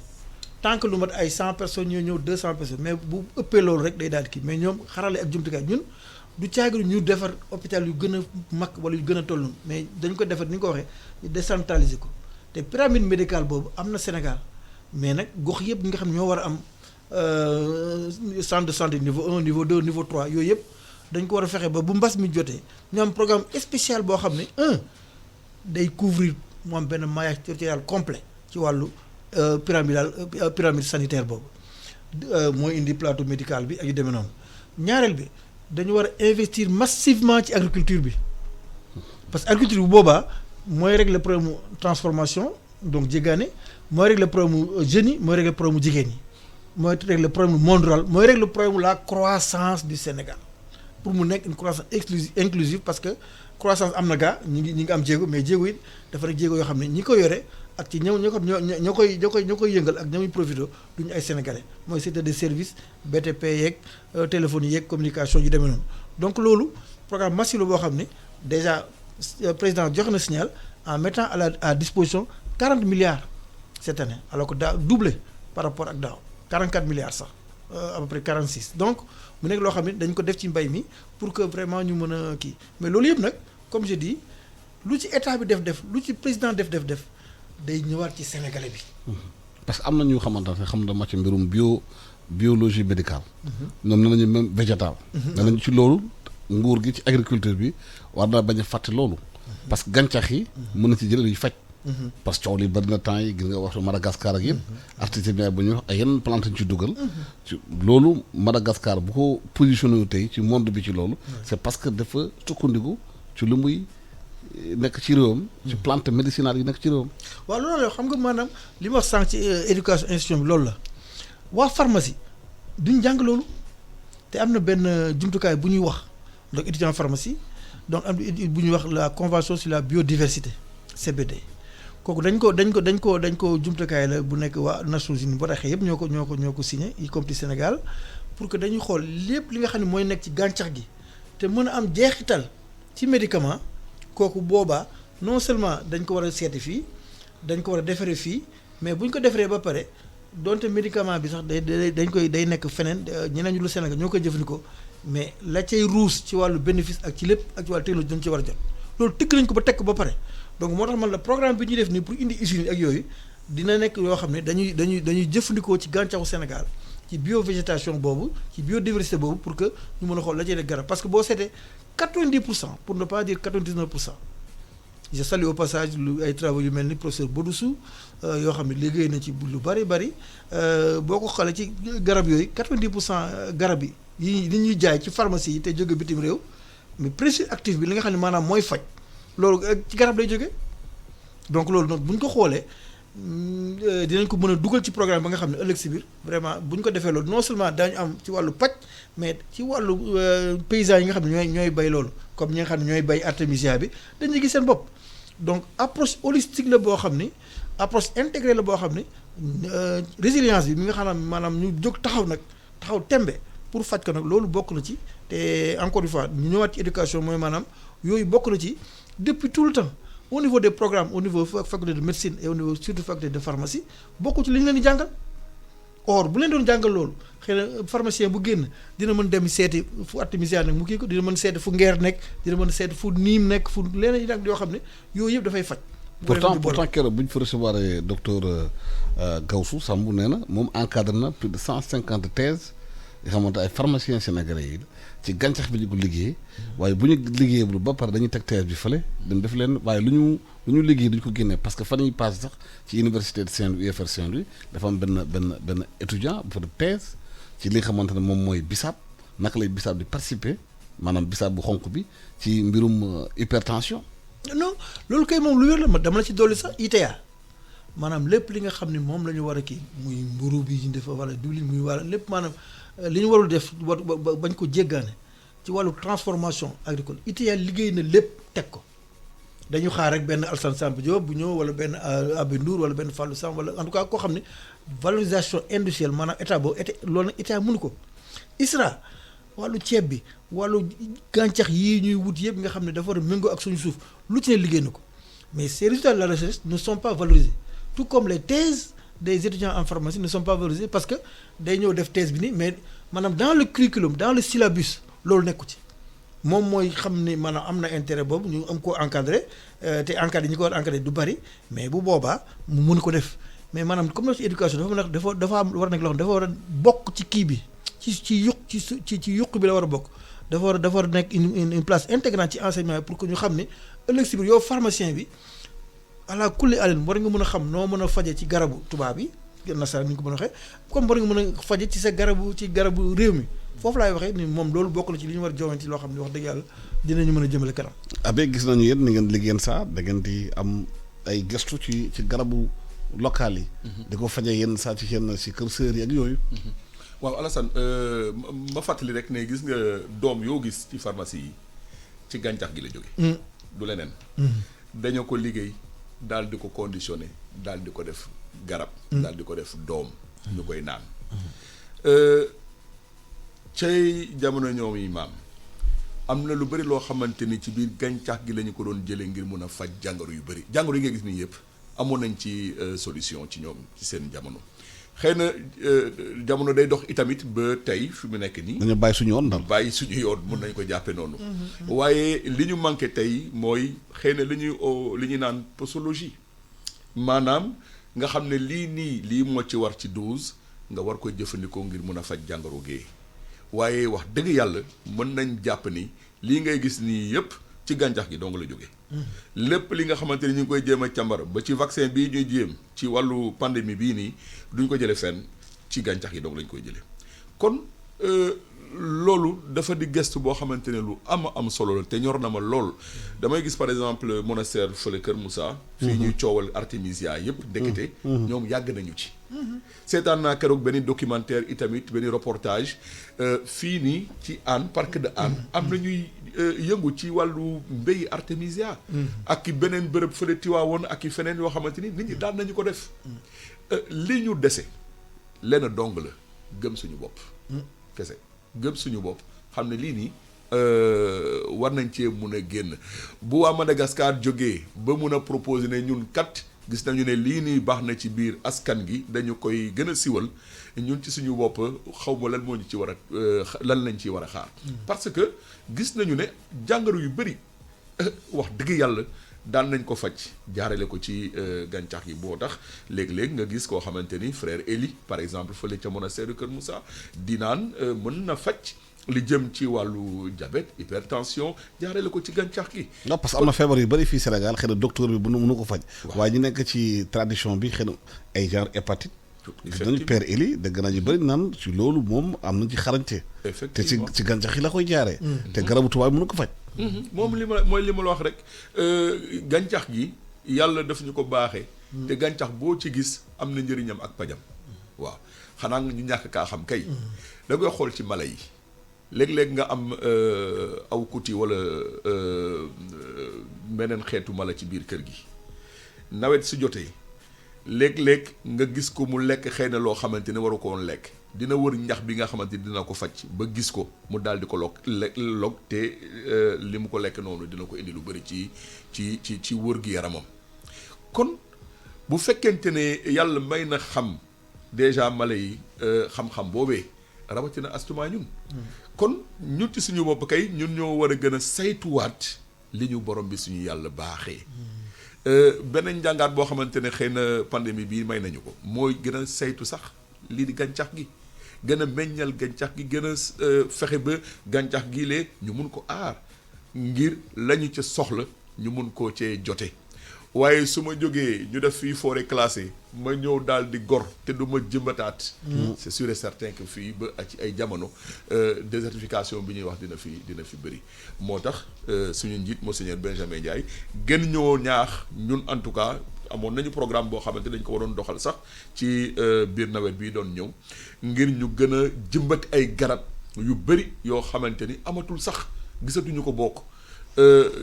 tant que lu mat ay 100 personnes ñoo ñëw 200 personnes mais bu ëppee loolu rek day daal di kii mais ñoom xarale ak jumtukaay ñun du caagin ñu defar hôpital yu gën a mag wala yu gën a toll mais dañ ko defar ni ñu ko waxee décentraliser ko te pyramide médicale boobu am na Sénégal mais nag gox yëpp ñi nga xam ne ñoo war a am centre de santé niveau 1 niveau 2 niveau 3 yooyu yëpp dañ ko war a fexe ba bu mbas mi jotee ñu am programme spécial boo xam ne day couvrir mu am benn maillage territorial complet ci wàllu pyramide sanitaire boobu mooy indi plateau médical bi ak yu demee noonu ñaareel bi dañu war a investir massivement ci agriculture bi parce que agriculture bu boobaa mooy régler problème mu transformation donc jéggaane mooy régler problème mu jeunes yi mooy régler problème mu jigéen ñi mooy régler problème mu monde rural mooy régler problème la croissance du Sénégal pour mu nekk une croissance inclusive parce que croissance am na gaa ñi ngi am jéego mais jéego it dafa nekk jéego yoo xam ne ñi ko yore ak ci ñoo koy yëngal ak ñoo muy profité duñu ay sénégalais mooy secteur des services BTP yeeg téléphone yeeg communication yu demee noonu donc loolu programme massif la boo xam ne déjà président joxe na signal en mettant à disposition 40 milliards cette année alors que daaw doublé par rapport ak daaw 44 milliards sax à peu près 46 donc mu nekk loo xam ne dañ ko def ci mbay mi pour que vraiment ñu mën a kii mais loolu yëpp nag comme je dis lu ci état bi def lu ci président def day ñëwaat ci sénégalais bi. parce que am na ñu xamante ne xam na ma ci mbirum biologie médicale. ñoom nee nañu même végétal. nee nañu ci loolu nguur gi ci agriculture bi war na bañ a fàtte loolu. parce que gàncax yi. mën na ci jëlee luy faj. parce que coow li bari na temps yi gis nga wax Madagascar ak yëpp. artisanat bu ñuy wax ay yenn plante ñu ci dugal. ci loolu Madagascar bu ko positionné wu tey ci monde bi ci loolu. c'est parce que dafa sukkandiku ci lu muy. nekk ci réewam. ci plante médicinale yi nekk ci réewam. waaw loolu la xam nga maanaam li ma wax sànq ci éducation institution bi loolu la waa pharmacie duñ jàng loolu te am na benn jumtukaay bu ñuy wax donc étudiant pharmacie donc am bu ñuy wax la convention sur la biodiversité CBD kooku dañ ko jumtukaay la bu nekk waa Nations Unies ba taxee yëpp ñoo ko signé y compris Sénégal pour que dañuy xool lépp li nga xam ne mooy nekk ci gàncax gi te mën a am jeexital ci médicament. kooku boobaa non seulement dañ ko war a seeti fii dañ ko war a defaree fii mais bu ñu ko defaree ba pare donte médicament bi sax day nekk feneen ñeneen ñu lu Sénégal ñoo koy jëfandikoo mais la cay ruus ci wàllu bénéfice ak ci lépp ak ci wàllu technologie dañ ci war a jot loolu tëkk nañ ko ba tekk ba pare donc moo tax man la programme bi ñuy def nii pour indi usines ak yooyu dina nekk yoo xam ne dañuy jëfandikoo ci gàncaxu Sénégal ci biovégétation boobu ci biodiversité boobu pour que ñu mën a xool la cay def garab parce que boo seetee 90% pour ne pas dire 99%. Je salue au passage ay travaux yu mel ni professeur Bodossou yoo xam ne liggéey na ci lu bari boo ko xoolee ci garab yooyu 90% garab yi li ñuy jaay ci pharmacie yi te jóge bitim réew mais précieux actif bi li nga xam ne maanaam mooy faj loolu ci garab lay jóge donc loolu nag bu ñu ko xoolee dinañ ko mën a dugal ci programme ba nga xam ne ëllëg si biir vraiment bu ñu ko defee loolu non seulement daañu am ci wàllu paj mais ci wàllu paysans yi nga xam ne ñooy bay loolu comme ñi nga xam ne ñooy bay artémisia bi dañuy gis seen bopp donc approche holistique la boo xam ni approche intégrée la boo xam ni résilience bi mi nga xam ne maanaam ñu jóg taxaw tembe pour faj ko nag loolu bokk na ci te encore une fois ñu ñëwaat ci éducation mooy maanaam yooyu bokk na ci depuis tout le temps au niveau des programmes au niveau faculté de médecine et au niveau surtout faculté de pharmacie bokku ci li ñu leen di jàngal or bu leen doon jàngal loolu xëy na pharmacien bu génn dina mën dem seeti fu artémisia nekk mu kii ko dina mën seeti fu ngeer nekk dina mën seeti fu niim nekk fu leneen yi nag yoo xam ne yooyu yëpp dafay faj. pourtant keroog bu ñu fa recevoir docteur Gawsu Samb nee na moom encadré na plus de 150 thèses yoo xamante ay pharmaciens sénégalais yi ci gàncax bi ñu ko liggéey waaye bu ñu liggéeyee ba pare dañuy teg thèse bi fële dem def leen waaye lu ñu liggéey duñ ko génnee parce que fan yii passé sax ci université de Saint-Louis UFR Saint-Louis dafa am benn étudiant bu fa def thèse ci li nga xamante ne moom mooy bisaab naka lay bisaab di participer maanaam bisaab bu xonk bi ci mbirum hypertension. non loolu kay moom lu wér la ma dama la ci dolli sax ITA maanaam lépp li nga xam ne moom la ñu war a kii muy mburu bi ñu def wala diwlin muy wala lépp maanaam li ñu warul def bañ ko jéggaane ci wàllu transformation agricole ITA liggéey na lépp teg ko dañu xaar rek benn Alassane Samb Diop bu ñëw wala benn Abdou Ndour wala benn Fallou Samb wala en tout cas koo xam ne valorisation industrielle maanaam état boobu loolu nag ITA mënu ko ISRA wàllu ceeb bi wàllu gàncax yii ñuy wut yëpp nga xam ne dafa war a méngoo ak suñu suuf lu ci ne liggéey na ko mais ces résultats de la recherche ne sont pas valorisés tout comme les thèses des étudiants en pharmacie ne sont pas valorisées parce que day ñëw def thèse bi nii mais maanaam dans le curriculum dans le syllabus loolu nekku ci moom mooy xam ne maanaam am na intérêt boobu ñu am ko encadré te encadré ñi ko war encadré du bari mais bu boobaa mu mun ko def mais maanaam comme ci éducation dafa am war a nekk loo xam dafa war a bokk ci kii bi ci yuq bi la war a bokk dafa war a nekk une place intégrante ci enseignement pour que ñu xam ne ëllëg si biir yow pharmacien bi ala kulli alin war nga mën a xam noo mën a faje ci garabu tubaab yi nasaraan ni ñu ko mën a waxee comme war nga mën a faje ci sa garabu réew mi foofu laay waxee ni moom loolu bokk na ci li ñu war a joŋanti loo xam ne wax dëgg yàlla dinañu mën a jëmale kanam. abe gis nañu yéen ni ngeen liggéeyeen saa da ngeen di am ay gëstu ci garabu local yi. di ko faje yenn saa ci yenn si kër sër yi ak yooyu. waaw Alassane ma fàttali rek ne gis nga doom yoo gis ci pharmacie yi ci gàncax gi la jóge du leneen. dañoo ko liggéey daal di ko conditionné daal di ko def garab. daal di ko def doom. ñu koy naan. cay jamono ñoom yi maam am na lu bëri loo xamante ni ci biir gàncax gi la ñu ko doon jëlee ngir mun a faj jàngoro yu bëri jàngoro yi nga gis nii yëpp amoon nañ ci solution ci ñoom ci seen jamono. xëy na jamono day dox itamit ba tey fi mu nekk nii. dañu bàyyi suñu yoon daal bàyyi suñu yoon mun nañ ko jàppe noonu. waaye li ñu manqué tey mooy xëy na li ñuy naan posologie maanaam nga xam ne lii moo ci war ci dose nga war koy jëfandikoo ngir mun a faj jàngoro gee waaye wax dëgg yàlla mën nañ jàpp ni lii ngay gis nii yëpp ci gàncax gi dong la jóge lépp li nga xamante ni ñu ngi koy jéem a càmbar ba ci vaccin bii ñuy jéem ci wàllu pandémie bii nii duñ ko jëlee fenn ci gàncax yi dong lañ koy jëlee kon loolu dafa di gëstu boo xamante ne lu am solo la te ñor na ma lool damay gis par exemple monastère fële Kër Moussa. fii ñuy coowal artémisia yëpp. ndekete ñoom yàgg nañu ci. seetaan naa keroog benn documentaire itamit benn reportage fii nii ci Hann parc de Hann am na ñuy yëngu ci wàllu mbéy artémisia ak i beneen bërëb fële Tiwaawoon ak i feneen yoo xamante ni nit ñi daan nañu ko def. li ñu dese lenn dong la gëm suñu bopp. kese gëm suñu bopp xam ne lii nii war nañ cee mun a génn bu waa Madagascar jógee ba mun a proposer ne ñun kat gis nañu ne lii nii baax na ci biir askan gi dañu koy gën a siwal ñun ci suñu bopp xaw ma lan moo ñu ci war a lan lañ ci war a xaar. parce que gis nañu ne jàngoro yu bëri wax dëgg yàlla daan nañ ko faj jaarale ko ci gàncax gi boo tax léeg-léeg nga gis koo xamante ni frère Eli par exemple fële ca monastère de Kër Moussa di naan mën na faj li jëm ci wàllu diabète hypertension jaarale ko ci gàncax gi. non parce que am na feebar yu bëri fii Sénégal xëy na docteur bi mënu ko faj. waaye ñu nekk ci tradition bi xëy na ay genre hépatite. gis nañu père Eli dégg naa ñu bëri naan ci loolu moom am na ci xarañte. effectivement te ci gàncax yi la koy jaaree. te garabu tubaab mënu ko faj. moom li ma la wax rek gàncax gi yàlla daf ñu ko baaxee. te gàncax boo ci gis am na njëriñam ak pajam. waaw xanaa ñu ñàkk kaa xam kay. da ngay xool ci mala yi léeg-léeg nga am aw kuti wala beneen xeetu mala ci biir kër gi nawet su jotee léeg-léeg nga gis ko mu lekk xëy na loo xamante ne waru ko woon lekk dina wër ñax bi nga xamante ni dina ko faj ba gis ko mu daal di ko log te li mu ko lekk noonu dina ko indi lu bëri ci wër gi yaramam. kon bu fekkente ne yàlla may na xam déjà mala yi xam-xam boobee rawatina astuma ñun. kon ñun ci suñu bopp kay ñun ñoo war a gën a saytuwaat li ñu borom bi suñu yàlla baaxee. beneen njàngaat boo xamante ne xëy na pandémie bii may nañu ko mooy gën a saytu sax lii di gàncax gi gën a meññal gàncax gi gën a fexe ba gàncax gi lee ñu mun ko aar ngir lañu ca soxla ñu mun koo cee jote. waaye su ma jógee ñu def fii forêt classée ma ñëw daal di gor te du ma jëmbataat. c'est sûr et certain que fii ba ci ay jamono désertification bi ñuy wax dina fi bëri. moo tax suñu njiit monseigneur Benjamin Ndiaye gën ñoo ñaax ñun en tout cas amoon nañu programme boo xamante dañ ko waroon doxal sax ci biir nawet bi doon ñëw ngir ñu gën a jëmbat ay garab yu bëri yoo xamante ni amatul sax gisatuñu ko bokk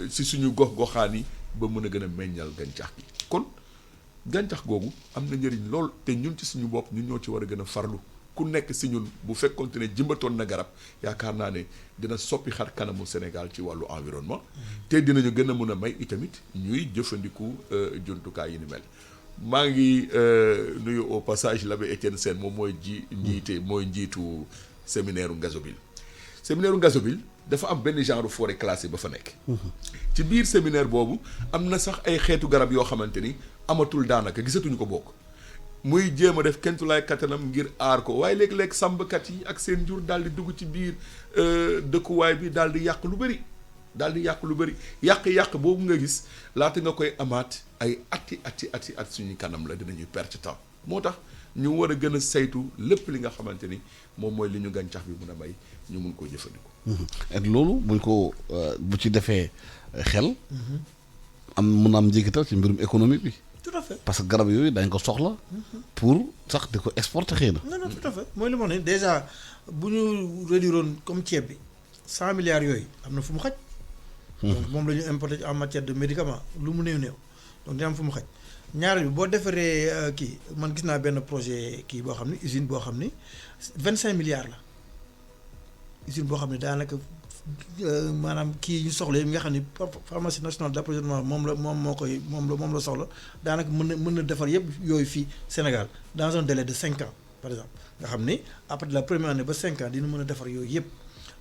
si suñu gox-goxaan yi. ba mën a gën a meññal gàncax gi kon gàncax googu am na njëriñ lool te ñun ci suñu bopp ñun ñoo ci war a gën a farlu ku nekk si ñun bu fekkoonte ne jëmbatoon na garab yaakaar naa ne dina soppi xar kanamu Sénégal ci wàllu environnement te dinañu gën a mën a may itamit ñuy jëfandiku jumtukaay yi ni mel. maa ngi nuyu au passage l'abbé Étienne Sène moom mooy njiitu séminaire Ngazobil. séminaire Ngazobil dafa am benn genre forêt classée ba fa nekk. ci biir séminaire boobu am na sax ay xeetu garab yoo xamante ni amatul daanaka gisatuñu ko bokk muy jéem a def kentulaay kattanam ngir aar ko waaye léeg-léeg sàmmkat yi ak seen jur daal di dugg ci biir dëkkuwaay bi daal di yàq lu bëri yàq boobu nga gis laata nga koy amaat ay ati suñu kanam la dinañuy perte temps moo tax ñu war a gën a saytu lépp li nga xamante ni moom mooy li ñu gàncax bi mun a may ñu mun koo jëfandikoo. et loolu buñ ko bu ci defee xel. mun am njeexital ci mbirum économique bi. tout à fait parce que garab yooyu dañ ko soxla. pour sax di ko exporter xëy na. non tout à fait mooy li ma ne déjà bu ñu réduiroon comme ceeb bi 100 milliards yooyu am na fu mu xaj. donc moom la ñu importé en matière de médicament lu mu néew donc dina am fu mu xaj. ñaareel bi boo defaree kii man gis naa benn projet kii boo xam ne usine boo xam ni 25 milliards la usine boo xam ne daanaka maanaam kii ñu soxla yi nga xam ni pharmacie nationale d'approvisionnement moom la soxla daanaka mën na defar yëpp yooyu fii Sénégal dans un délai de 5 ans par exemple nga xam ni après la première année ba 5 ans dina mën a defar yooyu yëpp.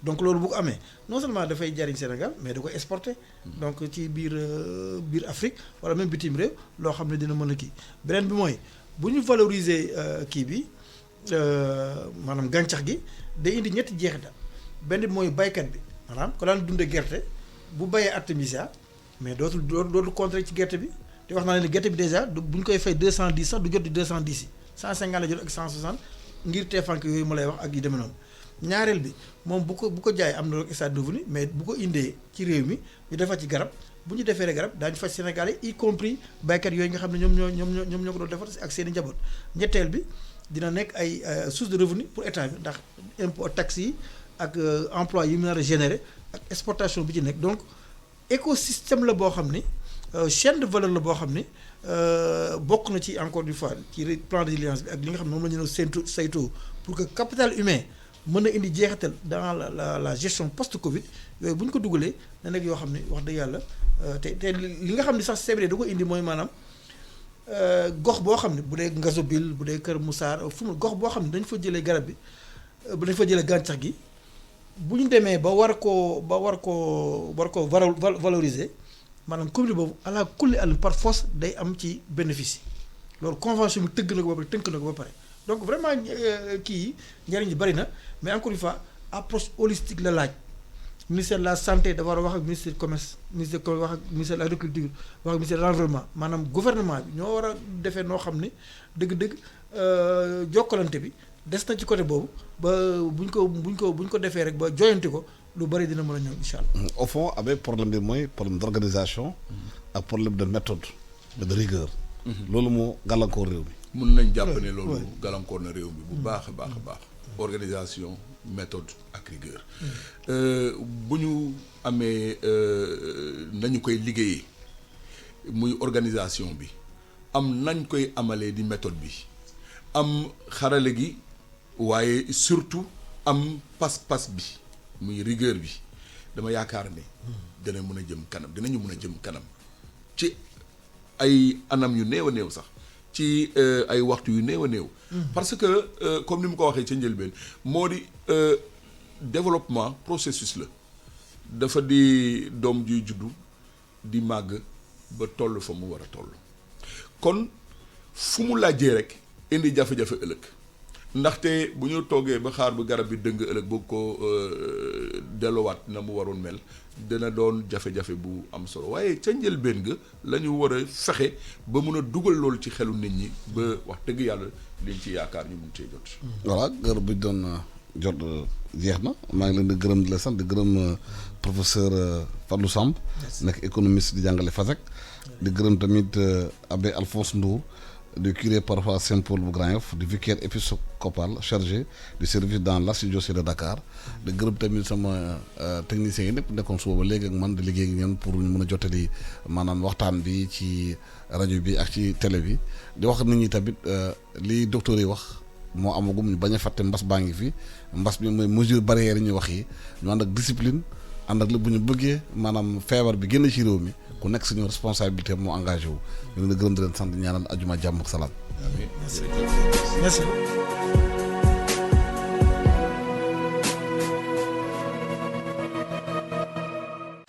donc loolu bu ko amee non seulement dafay jariñ Sénégal mais da ko exporter donc ci biir Afrique wala même bitim réew loo xam ne dina mën a kii beneen bi mooy bu ñu valoriser kii bi maanaam gàncax gi day indi ñetti jeexital benn bi mooy baykat bi maanaam ko daan dunde gerte bu bayee artémisia mais dootul contrer ci gerte bi te wax naa ne gerte bi déjà bu ñu koy fay 210 sax du jot di 210 yi 150 la jot ak 160 ngir teefank yooyu ma lay wax ak yu demee noonu. ñaareel bi moom bu ko jaay am na loolu stade de revenu mais bu ko indee ci réew mi ñu defar ci garab bu ñu defee garab daañu faj Sénégalais y compris baykat yooyu nga xam ne ñoom ñoo ko doon defar ak seen i njaboot. ñetteel bi dina nekk ay source de revenu pour état bi ndax impôt taxes yi ak emploi yi mu nar a générer ak exportation bi ci nekk donc écosystème la boo xam ni chaîne de valeur la boo xam ni bokk na ci encore une fois ci plan de résilience bi ak li nga xam ne moom la ñu doon saytu pour que capital humain. mën na indi jeexital dans la gestion post Covid yooyu bu ñu ko dugalee na nekk yoo xam ne wax dëgg yàlla te li nga xam ne sax CBD da ko indi mooy maanaam gox boo xam ne bu dee Ngazobil bu dee Kër Moussar fu mu gox boo xam ne dañ fa jëlee garab bi dañ fa jëlee gàncax gi bu ñu demee ba war koo valoriser maanaam commune boobu ala kulli àll par force day am ci bénéfice loolu convention bi tënk na ko ba pare. donc vraiment kii njëriñ li bari na mais encore une fois approche holistique la laaj ministère de la santé dafa war a wax ak ministère du commerce wax ak ministère de l'agriculture wax ak ministère de l'environnement maanaam gouvernement bi ñoo war a defee noo xam ne dëgg-dëgg jokkalante bi des na ci côté boobu ba buñ ko defee rek ba joyanti ko lu bari dina mën a ñëw incha allah. au fond avec problème bi mooy problème d'organisation ak problème de méthode de rigueur. loolu moo gàllankoor réew mi. mun nañ jàpp ne loolu gàllankoor na réew mi bu baax a baax organisation méthode ak rigueur bu ñu amee nañu koy liggéeyee muy organisation bi am nañ koy amalee di méthode bi am xarale gi waaye surtout am pas-pas bi muy rigueur bi dama yaakaar ne dina mën a jëm kanam dinañu mën a jëm kanam ci ay anam yu néew a néew sax ci ay waxtu yu néew a néew parce que comme ni mu ko waxee ca njëlbeen moo di développement processus la dafa di doom juy juddu di màgg ba toll fa mu war a toll kon fu mu laajee rek indi jafe-jafe ëllëg ndaxte bu ñu toogee ba xaar bu garab bi dëng ëllëg bëgg ko delluwaat na mu waroon mel dina doon jafe-jafe bu am solo waaye ca njëlbeen ga la ñu war a fexe ba mun a dugal loolu ci xelu nit ñi ba wax dëgg yàlla liñ ci yaakaar ñu mun cee jot. voilà garab bi doon jot jeex na maa ngi leen di gërëm di la sant di gërëm professeur Fadlou Samb nekk économiste di jàngale FASEG di gërëm tamit abbé Alphonse Ndour du curé paroissial Saint-Paul bu Grand Yoff du vicaire épiscopal chargé du service dans l'archidiocèse de Dakar di gërëm tamit sama techniciens yi lépp nekkoon suba ba léegi ak man di liggéey ak ñoom pour ñu mën a jottali maanaam waxtaan bi ci rajo bi ak ci télé bi di wax nit ñi tamit li docteur yi wax moo amagum ñu bañ a fàtte mbas baa ngi fi mbas bi mooy mesure barrière yi ñuy wax yi ñu ànd ak discipline ànd ak la bu ñu bëggee maanaam feebar bi génn ci réew mi ku nekk suñu responsabilité moo engagé wu ñu leen di gërëm di leen sant ñaanal ajuma jàmm ak salaam. amiin. Merci.